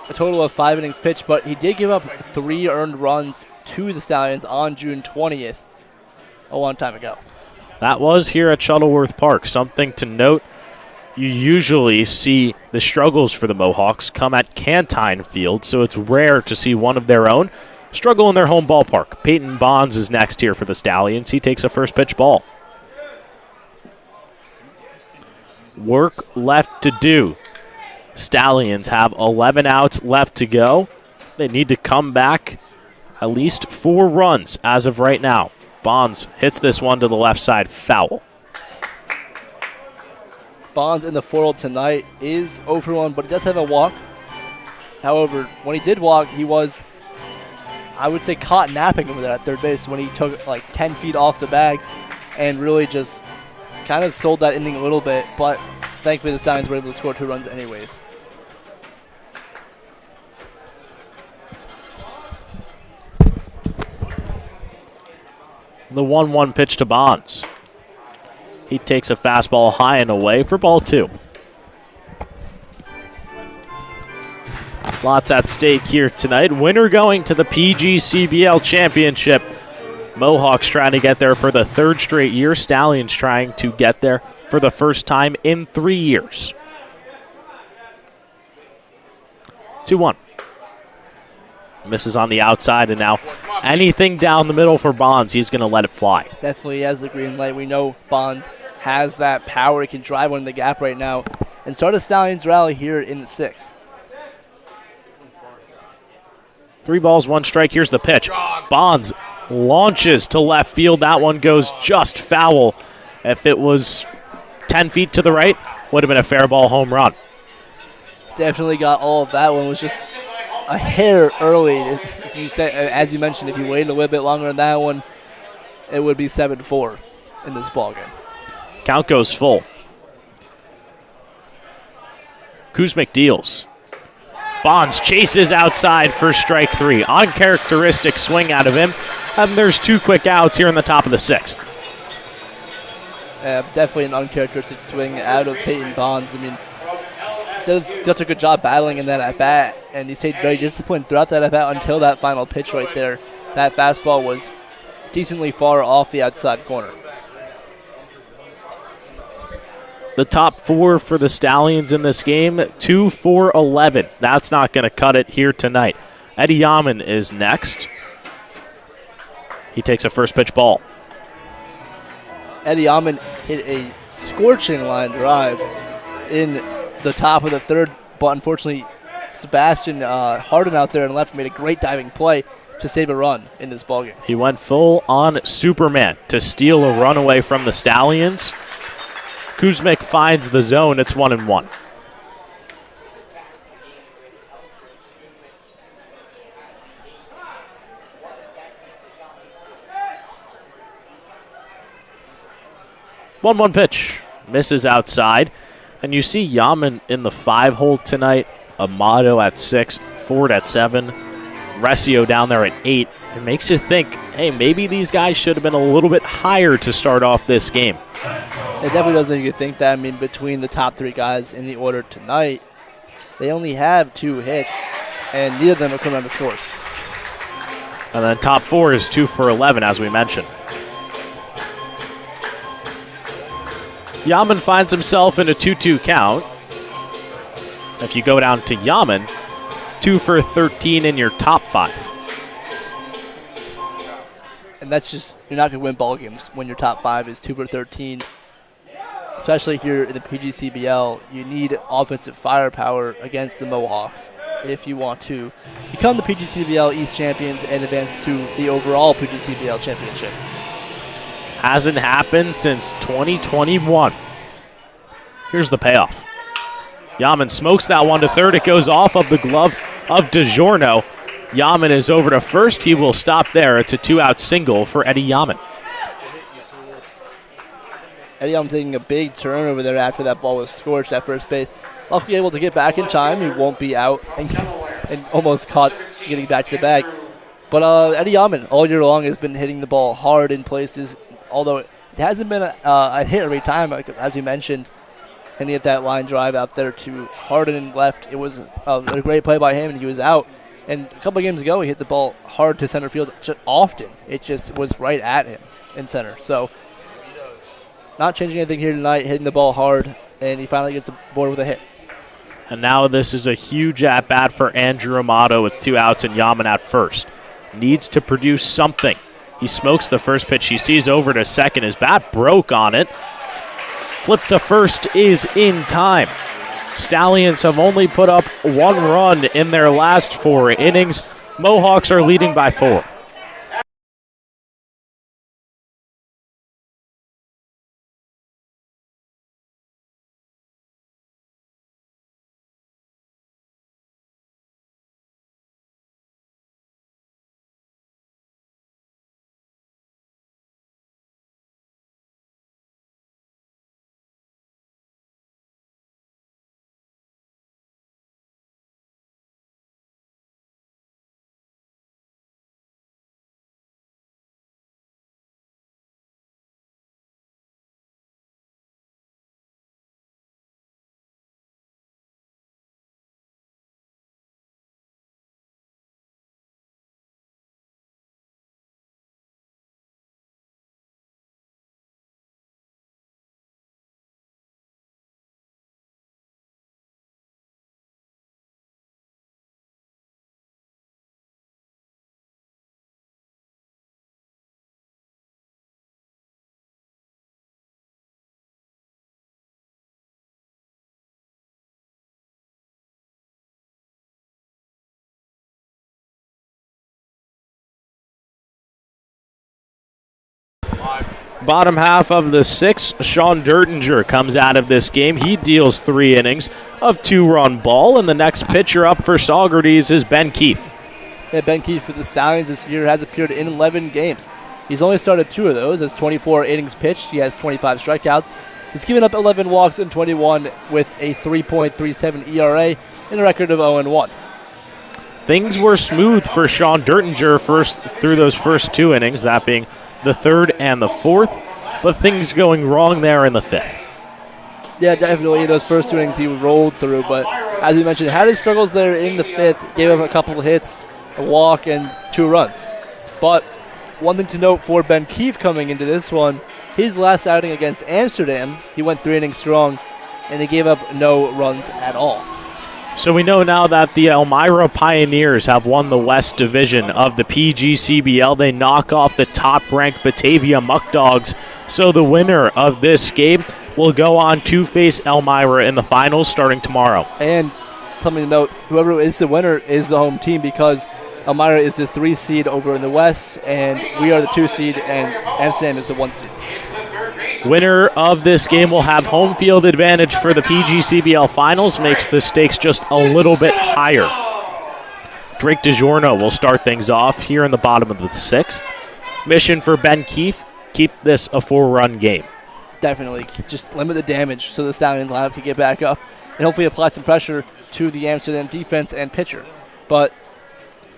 Speaker 2: A total of 5 innings pitched, but he did give up 3 earned runs to the Stallions on June 20th, a long time ago.
Speaker 1: That was here at Shuttleworth Park. Something to note, you usually see the struggles for the Mohawks come at Cantine Field, so it's rare to see one of their own struggle in their home ballpark. Peyton Bonds is next here for the Stallions. He takes a first pitch ball. Work left to do. Stallions have 11 outs left to go. They need to come back at least 4 runs as of right now. Bonds hits this one to the left side, foul.
Speaker 2: Bonds in the 4-hole tonight is 0 for 1, but he does have a walk. However, when he did walk, he was, I would say, caught napping over there at third base when he took like 10 feet off the bag and really just kind of sold that inning a little bit, but thankfully the Stallions were able to score 2 runs anyways.
Speaker 1: The 1-1 pitch to Bonds. He takes a fastball high and away for ball 2. Lots at stake here tonight. Winner going to the PGCBL Championship. Mohawks trying to get there for the 3rd straight year. Stallions trying to get there for the first time in 3 years. 2-1. Misses on the outside, and now anything down the middle for Bonds, he's going to let it fly.
Speaker 2: Definitely has the green light. We know Bonds has that power. He can drive one in the gap right now and start a Stallions rally here in the 6th.
Speaker 1: 3 balls, 1 strike. Here's the pitch. Bonds launches to left field. That one goes just foul. If it was 10 feet to the right, would have been a fair ball home run.
Speaker 2: Definitely got all of that one. Was just a hair early. If you as you mentioned, if you waited a little bit longer on that one, it would be 7-4 in this ballgame.
Speaker 1: Count goes full. Kuzmic deals. Bonds chases outside for strike 3. Uncharacteristic swing out of him. And there's 2 quick outs here in the top of the 6th.
Speaker 2: Definitely an uncharacteristic swing out of Peyton Bonds. I mean, does such a good job battling in that at-bat, and he stayed very disciplined throughout that at-bat until that final pitch right there. That fastball was decently far off the outside corner.
Speaker 1: The top 4 for the Stallions in this game, 2 for 11. That's not going to cut it here tonight. Eddie Yaman is next. He takes a first pitch ball.
Speaker 2: Eddie Yaman hit a scorching line drive in the top of the 3rd, but unfortunately Sebastian Harden out there and left made a great diving play to save a run in this ballgame.
Speaker 1: He went full on Superman to steal a run away from the Stallions. Kuzmic finds the zone. It's 1-1. One pitch. Misses outside. And you see Yaman in the 5-hole tonight. Amato at 6. Ford at 7. Resio down there at 8. It makes you think, hey, maybe these guys should have been a little bit higher to start off this game.
Speaker 2: It definitely does make you think that. I mean, between the top 3 guys in the order tonight, they only have 2 hits, and neither of them are coming on the score.
Speaker 1: And then top 4 is 2 for 11, as we mentioned. Yaman finds himself in a 2-2 count. If you go down to Yaman, 2 for 13 in your top 5.
Speaker 2: And that's just, you're not going to win ball games when your top 5 is 2 for 13. Especially here in the PGCBL, you need offensive firepower against the Mohawks if you want to become the PGCBL East champions and advance to the overall PGCBL championship.
Speaker 1: Hasn't happened since 2021. Here's the payoff. Yaman smokes that one to 3rd. It goes off of the glove of DiGiorno. Yaman is over to 1st. He will stop there. It's a 2-out single for Eddie Yaman.
Speaker 2: Eddie Yaman taking a big turn over there after that ball was scorched at first base. Luckily able to get back in time. He won't be out and almost caught getting back to the bag. But Eddie Yaman all year long has been hitting the ball hard in places, although it hasn't been a hit every time, as you mentioned. And he hit that line drive out there to Harden and left. It was a great play by him, and he was out. And a couple of games ago, he hit the ball hard to center field often. It just was right at him in center. So not changing anything here tonight, hitting the ball hard, and he finally gets aboard with a hit.
Speaker 1: And now this is a huge at-bat for Andrew Amato with 2 outs and Yaman at 1st. Needs to produce something. He smokes the first pitch. He sees over to 2nd. His bat broke on it. Flip to 1st is in time. Stallions have only put up 1 run in their last 4 innings. Mohawks are leading by 4. Bottom half of the 6th, Sean Dertinger comes out of this game. He deals 3 innings of 2-run ball, and the next pitcher up for Saugerties is Ben Keefe.
Speaker 2: Yeah, Ben Keefe for the Stallions this year has appeared in 11 games. He's only started 2 of those. Has 24 innings pitched. He has 25 strikeouts. He's given up 11 walks in 21 with a 3.37 ERA and a record of 0-1.
Speaker 1: Things were smooth for Sean Dertinger through those first 2 innings, that being the 3rd and the 4th, but things going wrong there in the 5th.
Speaker 2: Yeah, definitely. Those first 2 innings he rolled through, but as you mentioned, had his struggles there in the 5th, gave up a couple of hits, a walk, and 2 runs. But one thing to note for Ben Keefe coming into this one, his last outing against Amsterdam, he went 3 innings strong, and he gave up no runs at all.
Speaker 1: So we know now that the Elmira Pioneers have won the West Division of the PGCBL. They knock off the top-ranked Batavia Muck Dogs. So the winner of this game will go on to face Elmira in the finals starting tomorrow.
Speaker 2: And something to note, whoever is the winner is the home team because Elmira is the 3 seed over in the West, and we are the 2 seed, and Amsterdam is the 1 seed.
Speaker 1: Winner of this game will have home field advantage for the PGCBL finals, makes the stakes just a little bit higher. Drake DiGiorno will start things off here in the bottom of the 6th. Mission for Ben Keefe, keep this a 4-run game.
Speaker 2: Definitely. Just limit the damage so the Stallions lineup can get back up and hopefully apply some pressure to the Amsterdam defense and pitcher. But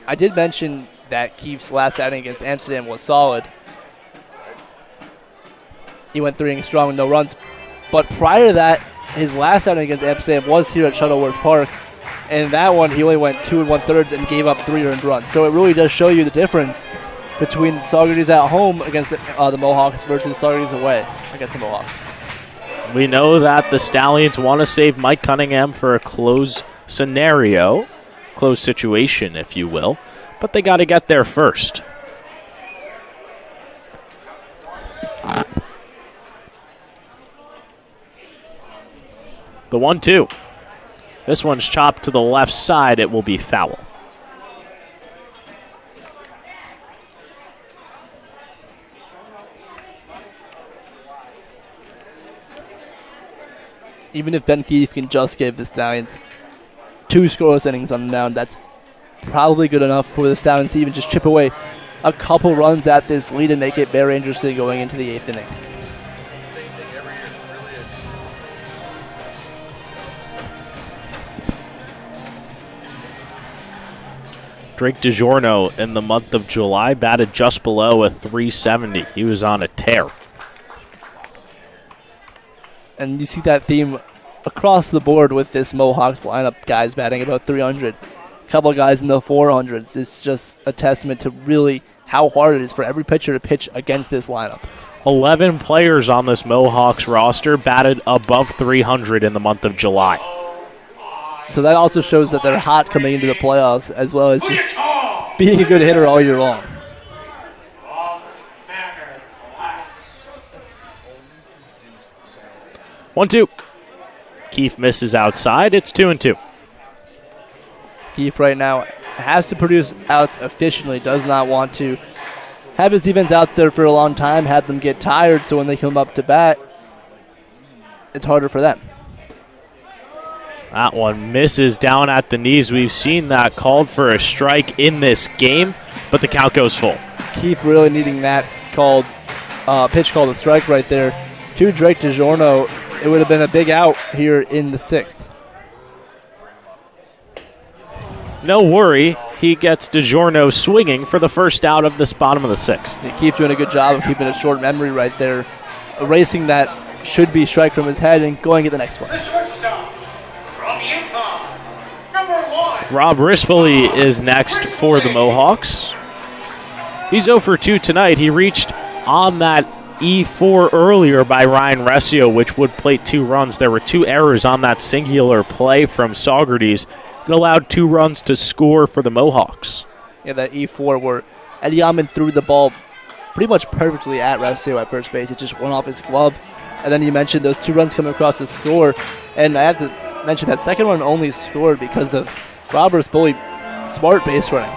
Speaker 2: I did mention that Keefe's last outing against Amsterdam was solid. He went 3 innings strong with no runs. But prior to that, his last outing against Amsterdam was here at Shuttleworth Park. And in that one, he only went 2 1/3 and gave up 3 earned runs. So it really does show you the difference between Saugerties at home against the Mohawks versus Saugerties away against the Mohawks.
Speaker 1: We know that the Stallions want to save Mike Cunningham for a close scenario, close situation, if you will, but they got to get there first. The 1-2. This one's chopped to the left side. It will be foul.
Speaker 2: Even if Ben Keefe can just give the Stallions 2 scoreless innings on the mound, that's probably good enough for the Stallions to even just chip away a couple runs at this lead and make it very interesting going into the 8th inning.
Speaker 1: Drake DiGiorno in the month of July batted just below a 370. He was on a tear.
Speaker 2: And you see that theme across the board with this Mohawks lineup, guys batting about 300. A couple of guys in the 400s. It's just a testament to really how hard it is for every pitcher to pitch against this lineup.
Speaker 1: 11 players on this Mohawks roster batted above 300 in the month of July.
Speaker 2: So that also shows that they're hot coming into the playoffs, as well as just being a good hitter all year long.
Speaker 1: 1-2. Keefe misses outside. It's 2-2.
Speaker 2: Keefe right now has to produce outs efficiently, does not want to have his defense out there for a long time, have them get tired, so when they come up to bat, it's harder for them.
Speaker 1: That one misses down at the knees. We've seen that called for a strike in this game, but the count goes full.
Speaker 2: Keefe really needing that called pitch called a strike right there. To Drake DiGiorno, it would have been a big out here in the 6th.
Speaker 1: No worry, he gets DiGiorno swinging for the first out of this bottom of the 6th.
Speaker 2: They keep doing a good job of keeping a short memory right there, erasing that should-be strike from his head and going to the next one.
Speaker 3: The shortstop from Utah, number 1.
Speaker 1: Rob Rispoli is next for the Mohawks. He's 0 for 2 tonight. He reached on that E4 earlier by Ryan Resio, which would plate 2 runs. There were 2 errors on that singular play from Saugerties. It allowed 2 runs to score for the Mohawks.
Speaker 2: Yeah, that E4 where Eddie Yaman threw the ball pretty much perfectly at Resio at first base. It just went off his glove. And then you mentioned those 2 runs coming across the score. And I have to mention that second one only scored because of Robert's bully smart base running.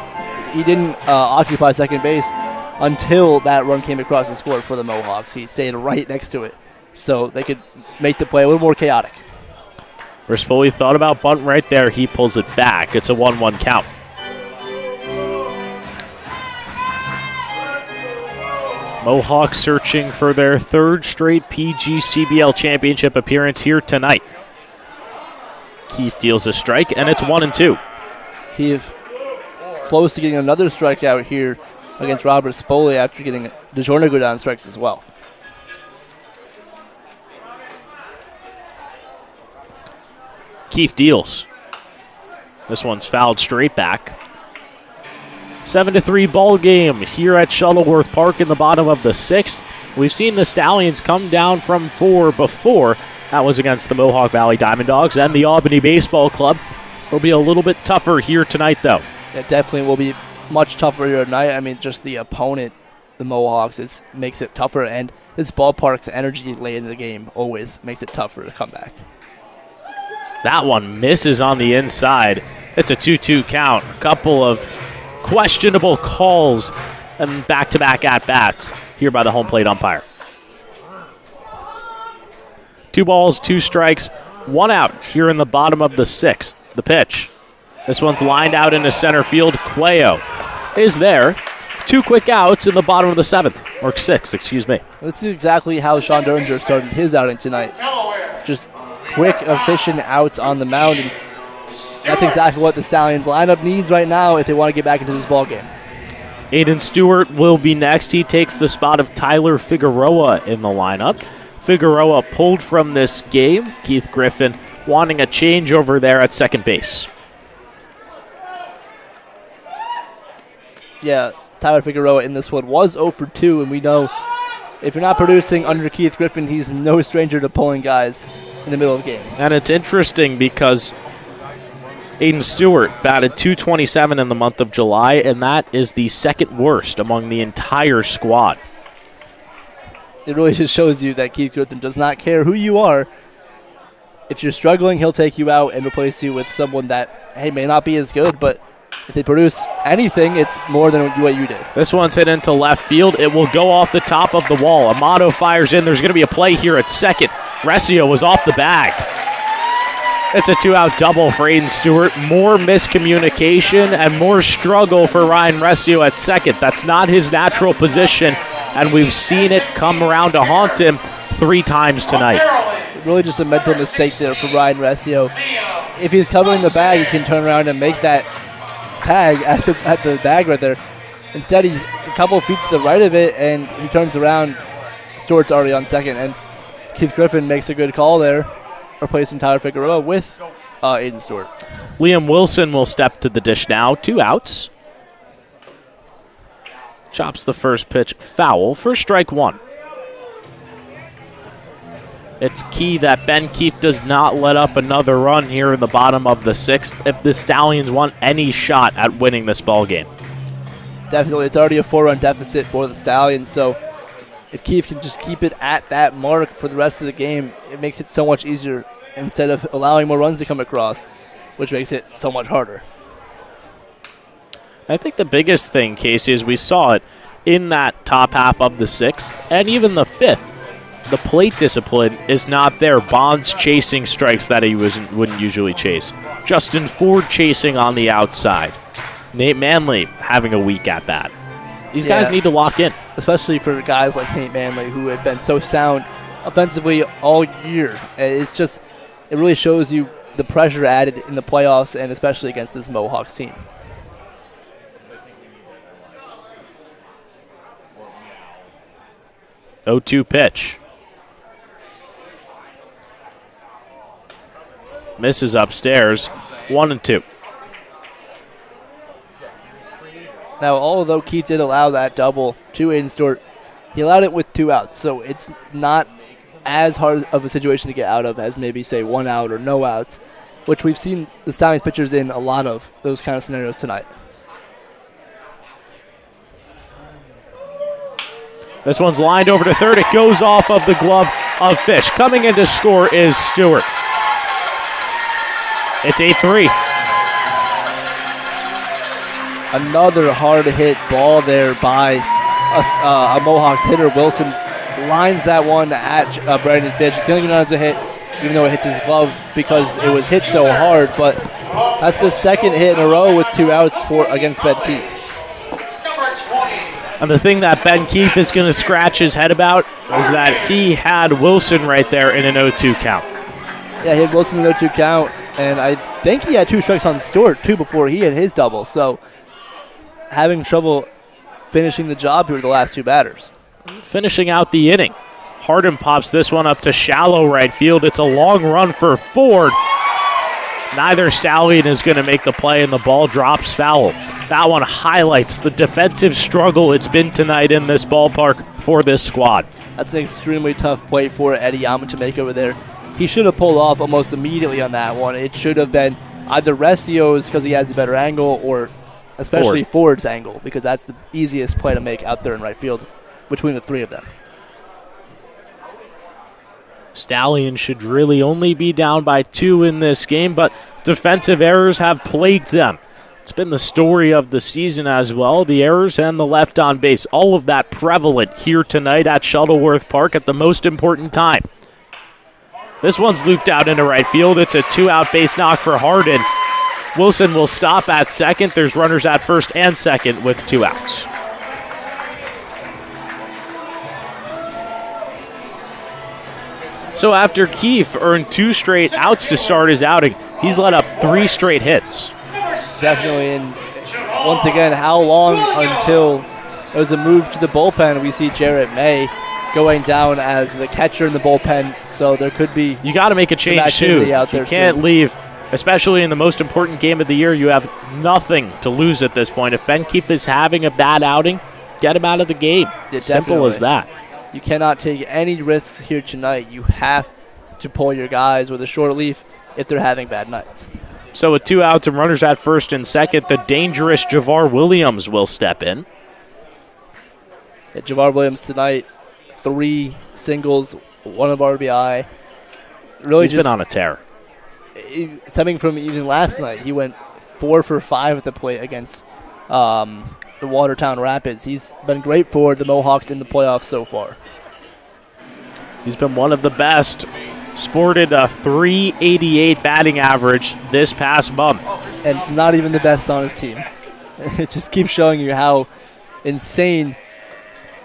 Speaker 2: He didn't occupy second base. until that run came across the score for the Mohawks. He stayed right next to it so they could make the play a little more chaotic.
Speaker 1: Rispoli thought about bunting right there. He pulls it back. It's a 1-1 count. Mohawks searching for their third straight PGCBL championship appearance here tonight. Keith deals a strike, and it's 1-2.
Speaker 2: Keith close to getting another strikeout here against Robert Spoli after getting DeJourno go down strikes as well.
Speaker 1: Keith deals. This one's fouled straight back. 7-3 ball game here at Shuttleworth Park in the bottom of the 6th. We've seen the Stallions come down from 4 before. That was against the Mohawk Valley Diamond Dogs and the Albany Baseball Club. It'll be a little bit tougher here tonight, though.
Speaker 2: It definitely will be much tougher here tonight. I mean, just the opponent, the Mohawks, makes it tougher, and this ballpark's energy late in the game always makes it tougher to come back.
Speaker 1: That one misses on the inside. It's a 2-2 count. A couple of questionable calls and back-to-back at-bats here by the home plate umpire. 2 balls, 2 strikes, 1 out here in the bottom of the 6th. The pitch. This one's lined out into center field. Cuello is there. 2 quick outs in the bottom of the 7th, or 6th, excuse me.
Speaker 2: This is exactly how Sean Derringer started his outing tonight. Just quick, efficient outs on the mound, and that's exactly what the Stallions lineup needs right now if they want to get back into this ball game.
Speaker 1: Aiden Stewart will be next. He takes the spot of Tyler Figueroa in the lineup. Figueroa pulled from this game. Keith Griffin wanting a change over there at second base.
Speaker 2: Yeah, Tyler Figueroa in this one was 0 for 2, and we know if you're not producing under Keith Griffin, he's no stranger to pulling guys in the middle of games.
Speaker 1: And it's interesting because Aiden Stewart batted .227 in the month of July, and that is the second worst among the entire squad.
Speaker 2: It really just shows you that Keith Griffin does not care who you are. If you're struggling, he'll take you out and replace you with someone that, hey, may not be as good, but if they produce anything, it's more than what you did.
Speaker 1: This one's hit into left field. It will go off the top of the wall. Amato fires in. There's going to be a play here at second. Resio was off the bag. It's a 2-out double for Aiden Stewart. More miscommunication and more struggle for Ryan Resio at second. That's not his natural position, and we've seen it come around to haunt him 3 times tonight.
Speaker 2: Really just a mental mistake there for Ryan Resio. If he's covering the bag, he can turn around and make that tag at the bag right there. Instead, he's a couple of feet to the right of it, and he turns around. Stewart's already on second, and Keith Griffin makes a good call there, replacing Tyler Figueroa with Aiden Stewart.
Speaker 1: Liam Wilson will step to the dish now. 2 outs. Chops the first pitch foul for strike 1. It's key that Ben Keefe does not let up another run here in the bottom of the 6th if the Stallions want any shot at winning this ball game.
Speaker 2: Definitely. It's already a 4-run deficit for the Stallions, so if Keefe can just keep it at that mark for the rest of the game, it makes it so much easier instead of allowing more runs to come across, which makes it so much harder.
Speaker 1: I think the biggest thing, Casey, is we saw it in that top half of the 6th and even the 5th. The plate discipline is not there. Bonds chasing strikes that he wouldn't usually chase. Justin Ford chasing on the outside. Nate Manley having a weak at bat. These guys need to lock in.
Speaker 2: Especially for guys like Nate Manley, who have been so sound offensively all year. It really shows you the pressure added in the playoffs and especially against this Mohawks team.
Speaker 1: .0-2 pitch. Misses upstairs. 1-2.
Speaker 2: Now, although Keith did allow that double to Aiden Stewart, he allowed it with 2 outs, so it's not as hard of a situation to get out of as maybe, say, 1 out or no outs, which we've seen the Stallions pitchers in a lot of those kind of scenarios tonight.
Speaker 1: This one's lined over to third. It goes off of the glove of Fish. Coming in to score is Stewart. It's 8-3.
Speaker 2: Another hard-hit ball there by a Mohawks hitter. Wilson lines that one at Brandon Fitch. It's only going to hit, even though it hits his glove because it was hit so hard. But that's the second hit in a row with 2 outs against Ben Keith.
Speaker 1: And the thing that Ben Keefe is going to scratch his head about is that he had Wilson right there in an 0-2 count.
Speaker 2: Yeah, he had Wilson in an 0-2 count, and I think he had 2 strikes on Stewart, too, before he had his double. So having trouble finishing the job here with the last 2 batters.
Speaker 1: Finishing out the inning. Hardin pops this one up to shallow right field. It's a long run for Ford. Neither Stallion is going to make the play, and the ball drops foul. That one highlights the defensive struggle it's been tonight in this ballpark for this squad.
Speaker 2: That's an extremely tough play for Eddie Yama to make over there. He should have pulled off almost immediately on that one. It should have been either Restio's because he has a better angle or especially Ford's angle because that's the easiest play to make out there in right field between the 3 of them.
Speaker 1: Stallion should really only be down by 2 in this game, but defensive errors have plagued them. It's been the story of the season as well. The errors and the left on base, all of that prevalent here tonight at Shuttleworth Park at the most important time. This one's looped out into right field. It's a 2-out base knock for Hardin. Wilson will stop at second. There's runners at first and second with 2 outs. So after Keefe earned 2 straight outs to start his outing, he's let up 3 straight hits.
Speaker 2: Definitely, and once again, how long until there's a move to the bullpen? We see Jarrett May going down as the catcher in the bullpen, so there could be.
Speaker 1: You got to make a change too. You can't leave, especially in the most important game of the year. You have nothing to lose at this point. If Ben Keefe is having a bad outing, get him out of the game.
Speaker 2: Yeah,
Speaker 1: simple as that.
Speaker 2: You cannot take any risks here tonight. You have to pull your guys with a short leaf if they're having bad nights.
Speaker 1: So with 2 outs and runners at first and second, the dangerous Javar Williams will step in.
Speaker 2: Yeah, Javar Williams tonight, 3 singles, 1 of RBI. Really,
Speaker 1: he's been on a tear.
Speaker 2: Stemming from even last night, he went 4 for 5 at the plate against the Watertown Rapids. He's been great for the Mohawks in the playoffs so far.
Speaker 1: He's been one of the best. Sported a .388 batting average this past month.
Speaker 2: And it's not even the best on his team. It just keeps showing you how insane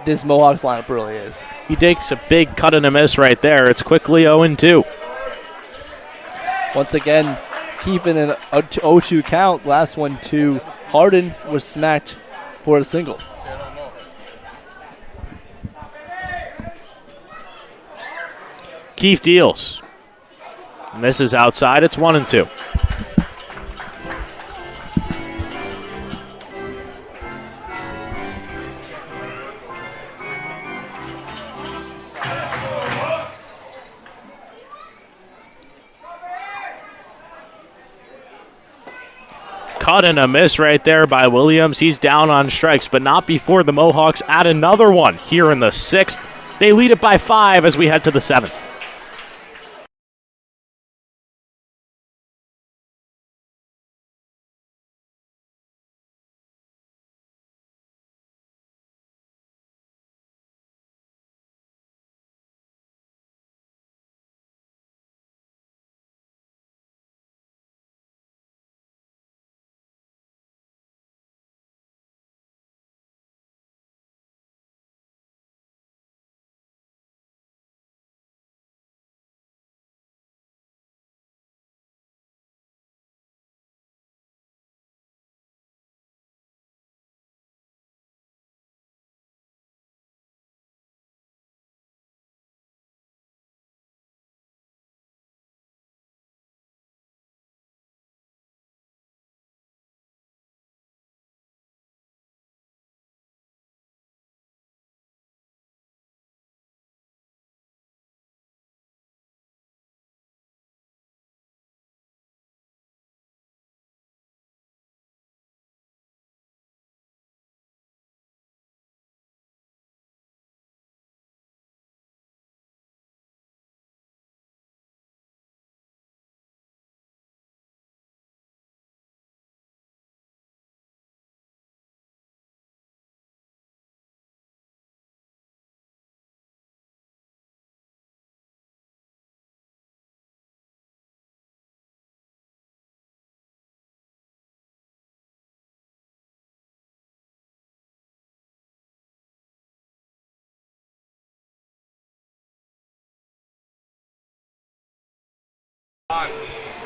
Speaker 2: this Mohawks lineup really is.
Speaker 1: He takes a big cut and a miss right there. It's quickly 0-2.
Speaker 2: Once again, keeping an 0-2 count. Last one to Hardin was smacked for a single.
Speaker 1: Keefe deals. Misses outside. It's 1-2. Cut and a miss right there by Williams. He's down on strikes, but not before the Mohawks add another one here in the 6th. They lead it by 5 as we head to the 7th.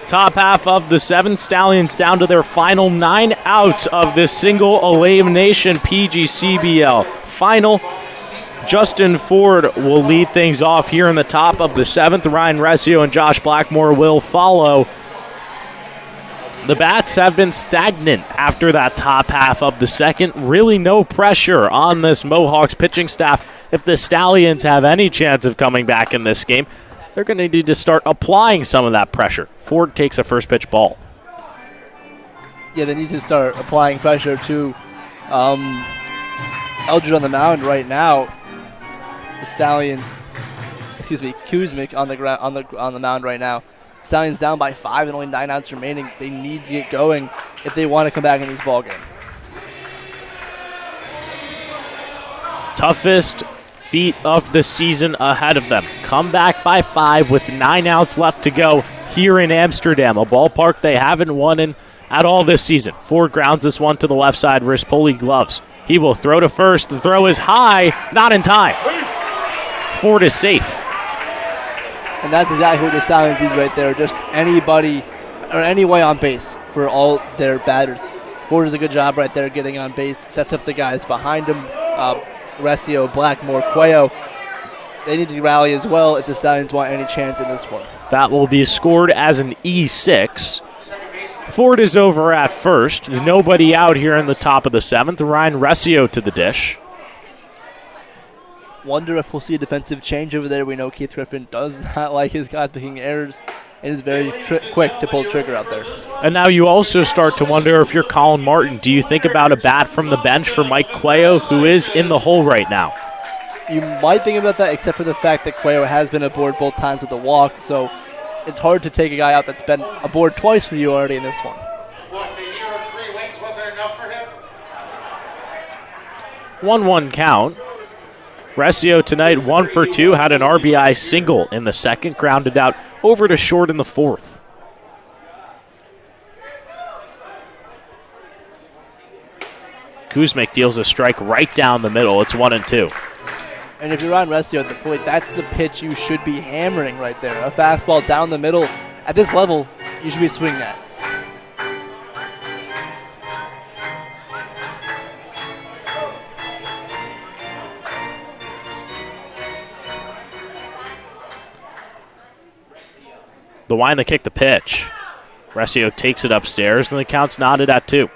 Speaker 1: Top half of the 7th, Stallions down to their final 9 outs of this single elimination PGCBL final. Justin Ford will lead things off here in the top of the 7th. Ryan Resio and Josh Blackmore will follow. The bats have been stagnant after that top half of the 2nd. Really no pressure on this Mohawks pitching staff. If the Stallions have any chance of coming back in this game, they're going to need to start applying some of that pressure. Ford takes a first pitch ball.
Speaker 2: Yeah, they need to start applying pressure to Eldred on the mound right now. The Stallions, Kuzmic on the mound right now. Stallions down by 5 and only 9 outs remaining. They need to get going if they want to come back in this ballgame.
Speaker 1: Toughest feat of the season ahead of them. Come back by 5 with 9 outs left to go here in Amsterdam, a ballpark they haven't won in at all this season. Ford grounds this one to the left side. Rispoli gloves. He will throw to first. The throw is high, not in time. Ford is safe.
Speaker 2: And that's exactly what the Stallions need right there. Just anybody or any way on base for all their batters. Ford does a good job right there getting on base. Sets up the guys behind him. Resio, Blackmore, Cuello. They need to rally as well if the Stallions want any chance in this one.
Speaker 1: That will be scored as an E6. Ford is over at first. Nobody out here in the top of the 7th. Ryan Resio to the dish.
Speaker 2: Wonder if we'll see a defensive change over there. We know Keith Griffin does not like his guys making errors and is very quick to pull the trigger out there.
Speaker 1: And now you also start to wonder if you're Colin Martin. Do you think about a bat from the bench for Mike Cuello, who is in the hole right now?
Speaker 2: You might think about that, except for the fact that Cuello has been aboard both times with the walk, so it's hard to take a guy out that's been aboard twice for you already in this one.
Speaker 3: What, the year of 3 wins wasn't enough for him?
Speaker 1: 1-1 count. Resio tonight 1 for 2, had an RBI single in the 2nd, grounded out over to short in the 4th. Kuzmic deals a strike right down the middle. It's 1-2.
Speaker 2: And if you're on Resio at the plate, that's a pitch you should be hammering right there. A fastball down the middle. At this level, you should be swinging at.
Speaker 1: The line to kick the pitch. Resio takes it upstairs, and the count's knotted at 2.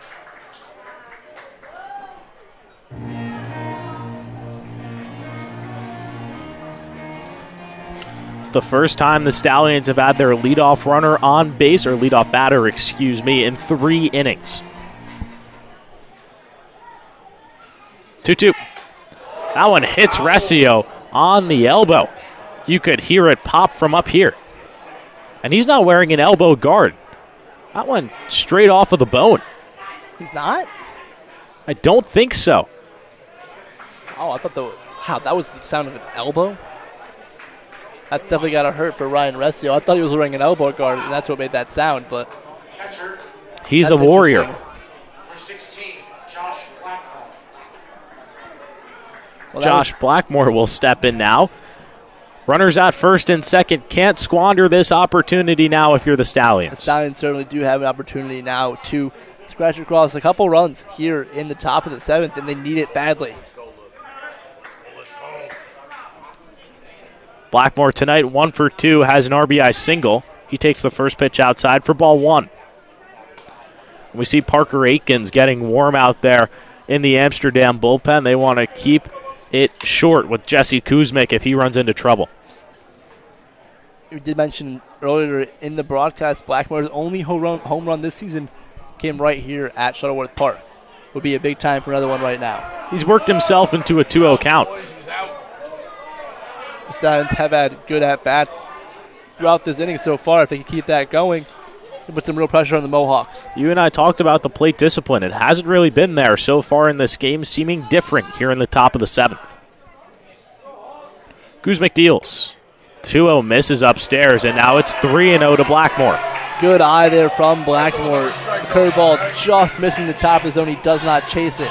Speaker 1: It's the first time the Stallions have had their leadoff runner on base, or leadoff batter, in 3 innings. 2-2. That one hits Resio on the elbow. You could hear it pop from up here. And he's not wearing an elbow guard. That one straight off of the bone.
Speaker 2: He's not?
Speaker 1: I don't think so.
Speaker 2: Oh, I thought that was the sound of an elbow? That definitely got to hurt for Ryan Resio. I thought he was wearing an elbow guard, and that's what made that sound, but
Speaker 1: he's a warrior.
Speaker 3: Number 16, Josh Blackmore.
Speaker 2: Well,
Speaker 1: Josh Blackmore will step in now. Runners at first and second. Can't squander this opportunity now if you're the Stallions.
Speaker 2: The Stallions certainly do have an opportunity now to scratch across a couple runs here in the top of the 7th, and they need it badly.
Speaker 1: Blackmore tonight 1 for 2, has an RBI single. He takes the first pitch outside for ball 1. We see Parker Aikens getting warm out there in the Amsterdam bullpen. They want to keep it short with Jesse Kuzmic if he runs into trouble.
Speaker 2: We did mention earlier in the broadcast, Blackmore's only home run this season came right here at Shuttleworth Park. Would be a big time for another one right now.
Speaker 1: He's worked himself into a 2-0 count.
Speaker 2: The Stallions have had good at-bats throughout this inning so far. If they can keep that going, they put some real pressure on the Mohawks.
Speaker 1: You and I talked about the plate discipline. It hasn't really been there so far in this game, seeming different here in the top of the 7th. Kuzmic deals. 2-0 misses upstairs, and now it's 3-0 to Blackmore.
Speaker 2: Good eye there from Blackmore. The curveball just missing the top of the zone. He does not chase it.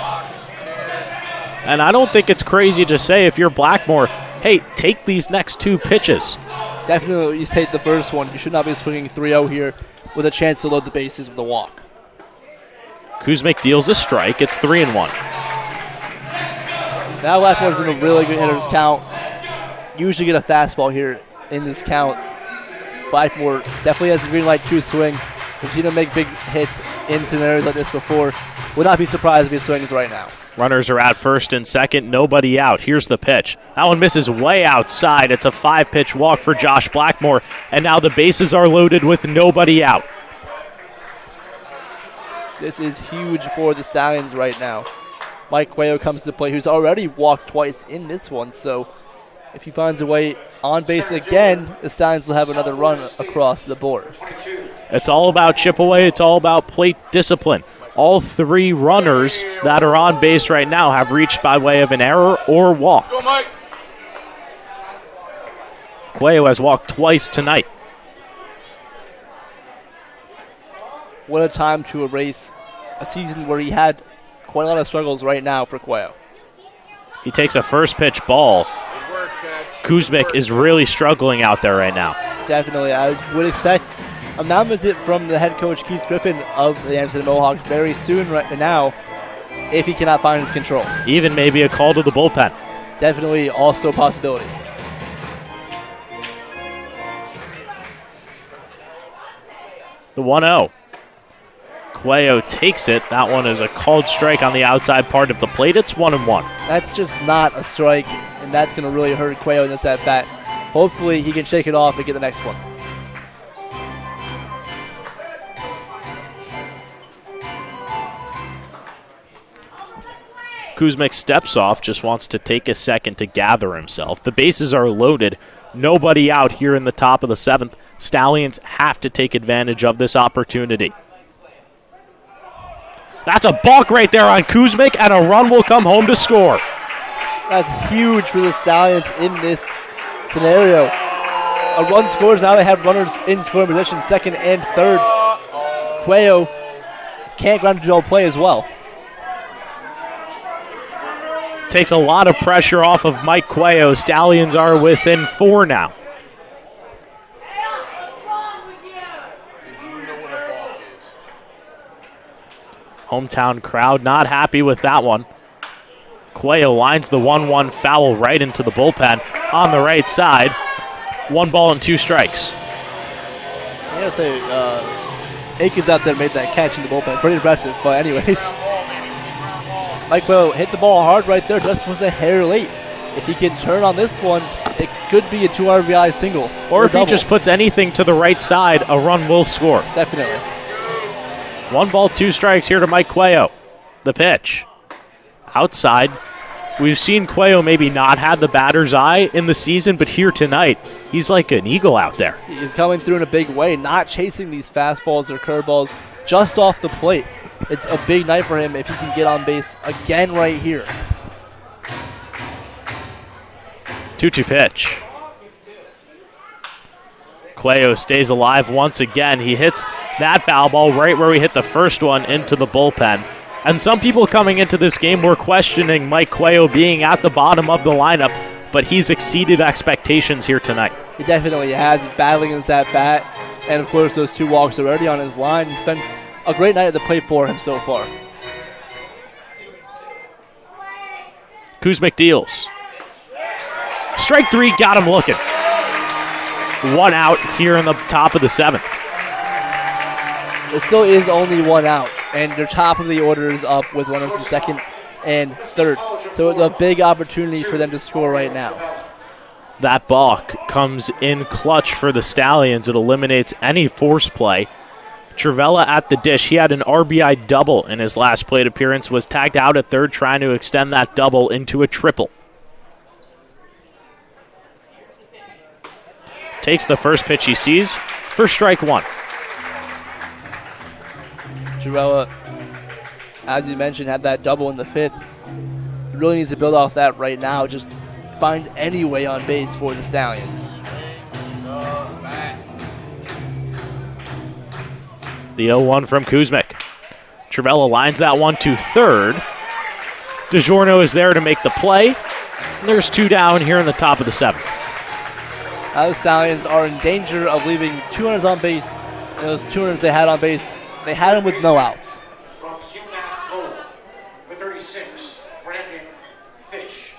Speaker 1: And I don't think it's crazy to say if you're Blackmore, hey, take these next 2 pitches.
Speaker 2: Definitely, you hit the first one. You should not be swinging 3-0 here with a chance to load the bases with a walk.
Speaker 1: Kuzmic deals a strike. It's 3-1.
Speaker 2: Now Blackmore's in a really good hitter's count. Usually get a fastball here in this count. Blackmore definitely has the green light true swing. We've seen him make big hits in scenarios like this before. Would not be surprised if he swings right now.
Speaker 1: Runners are at first and second, nobody out. Here's the pitch. That one misses way outside. It's a 5-pitch walk for Josh Blackmore, and now the bases are loaded with nobody out.
Speaker 2: This is huge for the Stallions right now. Mike Cuello comes to play, who's already walked twice in this one, so if he finds a way on base again, the Stallions will have another run across the board.
Speaker 1: It's all about chip away. It's all about plate discipline. All 3 runners that are on base right now have reached by way of an error or walk. Cuello has walked twice tonight.
Speaker 2: What a time to erase a season where he had quite a lot of struggles right now for Cuello.
Speaker 1: He takes a first pitch ball. Kuzmic is really struggling out there right now.
Speaker 2: Definitely. I would expect a mound visit from the head coach, Keith Griffin, of the Amsterdam Mohawks very soon right now if he cannot find his control.
Speaker 1: Even maybe a call to the bullpen.
Speaker 2: Definitely also a possibility.
Speaker 1: The 1-0. Cuello takes it. That one is a called strike on the outside part of the plate. It's 1-1.
Speaker 2: That's just not a strike, and that's going to really hurt Cuello in this at-bat. Hopefully he can shake it off and get the next one.
Speaker 1: Kuzmic steps off, just wants to take a second to gather himself. The bases are loaded. Nobody out here in the top of the 7th. Stallions have to take advantage of this opportunity. That's a balk right there on Kuzmic, and a run will come home to score.
Speaker 2: That's huge for the Stallions in this scenario. A run scores. Now they have runners in scoring position, second and third. Cuello can't ground control play as well.
Speaker 1: Takes a lot of pressure off of Mike Cuello. Stallions are within 4 now. Hometown crowd not happy with that one. Cuello lines the 1-1 foul right into the bullpen on the right side. 1 ball and 2 strikes.
Speaker 2: I gotta say, Aikens out there made that catch in the bullpen. Pretty impressive, but anyways. Mike Cuello hit the ball hard right there, just was a hair late. If he can turn on this one, it could be a 2 RBI single.
Speaker 1: Or if
Speaker 2: double.
Speaker 1: he just puts anything to the right side, a run will score.
Speaker 2: Definitely.
Speaker 1: 1 ball, 2 strikes here to Mike Cuello. The pitch. Outside. We've seen Cuello maybe not have the batter's eye in the season, but here tonight, he's like an eagle out there.
Speaker 2: He's coming through in a big way, not chasing these fastballs or curveballs, just off the plate. It's a big night for him if he can get on base again right here.
Speaker 1: 2-2 pitch. Cuello stays alive once again. He hits that foul ball right where we hit the first one into the bullpen. And some people coming into this game were questioning Mike Cuello being at the bottom of the lineup, but he's exceeded expectations here tonight.
Speaker 2: He definitely has, battling this at bat. And of course, those 2 walks already on his line. It's been a great night at the plate for him so far.
Speaker 1: Kuzmic deals. Strike 3, got him looking. 1 out here in the top of the 7th.
Speaker 2: There still is only 1 out, and their top of the order is up with runners in second and third. So it's a big opportunity for them to score right now.
Speaker 1: That balk comes in clutch for the Stallions. It eliminates any force play. Trivella at the dish. He had an RBI double in his last plate appearance, was tagged out at third, trying to extend that double into a triple. Takes the first pitch he sees for strike 1.
Speaker 2: Trivella, as you mentioned, had that double in the 5th. He really needs to build off that right now. Just find any way on base for the Stallions.
Speaker 1: The 0-1 from Kuzmic. Trivella lines that one to third. DiGiorno is there to make the play. And there's 2 down here in the top of the 7th.
Speaker 2: The Stallions are in danger of leaving 2 runners on base. And those 2 runners they had on base, they had them with no outs.
Speaker 3: From UMass Lowell, the 36, Brandon Fish.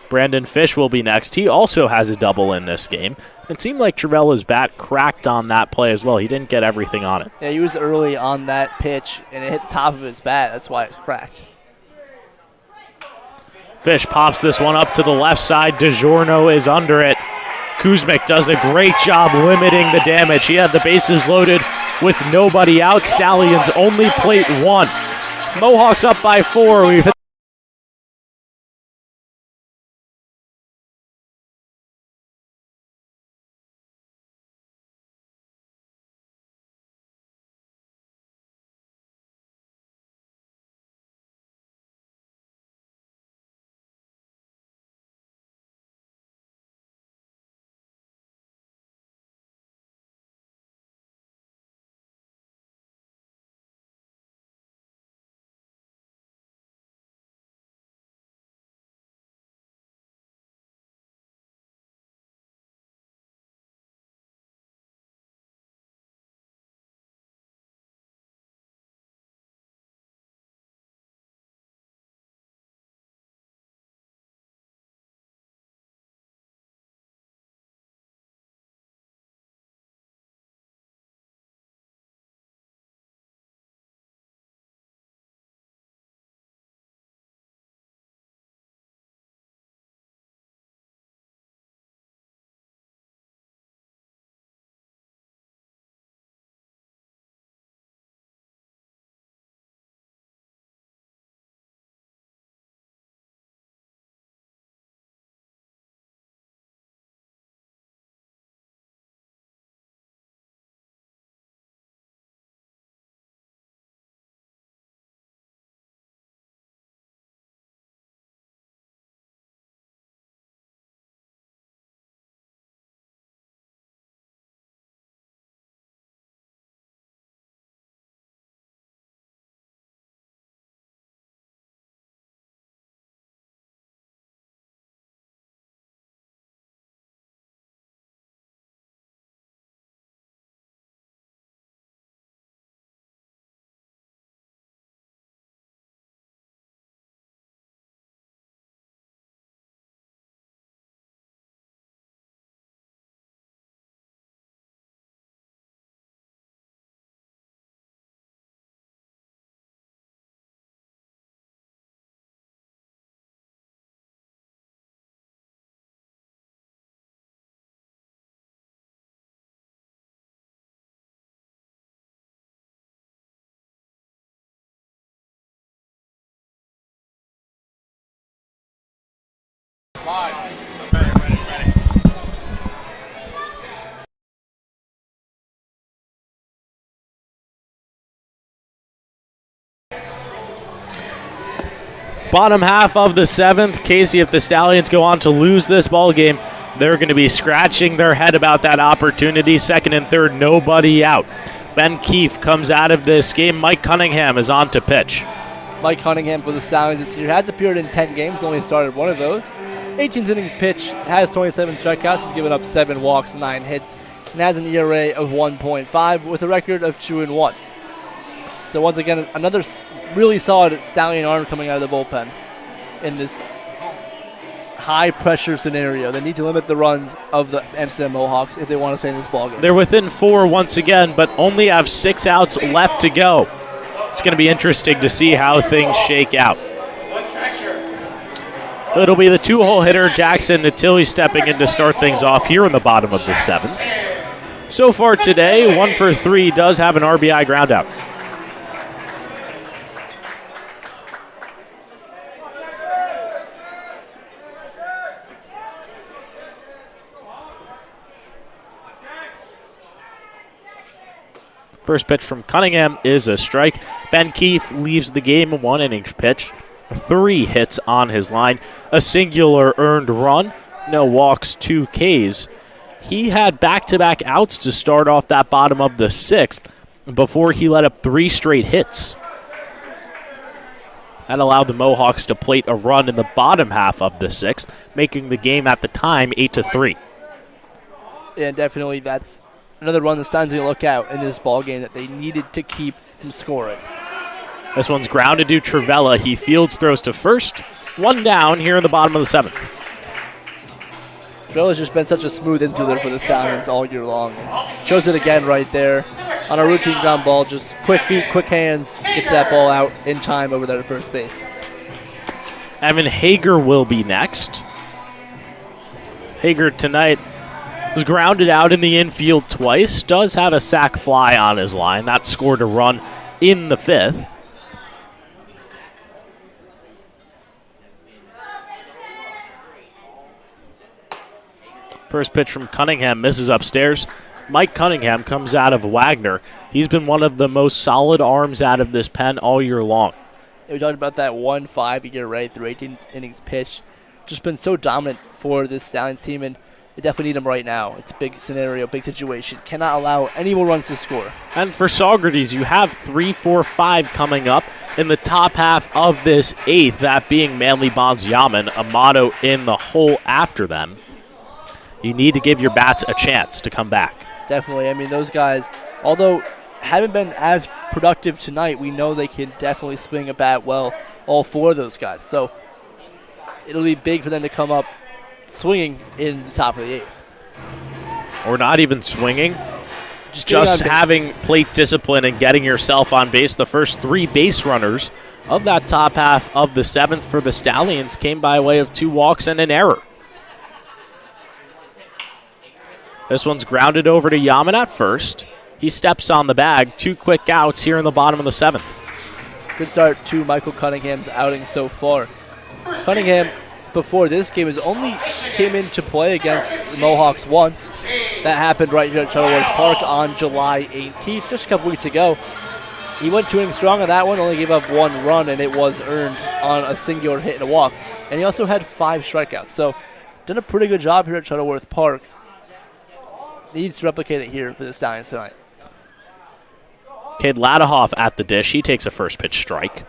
Speaker 1: Brandon Fish will be next. He also has a double in this game. It seemed like Trevella's bat cracked on that play as well. He didn't get everything on it.
Speaker 2: Yeah, he was early on that pitch, and it hit the top of his bat. That's why it cracked.
Speaker 1: Fish pops this one up to the left side. DiGiorno is under it. Kuzmic does a great job limiting the damage. He had the bases loaded with nobody out. Stallions only plate 1. Mohawks up by 4. We've hit bottom half of the 7th. Casey, if the Stallions go on to lose this ball game, they're going to be scratching their head about that opportunity. 2nd and 3rd, nobody out. Ben Keefe comes out of this game. Mike Cunningham is on to pitch.
Speaker 2: Mike Cunningham for the Stallions this year has appeared in 10 games, only started 1 of those. 18 innings pitched, has 27 strikeouts, has given up 7 walks, 9 hits, and has an ERA of 1.5 with a record of 2-1. So once again, another really solid Stallion arm coming out of the bullpen in this high-pressure scenario. They need to limit the runs of the Amsterdam Mohawks if they want to stay in this ballgame.
Speaker 1: They're within 4 once again, but only have 6 outs left to go. It's going to be interesting to see how things shake out. It'll be the 2-hole hitter, Jackson Natili, stepping in to start things off here in the bottom of the 7th. So far today, 1 for 3 does have an RBI groundout. First pitch from Cunningham is a strike. Ben Keefe leaves the game, a 1-inning pitch. 3 hits on his line. A singular earned run. No walks, 2 Ks. He had back-to-back outs to start off that bottom of the 6th before he let up 3 straight hits. That allowed the Mohawks to plate a run in the bottom half of the 6th, making the game at the time 8-3.
Speaker 2: And definitely that's another run the Stallions going to look out in this ball game that they needed to keep from scoring.
Speaker 1: This one's grounded to Trivella. He fields, throws to first. One down here in the bottom of the 7th.
Speaker 2: Trivella's just been such a smooth infielder for the Stallions all year long. Shows it again right there. On a routine ground ball, just quick feet, quick hands, gets that ball out in time over there at first base.
Speaker 1: Evan Hager will be next. Hager tonight was grounded out in the infield twice. Does have a sac fly on his line. That scored a run in the 5th. First pitch from Cunningham misses upstairs. Mike Cunningham comes out of Wagner. He's been one of the most solid arms out of this pen all year long.
Speaker 2: We talked about that 1-5 year right through 18 innings pitched. Just been so dominant for this Stallions team, and they definitely need him right now. It's a big scenario, big situation. Cannot allow any more runs to score.
Speaker 1: And for Saugerties, you have 3, 4, 5 coming up in the top half of this 8th, that being Manly Bonds Yaman, Amato in the hole after them. You need to give your bats a chance to come back.
Speaker 2: Definitely. I mean, those guys, although haven't been as productive tonight, we know they can definitely swing a bat well, all 4 of those guys. So it'll be big for them to come up swinging in the top of the 8th.
Speaker 1: Or not even swinging, just having plate discipline and getting yourself on base. The first 3 base runners of that top half of the 7th for the Stallions came by way of 2 walks and an error. This one's grounded over to Yaman at first. He steps on the bag. 2 quick outs here in the bottom of the 7th.
Speaker 2: Good start to Michael Cunningham's outing so far. Cunningham, before this game, has only came into play against the Mohawks once. That happened right here at Shuttleworth Park on July 18th, just a couple weeks ago. He went 2 innings strong on that one, only gave up 1 run, and it was earned on a singular hit and a walk. And he also had 5 strikeouts. So, done a pretty good job here at Shuttleworth Park. Needs to replicate it here for the Stallions tonight.
Speaker 1: Cade Ladahoff at the dish. He takes a first pitch strike.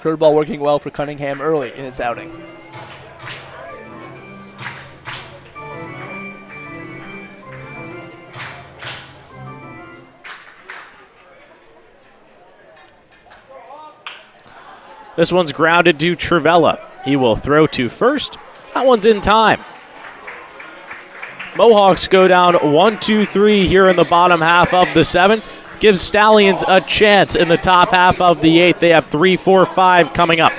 Speaker 2: Curveball working well for Cunningham early in its outing.
Speaker 1: This one's grounded to Trivella. He will throw to first. That one's in time. Mohawks go down 1-2-3 here in the bottom half of the 7th. Gives Stallions a chance in the top half of the 8th. They have 3, 4, 5 coming up.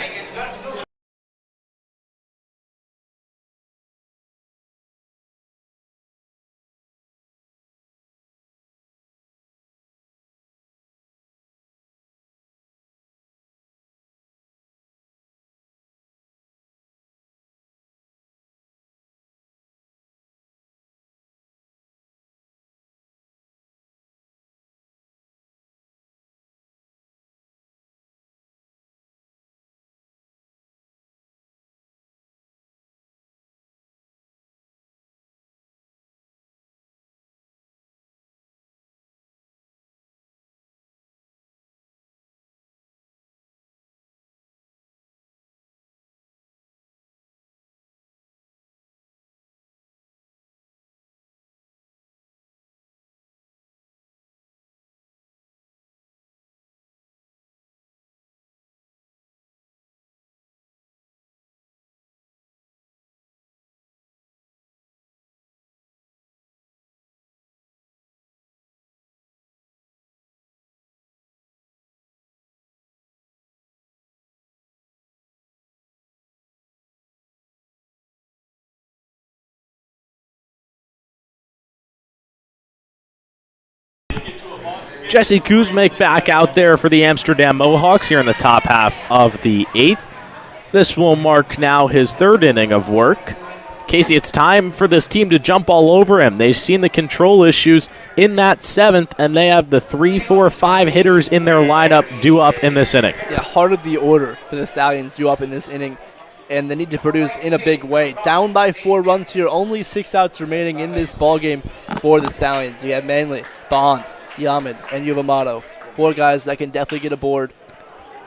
Speaker 1: Jesse Kuzmic back out there for the Amsterdam Mohawks here in the top half of the 8th. This will mark now his 3rd inning of work. Casey, it's time for this team to jump all over him. They've seen the control issues in that 7th, and they have the 3, 4, 5 hitters in their lineup due up in this inning.
Speaker 2: Yeah, heart of the order for the Stallions due up in this inning, and they need to produce in a big way. Down by 4 runs here, only 6 outs remaining in this ballgame for the Stallions. You have Manley, Bonds, Yaman, and you have Amato. 4 guys that can definitely get aboard.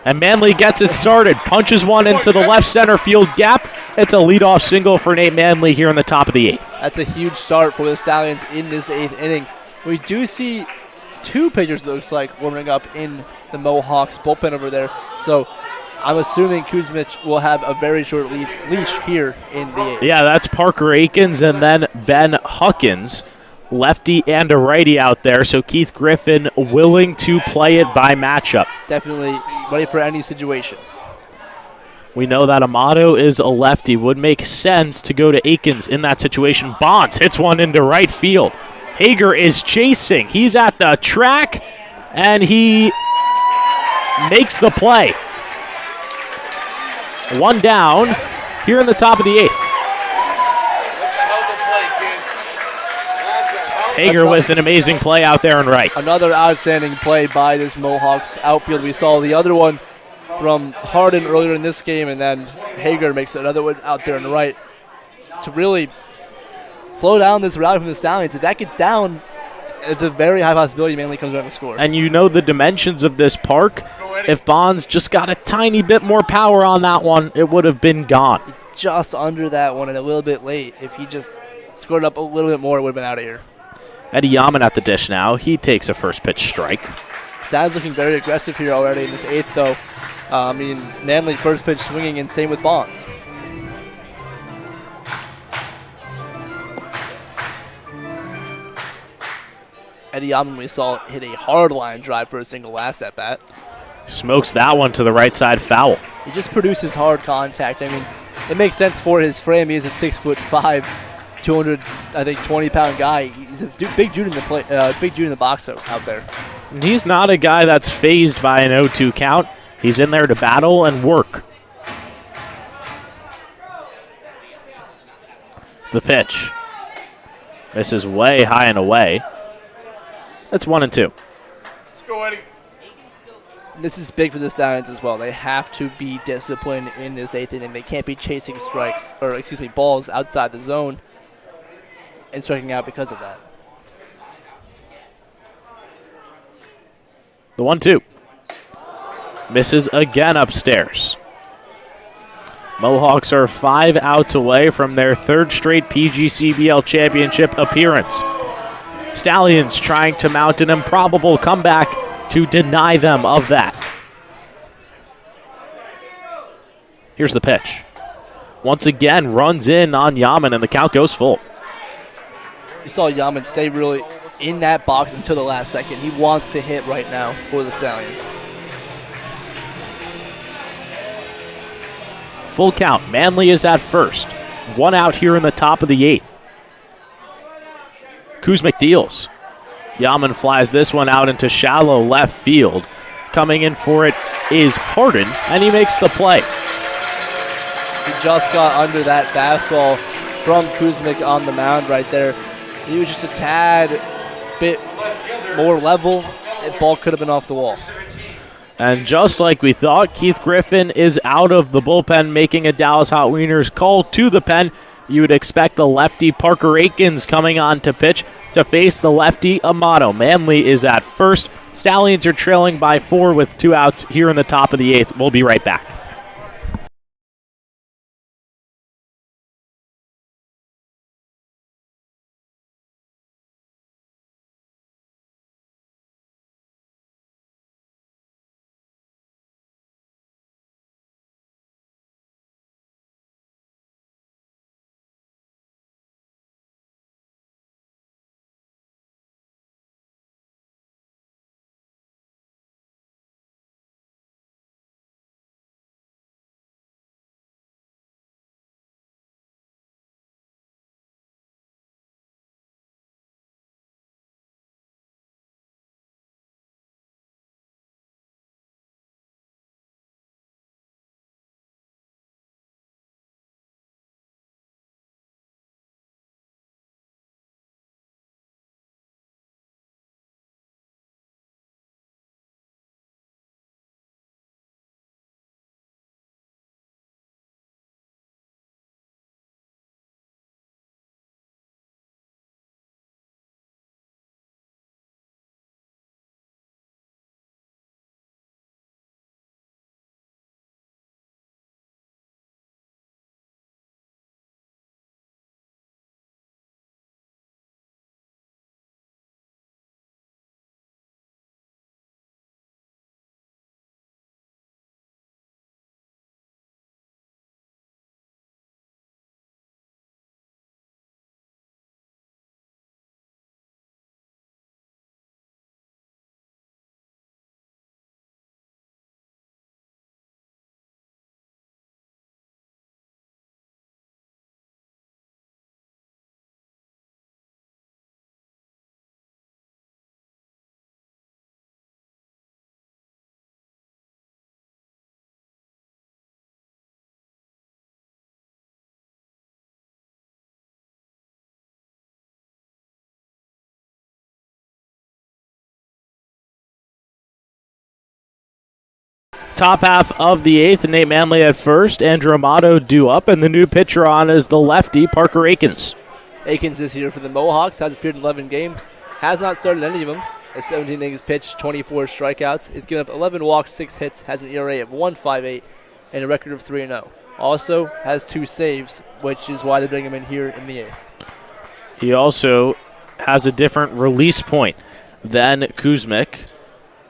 Speaker 1: And Manley gets it started, punches one into the left center field gap. It's a leadoff single for Nate Manley here in the top of the 8th.
Speaker 2: That's a huge start for the Stallions in this 8th inning. We do see 2 pitchers, it looks like, warming up in the Mohawks bullpen over there. So I'm assuming Kuzmich will have a very short leash here in the 8th.
Speaker 1: Yeah, that's Parker Akins and then Ben Huckins. Lefty and a righty out there, so Keith Griffin willing to play it by matchup.
Speaker 2: Definitely ready for any situation.
Speaker 1: We know that Amato is a lefty. Would make sense to go to Akins in that situation. Bonds hits one into right field. Hager is chasing. He's at the track, and he makes the play. One down here in the top of the 8th. Hager with an amazing play out there and right.
Speaker 2: Another outstanding play by this Mohawks outfield. We saw the other one from Harden earlier in this game, and then Hager makes another one out there and right to really slow down this rally from the Stallions. If that gets down, it's a very high possibility Manley comes around to score.
Speaker 1: And you know the dimensions of this park. If Bonds just got a tiny bit more power on that one, it would have been gone.
Speaker 2: Just under that one and a little bit late. If he just scored up a little bit more, it would have been out of here.
Speaker 1: Eddie Yaman at the dish now. He takes a first pitch strike.
Speaker 2: Stallions looking very aggressive here already in this 8th, though. Manley first pitch swinging, and same with Bonds. Eddie Yaman, we saw, hit a hard line drive for a single last at bat.
Speaker 1: Smokes that one to the right side foul.
Speaker 2: He just produces hard contact. I mean, it makes sense for his frame. He is a 6'5", 20-pound guy. He's a big dude in the box out there.
Speaker 1: And he's not a guy that's phased by an 0-2 count. He's in there to battle and work. The pitch. This is way high and away. That's 1-2.
Speaker 3: Let's go, Eddie.
Speaker 2: This is big for the Stallions as well. They have to be disciplined in this 8th inning. They can't be chasing balls outside the zone and striking out because of that.
Speaker 1: The 1-2. Misses again upstairs. Mohawks are 5 outs away from their 3rd straight PGCBL championship appearance. Stallions trying to mount an improbable comeback to deny them of that. Here's the pitch. Once again, runs in on Yaman, and the count goes full.
Speaker 2: You saw Yaman stay really in that box until the last second. He wants to hit right now for the Stallions.
Speaker 1: Full count. Manley is at first. 1 out here in the top of the 8th. Kuzmich deals. Yaman flies this one out into shallow left field. Coming in for it is Harden, and he makes the play.
Speaker 2: He just got under that fastball from Kuzmich on the mound right there. He was just a tad bit more level. That ball could have been off the wall.
Speaker 1: And just like we thought, Keith Griffin is out of the bullpen, making a Dallas Hot Wieners call to the pen. You would expect the lefty Parker Akins coming on to pitch to face the lefty Amato. Manley is at first. Stallions are trailing by 4 with 2 outs here in the top of the 8th. We'll be right back. top half of the 8th. Nate Manley at first. Andrew Amato due up, and the new pitcher on is the lefty, Parker Akins.
Speaker 2: Akins this year for the Mohawks has appeared in 11 games, has not started any of them. A 17 innings pitched, 24 strikeouts. He's given up 11 walks, 6 hits, has an ERA of 1.58, and a record of 3-0. Also has 2 saves, which is why they bring him in here in the 8th.
Speaker 1: He also has a different release point than Kuzmic.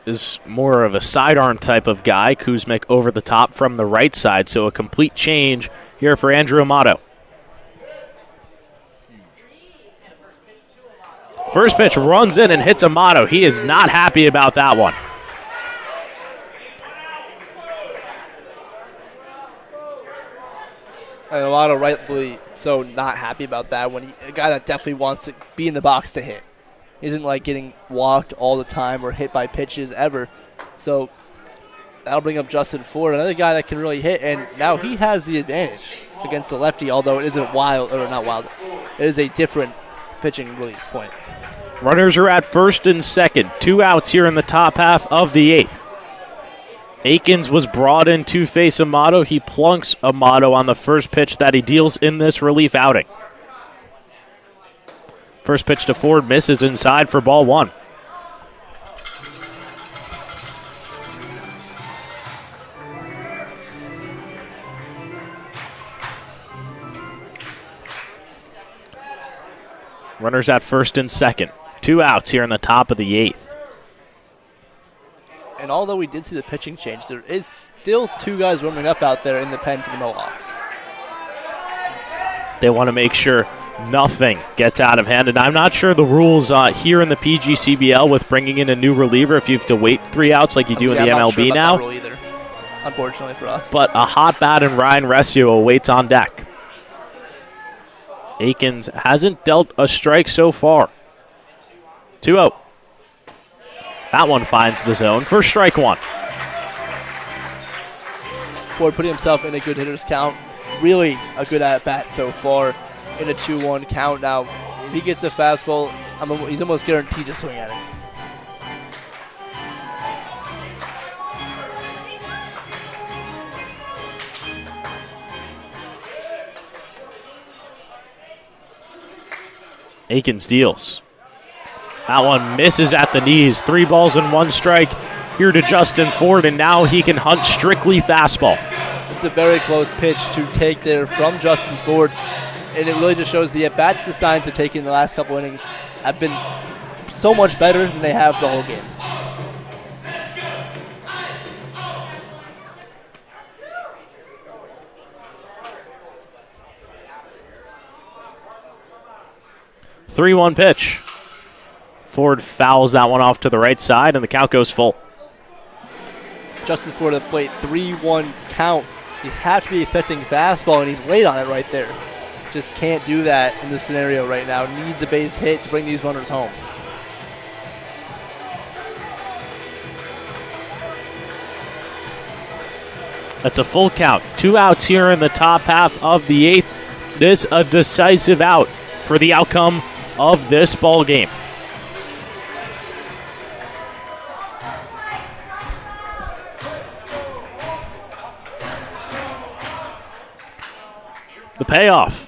Speaker 1: Is more of a sidearm type of guy. Kuzmic over the top from the right side, so a complete change here for Andrew Amato. First pitch runs in and hits Amato. He is not happy about that one.
Speaker 2: And Amato rightfully so not happy about that when a guy that definitely wants to be in the box to hit. He isn't like getting walked all the time or hit by pitches ever. So that'll bring up Justin Ford, another guy that can really hit, and now he has the advantage against the lefty, although it isn't wild, or not wild. It is a different pitching release point.
Speaker 1: Runners are at first and second. 2 outs here in the top half of the 8th. Akins was brought in to face Amato. He plunks Amato on the first pitch that he deals in this relief outing. First pitch to Ford misses inside for ball 1. Runners at first and second. 2 outs here in the top of the 8th.
Speaker 2: And although we did see the pitching change, there is still 2 guys warming up out there in the pen for the Mohawks.
Speaker 1: They want to make sure nothing gets out of hand, and I'm not sure the rules here in the PGCBL with bringing in a new reliever if you have to wait 3 outs like you do in the
Speaker 2: I'm
Speaker 1: MLB
Speaker 2: not sure about
Speaker 1: now.
Speaker 2: that rule either, unfortunately for us.
Speaker 1: But a hot bat and Ryan Resio awaits on deck. Akins hasn't dealt a strike so far. 2-0. That one finds the zone for strike 1.
Speaker 2: Ford putting himself in a good hitter's count. Really a good at-bat so far in a 2-1 count. Now, if he gets a fastball, he's almost guaranteed to swing at it.
Speaker 1: Akins deals. That one misses at the knees. 3 balls and 1 strike here to Justin Ford, and now he can hunt strictly fastball.
Speaker 2: It's a very close pitch to take there from Justin Ford, and it really just shows the at-bats the Stallions have taken in the last couple innings have been so much better than they have the whole game.
Speaker 1: Three-one pitch. Ford fouls that one off to the right side, and the count goes full.
Speaker 2: Justin Ford at the plate, 3-1 count. You have to be expecting fastball, and he's late on it right there. Just can't do that in this scenario right now. Needs a base hit to bring these runners home.
Speaker 1: That's a full count. 2 outs here in the top half of the 8th. This a decisive out for the outcome of this ball game. The payoff.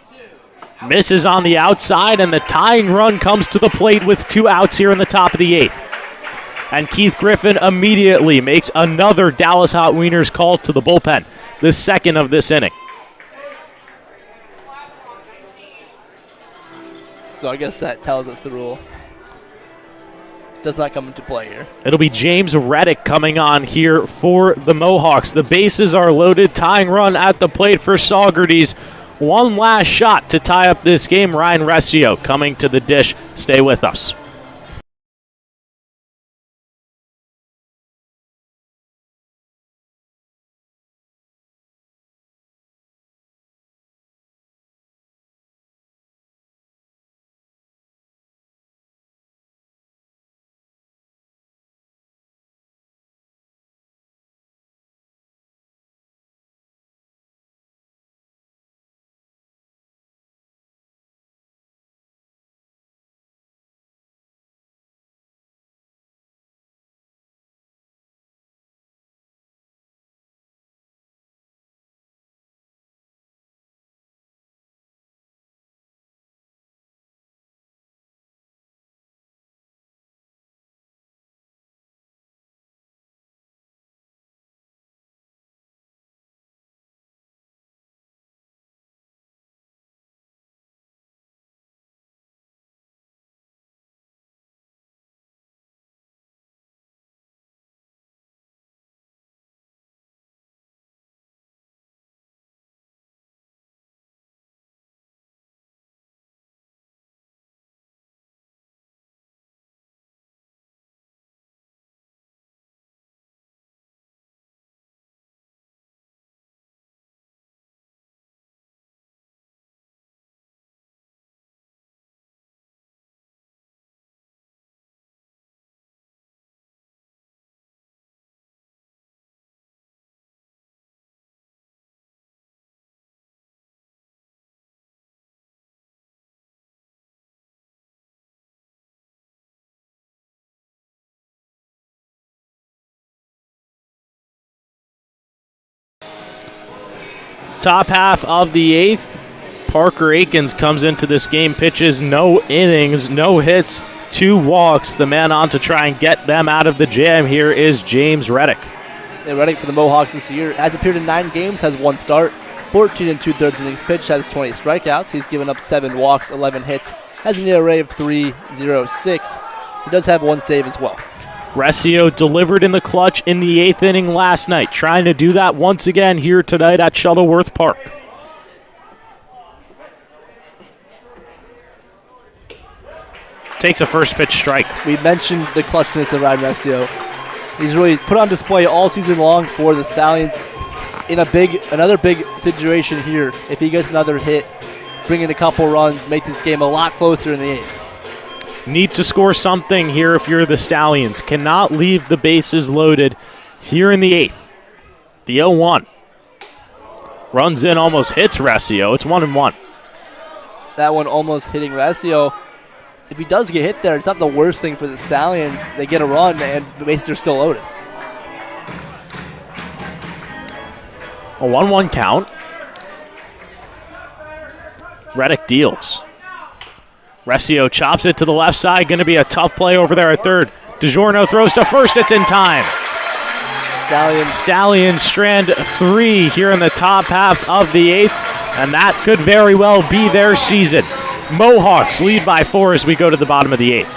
Speaker 1: Misses on the outside, and the tying run comes to the plate with 2 outs here in the top of the 8th. And Keith Griffin immediately makes another Dallas Hot Wieners call to the bullpen, the second of this inning.
Speaker 2: So I guess that tells us the rule does not come into play here.
Speaker 1: It'll be James Reddick coming on here for the Mohawks. The bases are loaded. Tying run at the plate for Saugerties. One last shot to tie up this game. Ryan Resio coming to the dish. Stay with us. Top half of the 8th. Parker Akins comes into this game, pitches no innings, no hits, 2 walks. The man on to try and get them out of the jam here is James Reddick.
Speaker 2: Yeah, Reddick for the Mohawks this year has appeared in 9 games, has 1 start, 14 2/3 innings pitched, has 20 strikeouts. He's given up 7 walks, 11 hits, has an ERA of 3.06. He does have 1 save as well.
Speaker 1: Resio delivered in the clutch in the 8th inning last night, trying to do that once again here tonight at Shuttleworth Park. Takes a first pitch strike.
Speaker 2: We mentioned the clutchness of Ryan Resio. He's really put on display all season long for the Stallions in another big situation here. If he gets another hit, bring in a couple runs, make this game a lot closer in the 8th.
Speaker 1: Need to score something here if you're the Stallions. Cannot leave the bases loaded here in the 8th. The 0-1. Runs in, almost hits Resio. It's 1-1.
Speaker 2: That one almost hitting Resio. If he does get hit there, it's not the worst thing for the Stallions. They get a run, and the bases are still loaded.
Speaker 1: A 1-1 count. Reddick deals. Resio chops it to the left side. Going to be a tough play over there at third. DiGiorno throws to first. It's in time. Stallions strand 3 here in the top half of the 8th, and that could very well be their season. Mohawks lead by 4 as we go to the bottom of the 8th.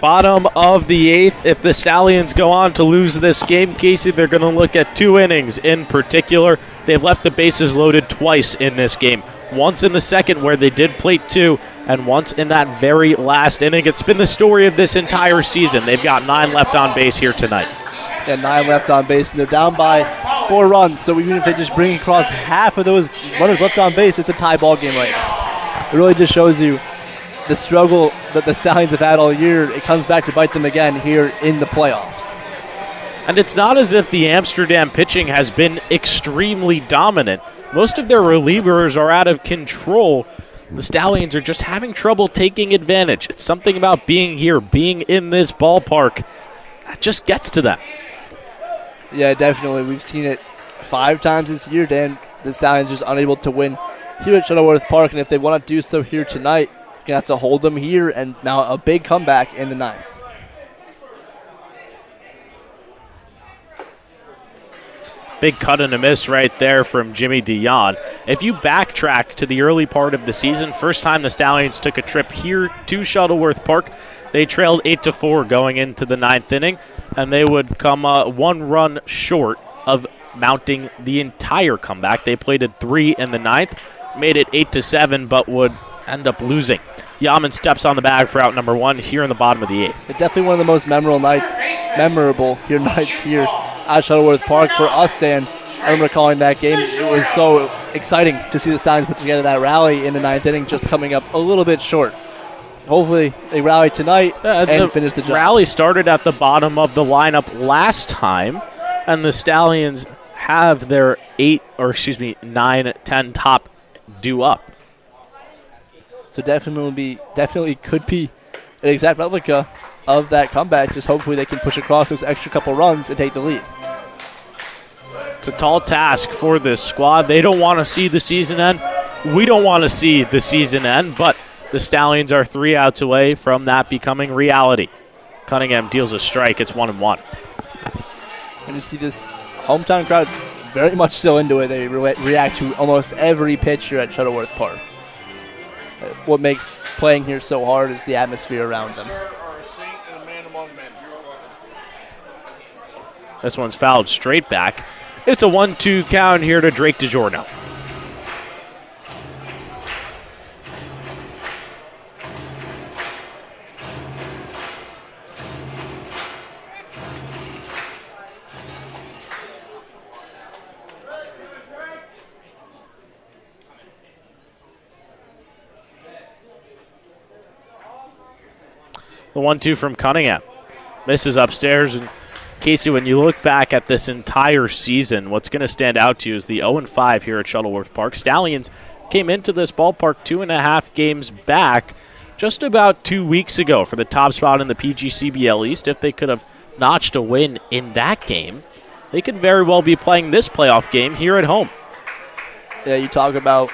Speaker 1: Bottom of the 8th. If the Stallions go on to lose this game, Casey, they're going to look at 2 innings in particular. They've left the bases loaded twice in this game. Once in the second where they did plate 2, and once in that very last inning. It's been the story of this entire season. They've got 9 left on base here tonight.
Speaker 2: Yeah, 9 left on base, and they're down by 4 runs. So even if they just bring across half of those runners left on base, it's a tie ball game right now. It really just shows you the struggle that the Stallions have had all year. It comes back to bite them again here in the playoffs.
Speaker 1: And it's not as if the Amsterdam pitching has been extremely dominant. Most of their relievers are out of control. The Stallions are just having trouble taking advantage. It's something about being here, being in this ballpark, that just gets to them.
Speaker 2: Yeah, definitely. We've seen it 5 times this year, Dan. The Stallions just unable to win here at Shuttleworth Park, and if they want to do so here tonight, you're going to have to hold them here, and now a big comeback in the 9th.
Speaker 1: Big cut and a miss right there from Jimmy Dion. If you backtrack to the early part of the season, first time the Stallions took a trip here to Shuttleworth Park, they trailed 8-4 going into the 9th inning, and they would come 1 run short of mounting the entire comeback. They plated 3 in the 9th, made it 8-7, but would end up losing. Yaman steps on the bag for out number 1 here in the bottom of the 8th.
Speaker 2: It's definitely one of the most memorable nights here at Shuttleworth Park for us, Dan. I remember calling that game. It was so exciting to see the Stallions put together that rally in the 9th inning, just coming up a little bit short. Hopefully they rally tonight and finish the job. The rally
Speaker 1: started at the bottom of the lineup last time, and the Stallions have their 9, 10 top due up.
Speaker 2: So definitely could be an exact replica of that comeback. Just hopefully they can push across those extra couple runs and take the lead.
Speaker 1: It's a tall task for this squad. They don't want to see the season end. We don't want to see the season end, but the Stallions are 3 outs away from that becoming reality. Cunningham deals a strike. It's 1-1.
Speaker 2: And you see this hometown crowd very much so into it. They react to almost every pitch here at Shuttleworth Park. What makes playing here so hard is the atmosphere around them.
Speaker 1: This one's fouled straight back. It's a 1-2 count here to Drake DiGiorno. The 1-2 from Cunningham. Misses upstairs. And Casey, when you look back at this entire season, what's going to stand out to you is the 0-5 here at Shuttleworth Park. Stallions came into this ballpark 2.5 games back just about 2 weeks ago for the top spot in the PGCBL East. If they could have notched a win in that game, they could very well be playing this playoff game here at home.
Speaker 2: Yeah, you talk about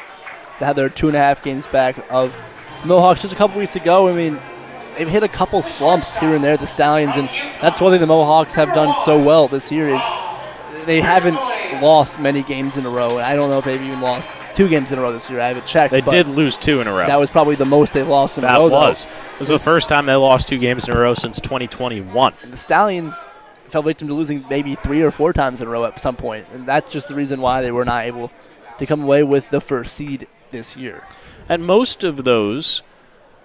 Speaker 2: how they're 2.5 games back of Mohawks just a couple weeks ago. I mean, they've hit a couple slumps here and there, the Stallions, and that's one thing the Mohawks have done so well this year is they haven't lost many games in a row. And I don't know if they've even lost 2 games in a row this year. I haven't checked.
Speaker 1: They did lose 2 in a row.
Speaker 2: That was probably the most they lost in a row.
Speaker 1: It was the first time they lost 2 games in a row since 2021.
Speaker 2: And the Stallions fell victim to losing maybe 3 or 4 times in a row at some point, and that's just the reason why they were not able to come away with the first seed this year.
Speaker 1: And most of those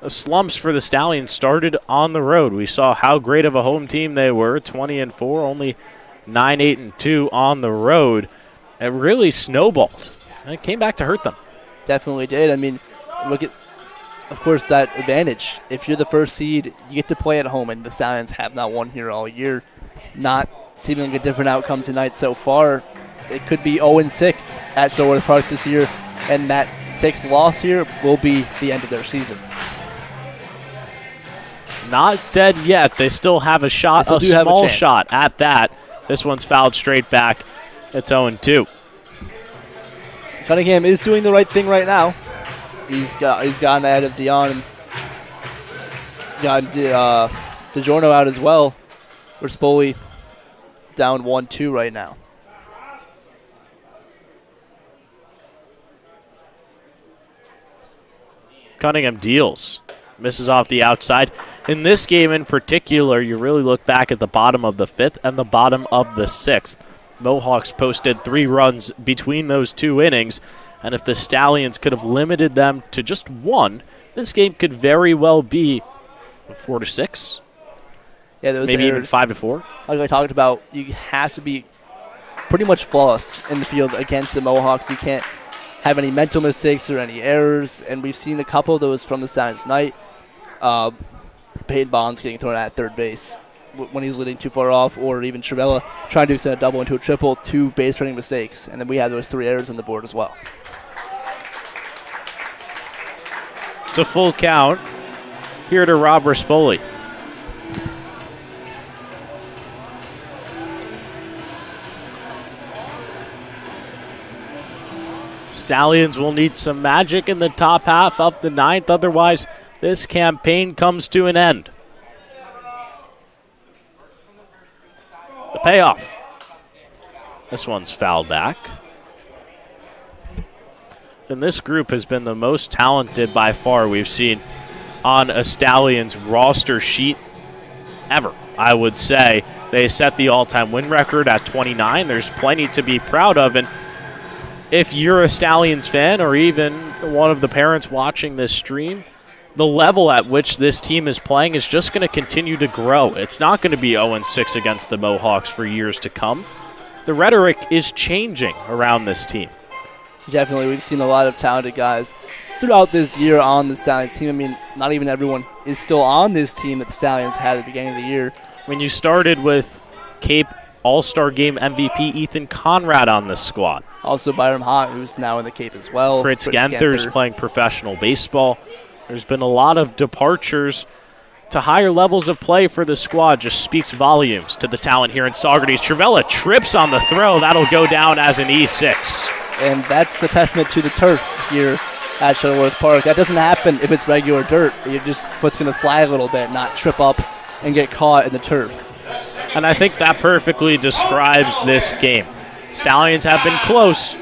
Speaker 1: slumps for the Stallions started on the road. We saw how great of a home team they were, 20-4, only 9-8-2 on the road. It really snowballed, and it came back to hurt them.
Speaker 2: Definitely did. I mean, look at, of course, that advantage. If you're the first seed, you get to play at home, and the Stallions have not won here all year. Not seeming like a different outcome tonight so far. It could be 0-6 at Shuttleworth Park this year, and that 6th loss here will be the end of their season.
Speaker 1: Not dead yet. They still have a shot, a small shot at that. This one's fouled straight back. It's 0-2.
Speaker 2: Cunningham is doing the right thing right now. He's gotten ahead of Dion and got DiGiorno out as well. We're Spoli down 1-2 right now.
Speaker 1: Cunningham deals. Misses off the outside. In this game in particular, you really look back at the bottom of the 5th and the bottom of the 6th. Mohawks posted 3 runs between those 2 innings, and if the Stallions could have limited them to just 1, this game could very well be 4-6.
Speaker 2: Yeah, those
Speaker 1: maybe
Speaker 2: errors,
Speaker 1: even 5-4.
Speaker 2: Like I talked about, you have to be pretty much flawless in the field against the Mohawks. You can't have any mental mistakes or any errors, and we've seen a couple of those from the Stallions tonight. Peyton Bonds getting thrown at third base when he's leading too far off, or even Trivella trying to extend a double into a triple, 2 base running mistakes, and then we had those 3 errors on the board as well.
Speaker 1: It's a full count here to Rob Rispoli. Stallions will need some magic in the top half of the 9th. Otherwise, this campaign comes to an end. The payoff. This one's fouled back. And this group has been the most talented by far we've seen on a Stallions roster sheet ever, I would say. They set the all-time win record at 29. There's plenty to be proud of. And if you're a Stallions fan or even one of the parents watching this stream, the level at which this team is playing is just going to continue to grow. It's not going to be 0-6 against the Mohawks for years to come. The rhetoric is changing around this team.
Speaker 2: Definitely, we've seen a lot of talented guys throughout this year on the Stallions team. I mean, not even everyone is still on this team that the Stallions had at the beginning of the year.
Speaker 1: When you started with Cape All-Star Game MVP Ethan Conrad on this squad.
Speaker 2: Also Byram Hott, who's now in the Cape as well.
Speaker 1: Fritz Genther's playing professional baseball. There's been a lot of departures to higher levels of play for the squad just speaks volumes to the talent here in Saugerties. Trivella trips on the throw. That'll go down as an E6.
Speaker 2: And that's a testament to the turf here at Shuttleworth Park. That doesn't happen if it's regular dirt. You're just foot's going to slide a little bit, not trip up and get caught in the turf.
Speaker 1: And I think that perfectly describes this game. Stallions have been close,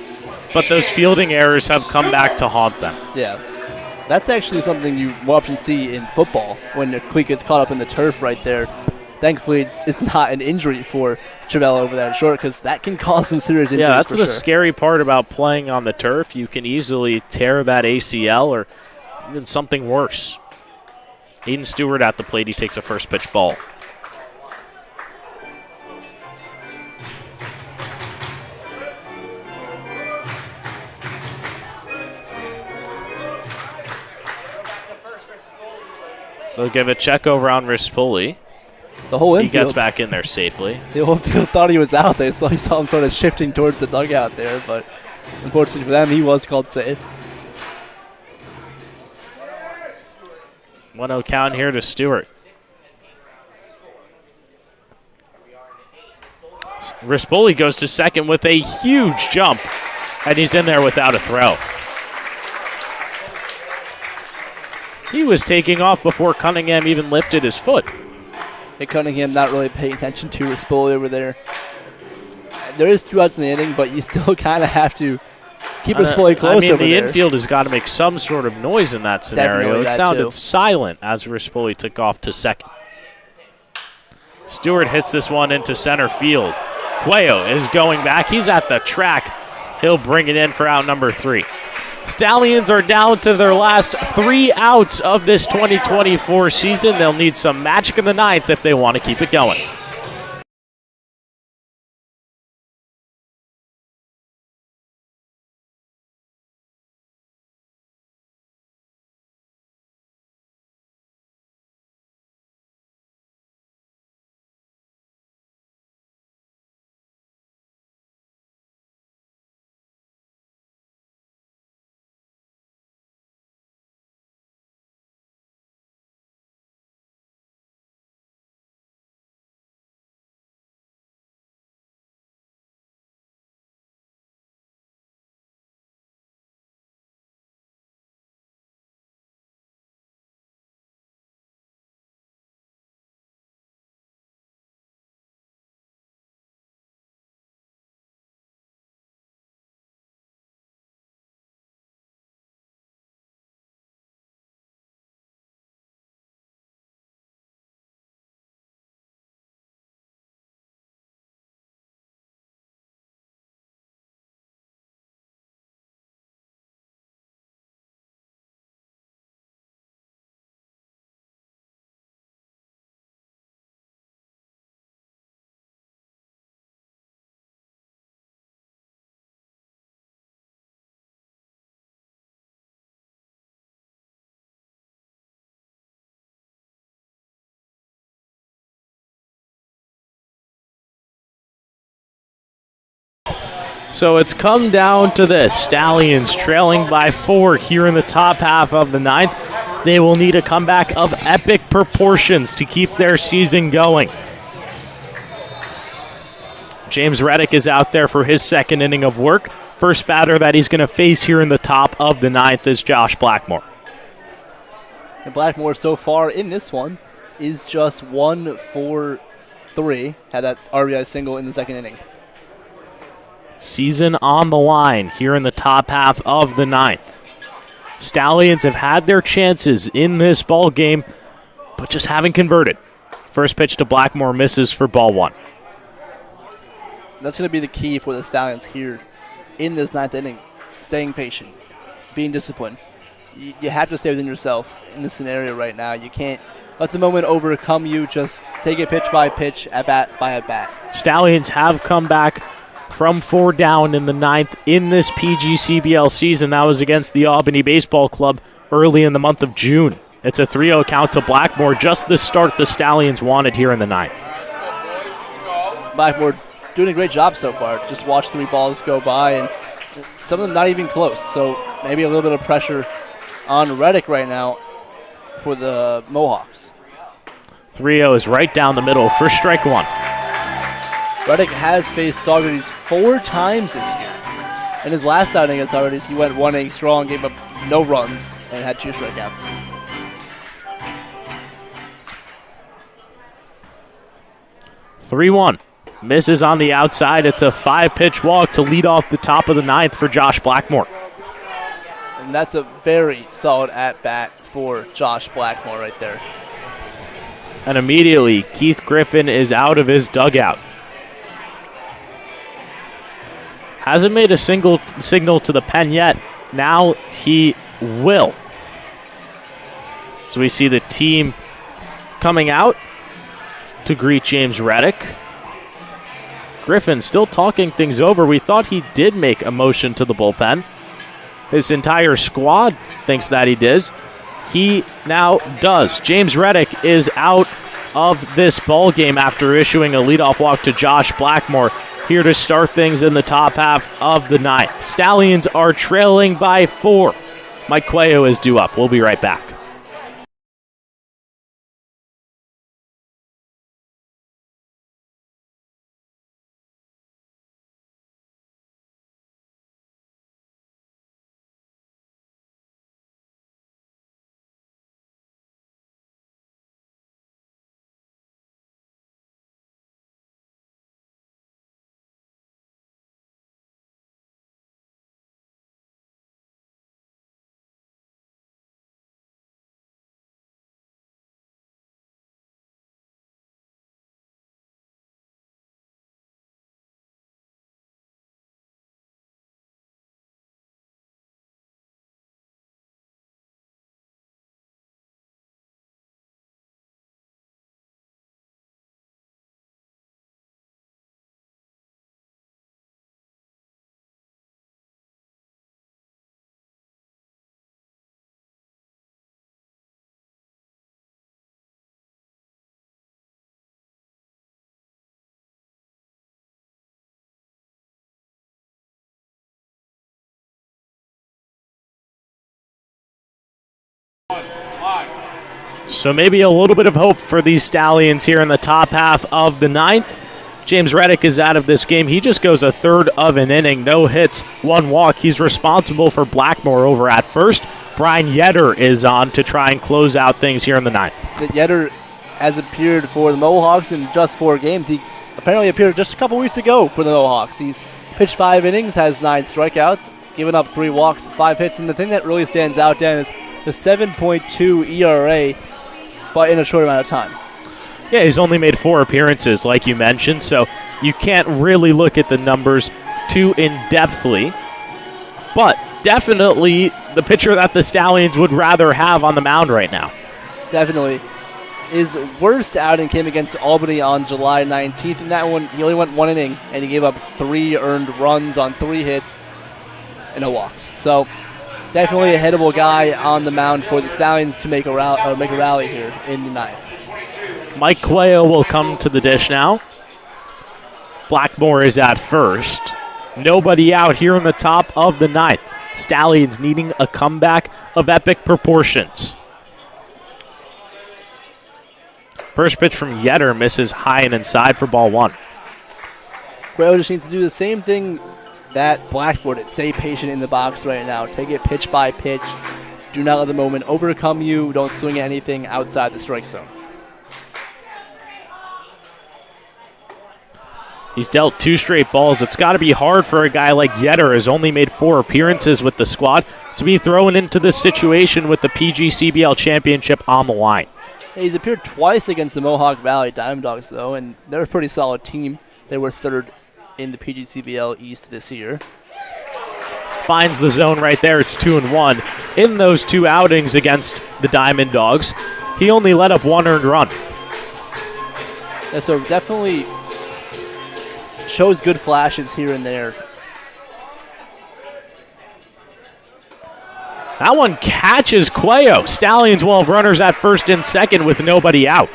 Speaker 1: but those fielding errors have come back to haunt them.
Speaker 2: Yes. That's actually something you more often see in football when the cleat gets caught up in the turf right there. Thankfully, it's not an injury for Trivella over there in short because that can cause some serious injuries.
Speaker 1: Yeah, that's the scary part about playing on the turf. You can easily tear that ACL or even something worse. Hayden Stewart at the plate. He takes a first pitch ball. They'll give a check over on Rispoli.
Speaker 2: The whole infield.
Speaker 1: He gets back in there safely.
Speaker 2: The whole field thought he was out there, so I saw him sort of shifting towards the dugout there, but unfortunately for them, he was called safe.
Speaker 1: 1-0 count here to Stewart. Rispoli goes to second with a huge jump, and he's in there without a throw. He was taking off before Cunningham even lifted his foot.
Speaker 2: Hey, Cunningham not really paying attention to Rispoli over there. There is 2 outs in the inning, but you still kind of have to keep Rispoli close over there.
Speaker 1: The infield has got to make some sort of noise in that scenario. It sounded silent as Rispoli took off to second. Stewart hits this one into center field. Cuello is going back. He's at the track. He'll bring it in for out number 3. Stallions are down to their last 3 outs of this 2024 season. They'll need some magic in the 9th if they want to keep it going. So it's come down to this. Stallions trailing by 4 here in the top half of the 9th. They will need a comeback of epic proportions to keep their season going. James Reddick is out there for his second inning of work. First batter that he's going to face here in the top of the 9th is Josh Blackmore.
Speaker 2: And Blackmore so far in this one is just 1 for 3. Had that RBI single in the second inning.
Speaker 1: Season on the line here in the top half of the 9th. Stallions have had their chances in this ball game, but just haven't converted. First pitch to Blackmore misses for ball 1.
Speaker 2: That's going to be the key for the Stallions here in this 9th inning. Staying patient, being disciplined. You have to stay within yourself in this scenario right now. You can't let the moment overcome you. Just take it pitch by pitch, at bat by at bat.
Speaker 1: Stallions have come back from 4 down in the 9th in this PGCBL season. That was against the Albany Baseball Club early in the month of June. It's a 3-0 count to Blackmore, just the start the Stallions wanted here in the 9th.
Speaker 2: Blackmore doing a great job so far. Just watch 3 balls go by, and some of them not even close. So maybe a little bit of pressure on Reddick right now for the Mohawks.
Speaker 1: 3-0 is right down the middle for strike one.
Speaker 2: Reddick has faced Saugerties 4 times this year. In his last outing against Saugerties, he went 1 inning strong, gave up no runs, and had 2 strikeouts.
Speaker 1: (3-1). Misses on the outside. It's a 5-pitch walk to lead off the top of the 9th for Josh Blackmore.
Speaker 2: And that's a very solid at-bat for Josh Blackmore right there.
Speaker 1: And immediately, Keith Griffin is out of his dugout. Hasn't made a single signal to the pen yet. Now he will. So we see the team coming out to greet James Reddick. Griffin still talking things over. We thought he did make a motion to the bullpen. His entire squad thinks that he did. He now does. James Reddick is out of this ball game after issuing a leadoff walk to Josh Blackmore, here to start things in the top half of the 9th. Stallions are trailing by 4. Mike Cuello is due up. We'll be right back. So maybe a little bit of hope for these Stallions here in the top half of the 9th. James Reddick is out of this game. He just goes a third of an inning. No hits, 1 walk. He's responsible for Blackmore over at first. Brian Yetter is on to try and close out things here in the 9th.
Speaker 2: Yetter has appeared for the Mohawks in just 4 games. He apparently appeared just a couple weeks ago for the Mohawks. He's pitched 5 innings, has 9 strikeouts, given up 3 walks, 5 hits. And the thing that really stands out, Dan, is the 7.2 ERA, but in a short amount of time.
Speaker 1: Yeah, he's only made 4 appearances, like you mentioned, so you can't really look at the numbers too in-depthly. But definitely the pitcher that the Stallions would rather have on the mound right now.
Speaker 2: Definitely. His worst outing came against Albany on July 19th. In that one, he only went 1 inning, and he gave up 3 earned runs on 3 hits and no walks. So definitely a hittable guy on the mound for the Stallions to make a rally here in the 9th.
Speaker 1: Mike Cuello will come to the dish now. Blackmore is at first. Nobody out here in the top of the 9th. Stallions needing a comeback of epic proportions. First pitch from Yetter misses high and inside for ball 1.
Speaker 2: Cuello just needs to do the same thing that Blackmore did. Stay patient in the box right now. Take it pitch by pitch. Do not let the moment overcome you. Don't swing at anything outside the strike zone.
Speaker 1: He's dealt 2 straight balls. It's got to be hard for a guy like Yetter, who's only made 4 appearances with the squad, to be thrown into this situation with the PGCBL championship on the line.
Speaker 2: He's appeared twice against the Mohawk Valley Diamond Dogs, though, and they're a pretty solid team. They were 3rd in the PGCBL East this year.
Speaker 1: Finds the zone right there. It's 2-1. In those 2 outings against the Diamond Dogs, he only let up 1 earned run.
Speaker 2: Yeah, so definitely shows good flashes here and there.
Speaker 1: That one catches Cuello. Stallions will have runners at first and second with nobody out.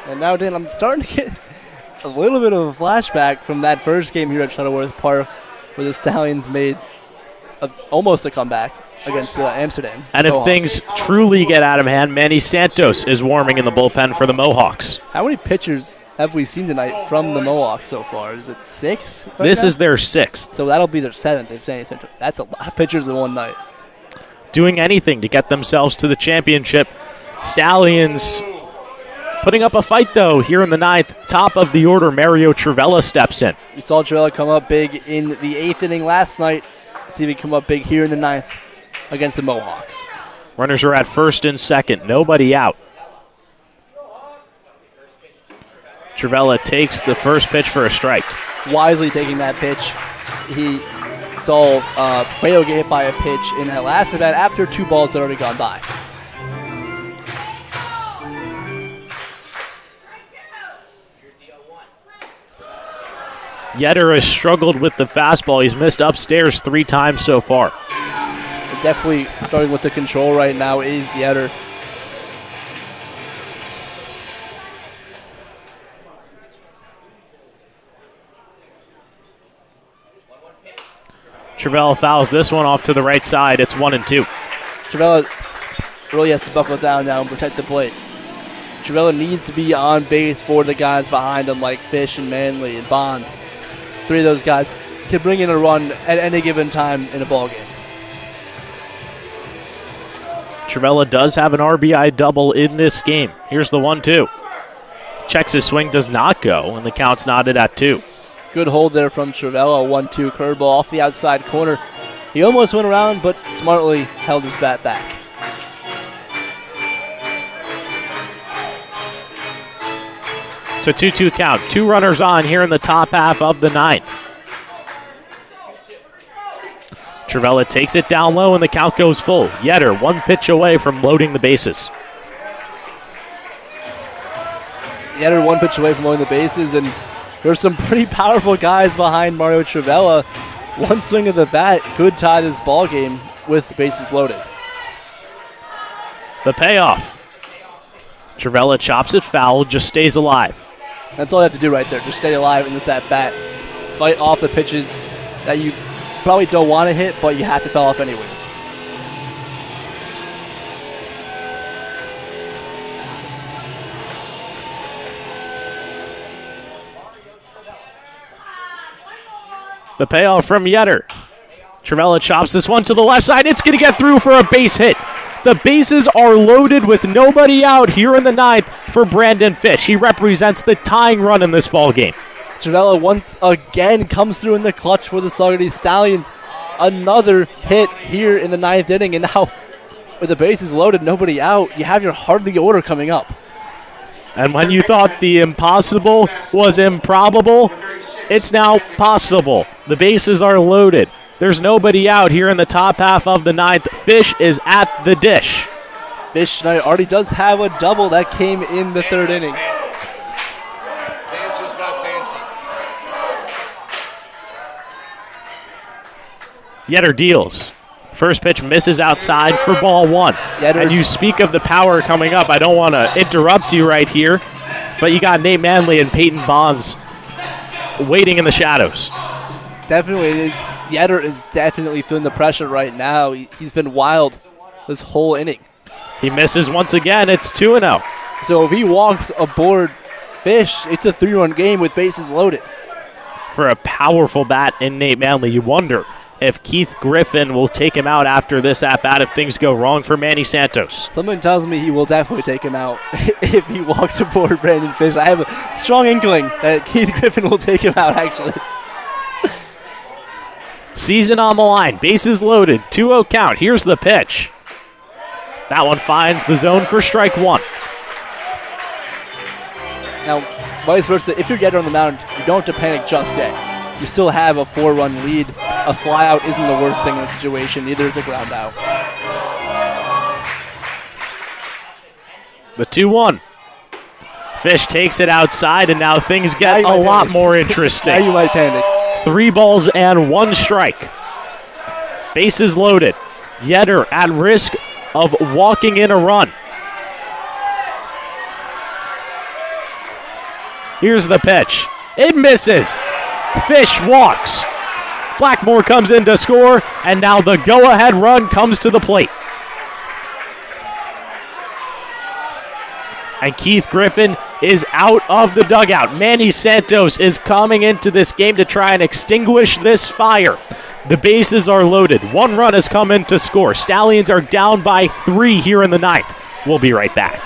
Speaker 2: And now, Dan, I'm starting to get a little bit of a flashback from that first game here at Shuttleworth Park where the Stallions made almost a comeback against Amsterdam.
Speaker 1: And if
Speaker 2: Mohawks.
Speaker 1: things truly get out of hand, Manny Santos is warming in the bullpen for the Mohawks.
Speaker 2: How many pitchers have we seen tonight from the Mohawks so far? Is it 6? Right
Speaker 1: This
Speaker 2: now?
Speaker 1: is their 6th.
Speaker 2: So that'll be their 7th. If saying that's a lot of pitchers in one night.
Speaker 1: Doing anything to get themselves to the championship. Stallions putting up a fight, though, here in the 9th. Top of the order, Mario Trivella steps in.
Speaker 2: You saw Trivella come up big in the 8th inning last night. Let's see if he come up big here in the 9th against the Mohawks.
Speaker 1: Runners are at first and second. Nobody out. Trivella takes the first pitch for a strike.
Speaker 2: Wisely taking that pitch. He saw Cuello get hit by a pitch in that last at bat after 2 balls had already gone by.
Speaker 1: Yetter has struggled with the fastball. He's missed upstairs 3 times so far.
Speaker 2: Definitely starting with the control right now is Yetter.
Speaker 1: Trivella fouls this one off to the right side. It's 1-2.
Speaker 2: Trivella really has to buckle down now and protect the plate. Trivella needs to be on base for the guys behind him like Fish and Manley and Bonds. 3 of those guys can bring in a run at any given time in a ball game.
Speaker 1: Trivella does have an RBI double in this game. Here's the 1-2. Checks his swing, does not go, and the count's knotted at 2.
Speaker 2: Good hold there from Trivella. 1-2 curveball off the outside corner. He almost went around, but smartly held his bat back.
Speaker 1: It's a 2-2 count. 2 runners on here in the top half of the 9th. Trivella takes it down low and the count goes full. Yetter 1 pitch away from loading the bases.
Speaker 2: Yetter 1 pitch away from loading the bases, and there's some pretty powerful guys behind Mario Trivella. 1 swing of the bat could tie this ball game with bases loaded.
Speaker 1: The payoff. Trivella chops it foul, just stays alive.
Speaker 2: That's all you have to do right there. Just stay alive in this at bat. Fight off the pitches that you probably don't want to hit, but you have to foul off anyways.
Speaker 1: The payoff from Yetter. Trivella chops this one to the left side. It's going to get through for a base hit. The bases are loaded with nobody out here in the 9th for Brandon Fish. He represents the tying run in this ball game.
Speaker 2: Trivella once again comes through in the clutch for the Saugerties Stallions. Another hit here in the 9th inning, and now with the bases loaded, nobody out, you have your heart of the order coming up.
Speaker 1: And when you thought the impossible was improbable, it's now possible. The bases are loaded. There's nobody out here in the top half of the 9th. Fish is at the dish.
Speaker 2: Fish tonight already does have a double that came in the 3rd inning.
Speaker 3: Fancy's not fancy.
Speaker 1: Yetter deals. First pitch misses outside for ball 1.
Speaker 2: Yetter.
Speaker 1: And you speak of the power coming up. I don't want to interrupt you right here, but you got Nate Manley and Peyton Bonds waiting in the shadows.
Speaker 2: Definitely, Yetter is definitely feeling the pressure right now. He's been wild this whole inning.
Speaker 1: He misses once again. It's 2-0.
Speaker 2: So if he walks aboard Fish, it's a 3-run game with bases loaded.
Speaker 1: For a powerful bat in Nate Manley, you wonder if Keith Griffin will take him out after this at-bat if things go wrong for Manny Santos.
Speaker 2: Something tells me he will definitely take him out if he walks aboard Brandon Fish. I have a strong inkling that Keith Griffin will take him out, actually.
Speaker 1: Season on the line, bases loaded, 2-0 count. Here's the pitch. That one finds the zone for strike 1.
Speaker 2: Now, vice versa, if you're Yetter on the mound, you don't have to panic just yet. You still have a 4-run lead. A flyout isn't the worst thing in the situation, neither is a ground out.
Speaker 1: The 2-1. Fish takes it outside, and now things get a lot more interesting.
Speaker 2: Now you might panic.
Speaker 1: 3 balls and 1 strike. Bases loaded. Yetter at risk of walking in a run. Here's the pitch. It misses. Fish walks. Blackmore comes in to score, and now the go-ahead run comes to the plate. And Keith Griffin is out of the dugout. Manny Santos is coming into this game to try and extinguish this fire. The bases are loaded. 1 run has come in to score. Stallions are down by 3 here in the 9th. We'll be right back.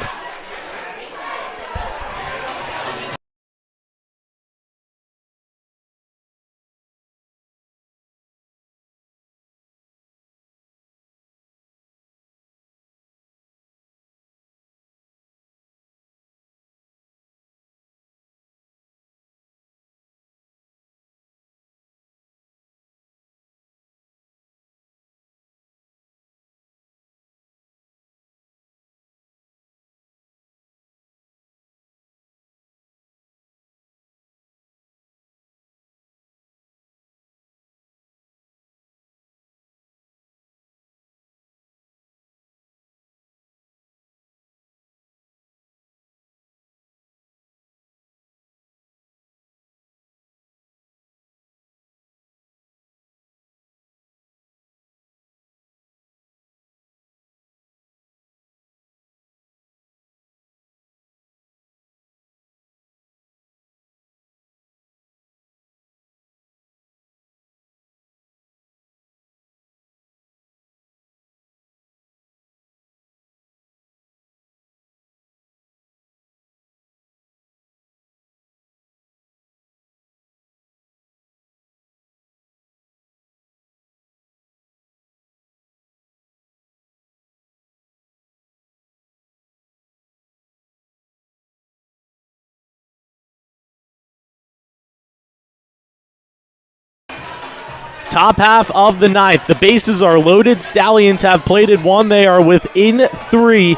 Speaker 1: Top half of the 9th. The bases are loaded. Stallions have plated 1. They are within 3.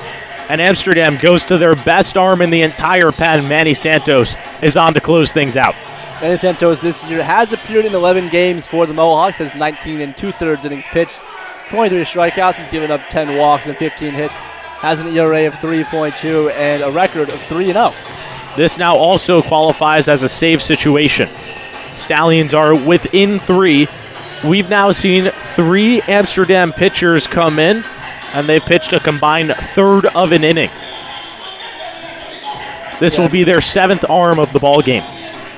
Speaker 1: And Amsterdam goes to their best arm in the entire pen. Manny Santos is on to close things out.
Speaker 2: Manny Santos this year has appeared in 11 games for the Mohawks, has 19 and 2/3 innings pitched, 23 strikeouts, has given up 10 walks and 15 hits, has an ERA of 3.2 and a record of 3-0.
Speaker 1: This now also qualifies as a save situation. Stallions are within 3. We've now seen 3 Amsterdam pitchers come in, and they've pitched a combined 1/3 of an inning. This will be their 7th arm of the ball game.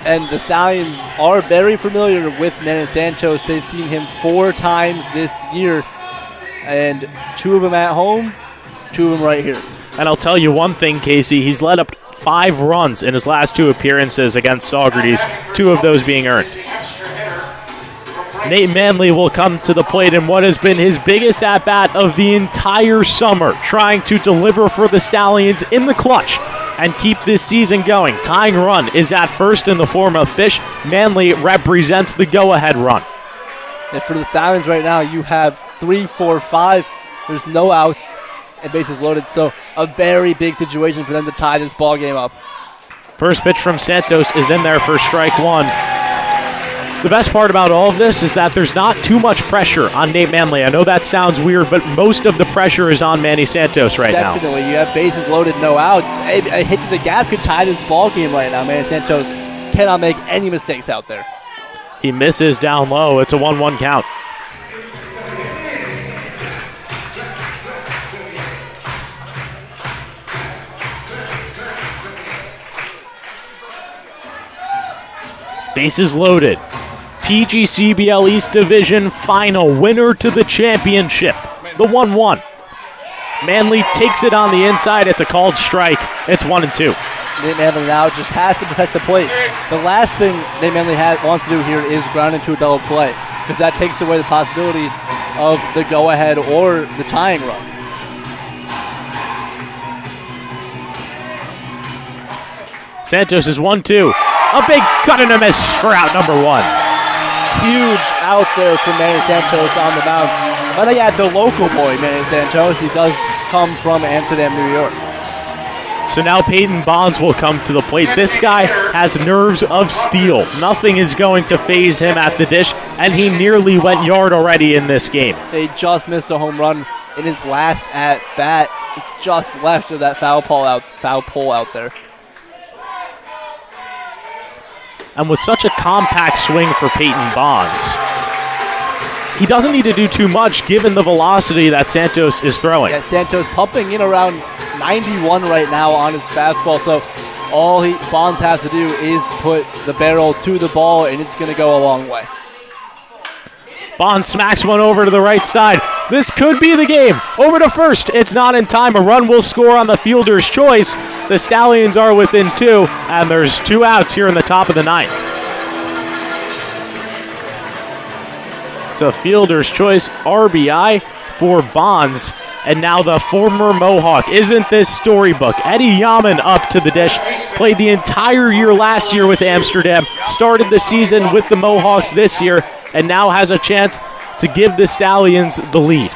Speaker 2: And the Stallions are very familiar with Manny Santos. They've seen him 4 times this year, and 2 of them at home, 2 of them right here.
Speaker 1: And I'll tell you one thing, Casey, he's let up 5 runs in his last 2 appearances against Saugerties, 2 of those being earned. Nate Manley will come to the plate in what has been his biggest at-bat of the entire summer, trying to deliver for the Stallions in the clutch and keep this season going. Tying run is at first in the form of Fish. Manley represents the go-ahead run.
Speaker 2: And for the Stallions right now, you have 3, 4, 5. There's no outs and bases loaded, so a very big situation for them to tie this ball game up.
Speaker 1: First pitch from Santos is in there for strike 1. The best part about all of this is that there's not too much pressure on Nate Manley. I know that sounds weird, but most of the pressure is on Manny Santos right now.
Speaker 2: Definitely. You have bases loaded, no outs. A hit to the gap could tie this ball game right now. Manny Santos cannot make any mistakes out there.
Speaker 1: He misses down low. It's a 1-1 count. Bases loaded. PGCBL East Division final, winner to the championship, the 1-1. Manley takes it on the inside. It's a called strike. It's 1-2.
Speaker 2: Nate Manley now just has to protect the plate. The last thing Nate Manley wants to do here is ground into a double play, because that takes away the possibility of the go-ahead or the tying run.
Speaker 1: Santos is 1-2. A big cut and a miss for out number 1.
Speaker 2: Huge out there for Manny Santos on the mound. But I got the local boy, Manny Santos. He does come from Amsterdam, New York.
Speaker 1: So now Peyton Bonds will come to the plate. This guy has nerves of steel. Nothing is going to faze him at the dish, and he nearly went yard already in this game.
Speaker 2: They just missed a home run in his last at bat, just left of that foul pole out there.
Speaker 1: And with such a compact swing for Peyton Bonds, he doesn't need to do too much given the velocity that Santos is throwing.
Speaker 2: Yeah, Santos pumping in around 91 right now on his fastball, so all Bonds has to do is put the barrel to the ball, and it's going to go a long way.
Speaker 1: Bonds smacks one over to the right side. This could be the game. Over to first. It's not in time. A run will score on the fielder's choice. The Stallions are within 2, and there's 2 outs here in the top of the 9th. It's a fielder's choice RBI for Bonds. And now the former Mohawk. Isn't this storybook? Eddie Yaman up to the dish. Played the entire year last year with Amsterdam. Started the season with the Mohawks this year. And now has a chance to give the Stallions the lead.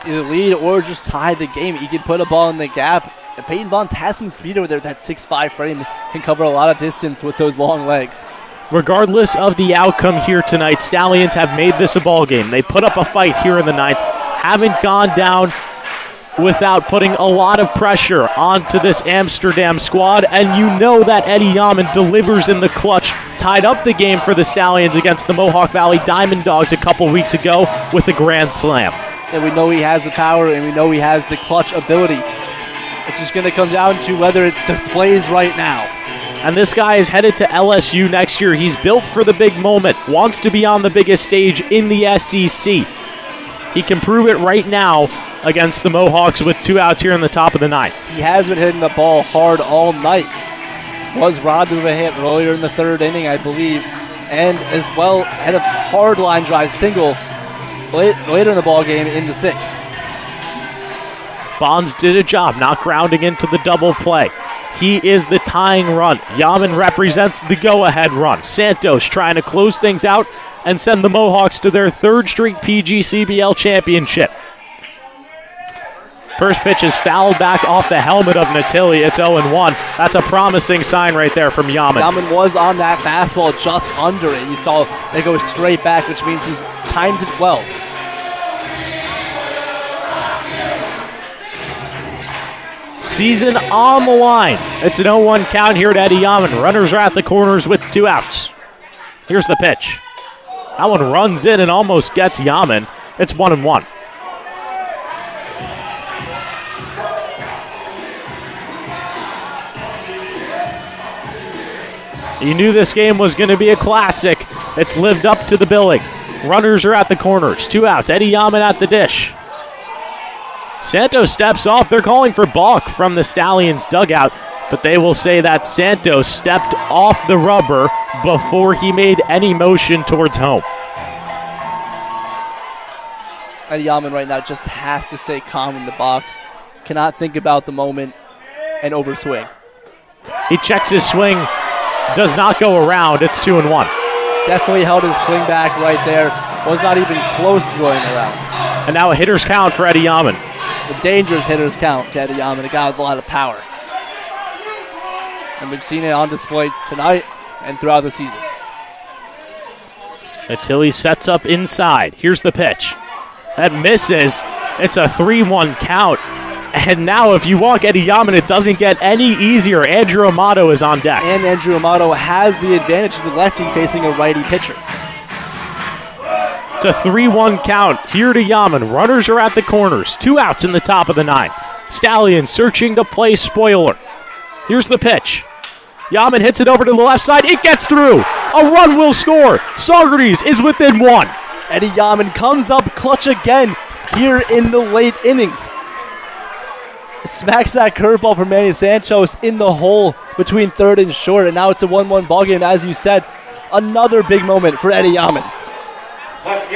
Speaker 2: Either lead or just tie the game. You can put a ball in the gap. And Peyton Bonds has some speed over there. That 6'5" frame can cover a lot of distance with those long legs.
Speaker 1: Regardless of the outcome here tonight, Stallions have made this a ball game. They put up a fight here in the 9th. Haven't gone down without putting a lot of pressure onto this Amsterdam squad, and you know that Eddie Yaman delivers in the clutch. Tied up the game for the Stallions against the Mohawk Valley Diamond Dogs a couple weeks ago with a grand slam.
Speaker 2: And we know he has the power, and we know he has the clutch ability. It's just going to come down to whether it displays right now.
Speaker 1: And this guy is headed to LSU next year. He's built for the big moment, wants to be on the biggest stage in the SEC. He can prove it right now against the Mohawks with 2 outs here in the top of the 9th.
Speaker 2: He has been hitting the ball hard all night. Was robbed of a hit earlier in the 3rd inning, I believe, and as well had a hard line drive single later in the ball game in the 6th.
Speaker 1: Bonds did a job not grounding into the double play. He is the tying run. Yaman represents the go-ahead run. Santos trying to close things out and send the Mohawks to their 3rd straight PGCBL championship. First pitch is fouled back off the helmet of Natili. It's 0-1. That's a promising sign right there from Yaman.
Speaker 2: Yaman was on that fastball just under it. You saw it go straight back, which means he's timed it well.
Speaker 1: Season on the line. It's an 0-1 count here to Eddie Yaman. Runners are at the corners with 2 outs. Here's the pitch. That one runs in and almost gets Yaman. It's 1-1. You knew this game was going to be a classic. It's lived up to the billing. Runners are at the corners. 2 outs. Eddie Yaman at the dish. Santos steps off. They're calling for balk from the Stallions dugout, but they will say that Santos stepped off the rubber before he made any motion towards home.
Speaker 2: Eddie Yaman right now just has to stay calm in the box. Cannot think about the moment and overswing.
Speaker 1: He checks his swing. Does not go around. It's 2-1.
Speaker 2: Definitely held his swing back right there. Was not even close to going around.
Speaker 1: And now a hitter's count for Eddie Yaman.
Speaker 2: The dangerous hitter's count to Eddie Yaman, a guy with a lot of power. And we've seen it on display tonight and throughout the season.
Speaker 1: Natili sets up inside. Here's the pitch. That misses. It's a 3-1 count. And now if you walk Eddie Yaman, it doesn't get any easier. Andrew Amato is on deck.
Speaker 2: And Andrew Amato has the advantage. He's a lefty facing a righty pitcher.
Speaker 1: It's a 3-1 count here to Yaman. Runners are at the corners. 2 outs in the top of the 9th. Stallions searching to play spoiler. Here's the pitch. Yaman hits it over to the left side. It gets through. A run will score. Saugerties is within 1.
Speaker 2: Eddie Yaman comes up clutch again here in the late innings. Smacks that curveball from Manny Santos in the hole between 3rd and short, and now it's a 1-1 ballgame. As you said, another big moment for Eddie Yaman.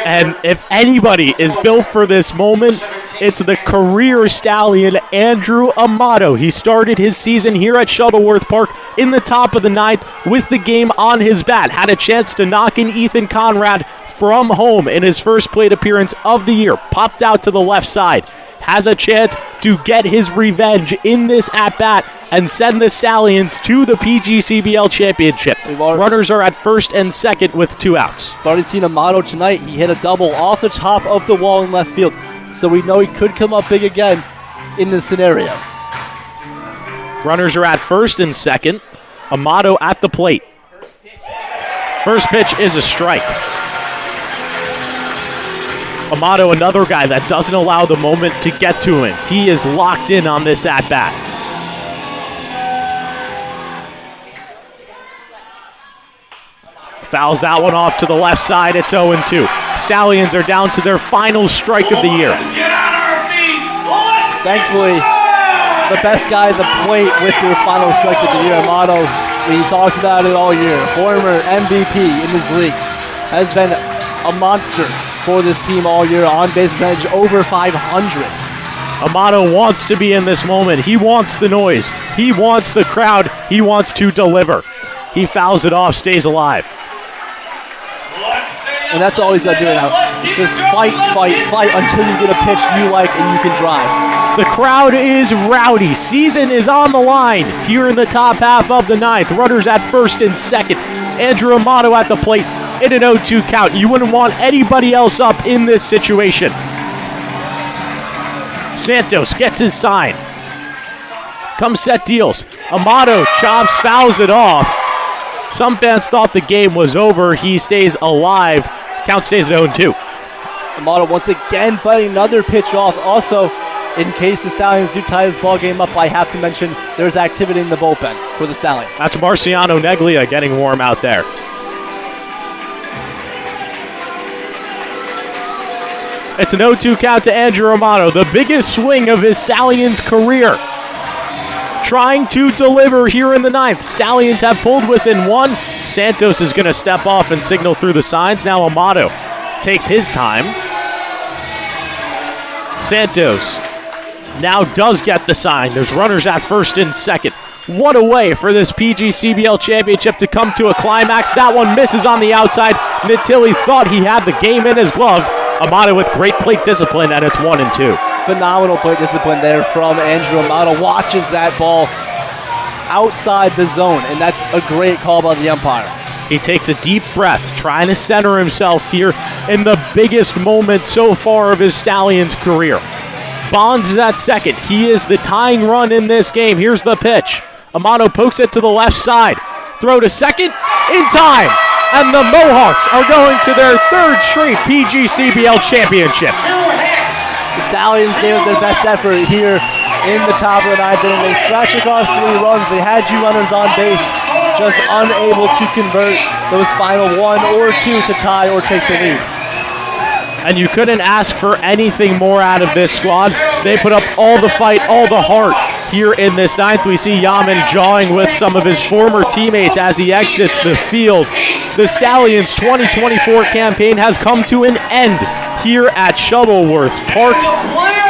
Speaker 1: And if anybody is built for this moment, it's the career Stallion, Andrew Amato. He started his season here at Shuttleworth Park in the top of the 9th with the game on his bat. Had a chance to knock in Ethan Conrad from home in his first plate appearance of the year. Popped out to the left side. Has a chance to get his revenge in this at-bat and send the Stallions to the PGCBL championship. Runners are at first and second with 2 outs.
Speaker 2: We've already seen Amato tonight. He hit a double off the top of the wall in left field. So we know he could come up big again in this scenario.
Speaker 1: Runners are at first and second. Amato at the plate. First pitch is a strike. Amato, another guy that doesn't allow the moment to get to him. He is locked in on this at-bat. Fouls that one off to the left side. It's 0-2. Stallions are down to their final strike of the year.
Speaker 2: Thankfully, the best guy at the plate with your final strike of the year, Amato. We talked about it all year. Former MVP in this league. Has been a monster for this team all year. On-base percentage over 500.
Speaker 1: Amato wants to be in this moment. He wants the noise. He wants the crowd. He wants to deliver. He fouls it off, stays alive.
Speaker 2: And that's all he's got to do now. Just fight until you get a pitch you like and you can drive.
Speaker 1: The crowd is rowdy. Season is on the line here in the top half of the ninth. Runners at first and second. Andrew Amato at the plate in an 0-2 count. You wouldn't want anybody else up in this situation. Santos gets his sign. Come set deals. Amato chops, fouls it off. Some fans thought the game was over. He stays alive. Count stays at 0-2.
Speaker 2: Amato once again fighting another pitch off. Also, in case the Stallions do tie this ball game up, I have to mention there's activity in the bullpen for the Stallions.
Speaker 1: That's Marciano Neglia getting warm out there. It's an 0-2 count to Andrew Amato, the biggest swing of his Stallions career. Trying to deliver here in the ninth. Stallions have pulled within one. Santos is going to step off and signal through the signs. Now Amato takes his time. Santos now does get the sign. There's runners at first and second. What a way for this PGCBL championship to come to a climax. That one misses on the outside. Natilli thought he had the game in his glove. Amato with great plate discipline, and it's 1-2.
Speaker 2: Phenomenal plate discipline there from Andrew Amato. Watches that ball outside the zone, and that's a great call by the umpire.
Speaker 1: He takes a deep breath, trying to center himself here in the biggest moment so far of his Stallions career. Bonds is at second. He is the tying run in this game. Here's the pitch. Amato pokes it to the left side. Throw to second, in time. And the Mohawks are going to their third straight PGCBL championship.
Speaker 2: The Stallions gave their best effort here in the top of the ninth inning. They scratched across 3 runs. They had 2 runners on base, just unable to convert those final 1 or 2 to tie or take the lead.
Speaker 1: And you couldn't ask for anything more out of this squad. They put up all the fight, all the heart here in this ninth. We see Yaman jawing with some of his former teammates as he exits the field. The Stallions' 2024 campaign has come to an end here at Shuttleworth Park.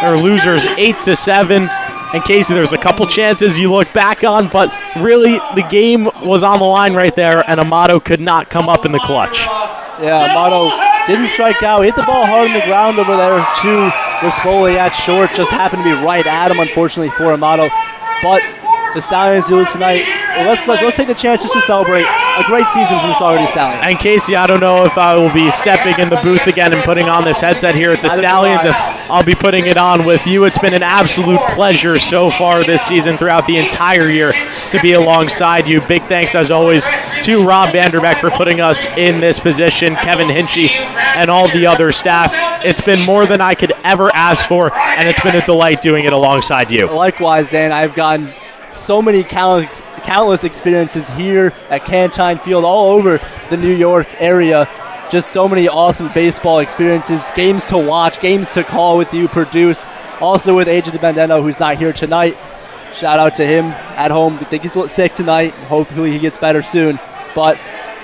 Speaker 1: They're losers 8-7. And Casey, there's a couple chances you look back on, but really the game was on the line right there, and Amato could not come up in the clutch.
Speaker 2: Yeah, Amato didn't strike out. Hit the ball hard on the ground over there to Rispoli at short. Just happened to be right at him, unfortunately, for Amato. But the Stallions do this tonight. Well, let's take the chance just to celebrate a great season for the Saugerties Stallions.
Speaker 1: And Casey, I don't know if I will be stepping in the booth again and putting on this headset here at the Stallions. If I'll be putting it on with you. It's been an absolute pleasure so far this season throughout the entire year to be alongside you. Big thanks, as always, to Rob Vanderbeck for putting us in this position, Kevin Hinchy, and all the other staff. It's been more than I could ever ask for, and it's been a delight doing it alongside you.
Speaker 2: Likewise, Dan. I've gotten so many countless experiences here at Cantine Field, all over the New York area. Just so many awesome baseball experiences, games to watch, games to call with you, produce. Also with AJ DiBenedetto, who's not here tonight. Shout out to him at home. I think he's a little sick tonight. Hopefully he gets better soon. But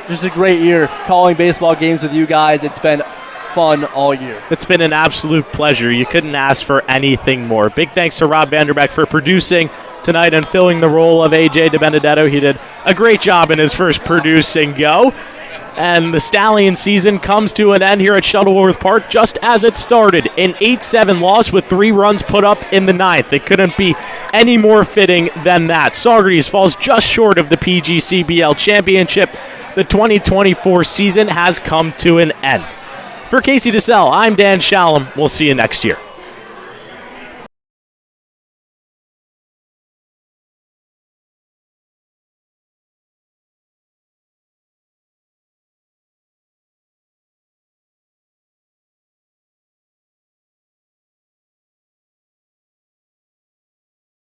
Speaker 2: just a great year calling baseball games with you guys. It's been fun all year.
Speaker 1: It's been an absolute pleasure. You couldn't ask for anything more. Big thanks to Rob Vanderbeck for producing tonight and filling the role of AJ DiBenedetto. He did a great job in his first producing go. And the Stallion season comes to an end here at Shuttleworth Park just as it started. An 8-7 loss with 3 runs put up in the ninth. It couldn't be any more fitting than that. Saugerties falls just short of the PGCBL championship. The 2024 season has come to an end. For Casey DeSalle, I'm Dan Shalom. We'll see you next year.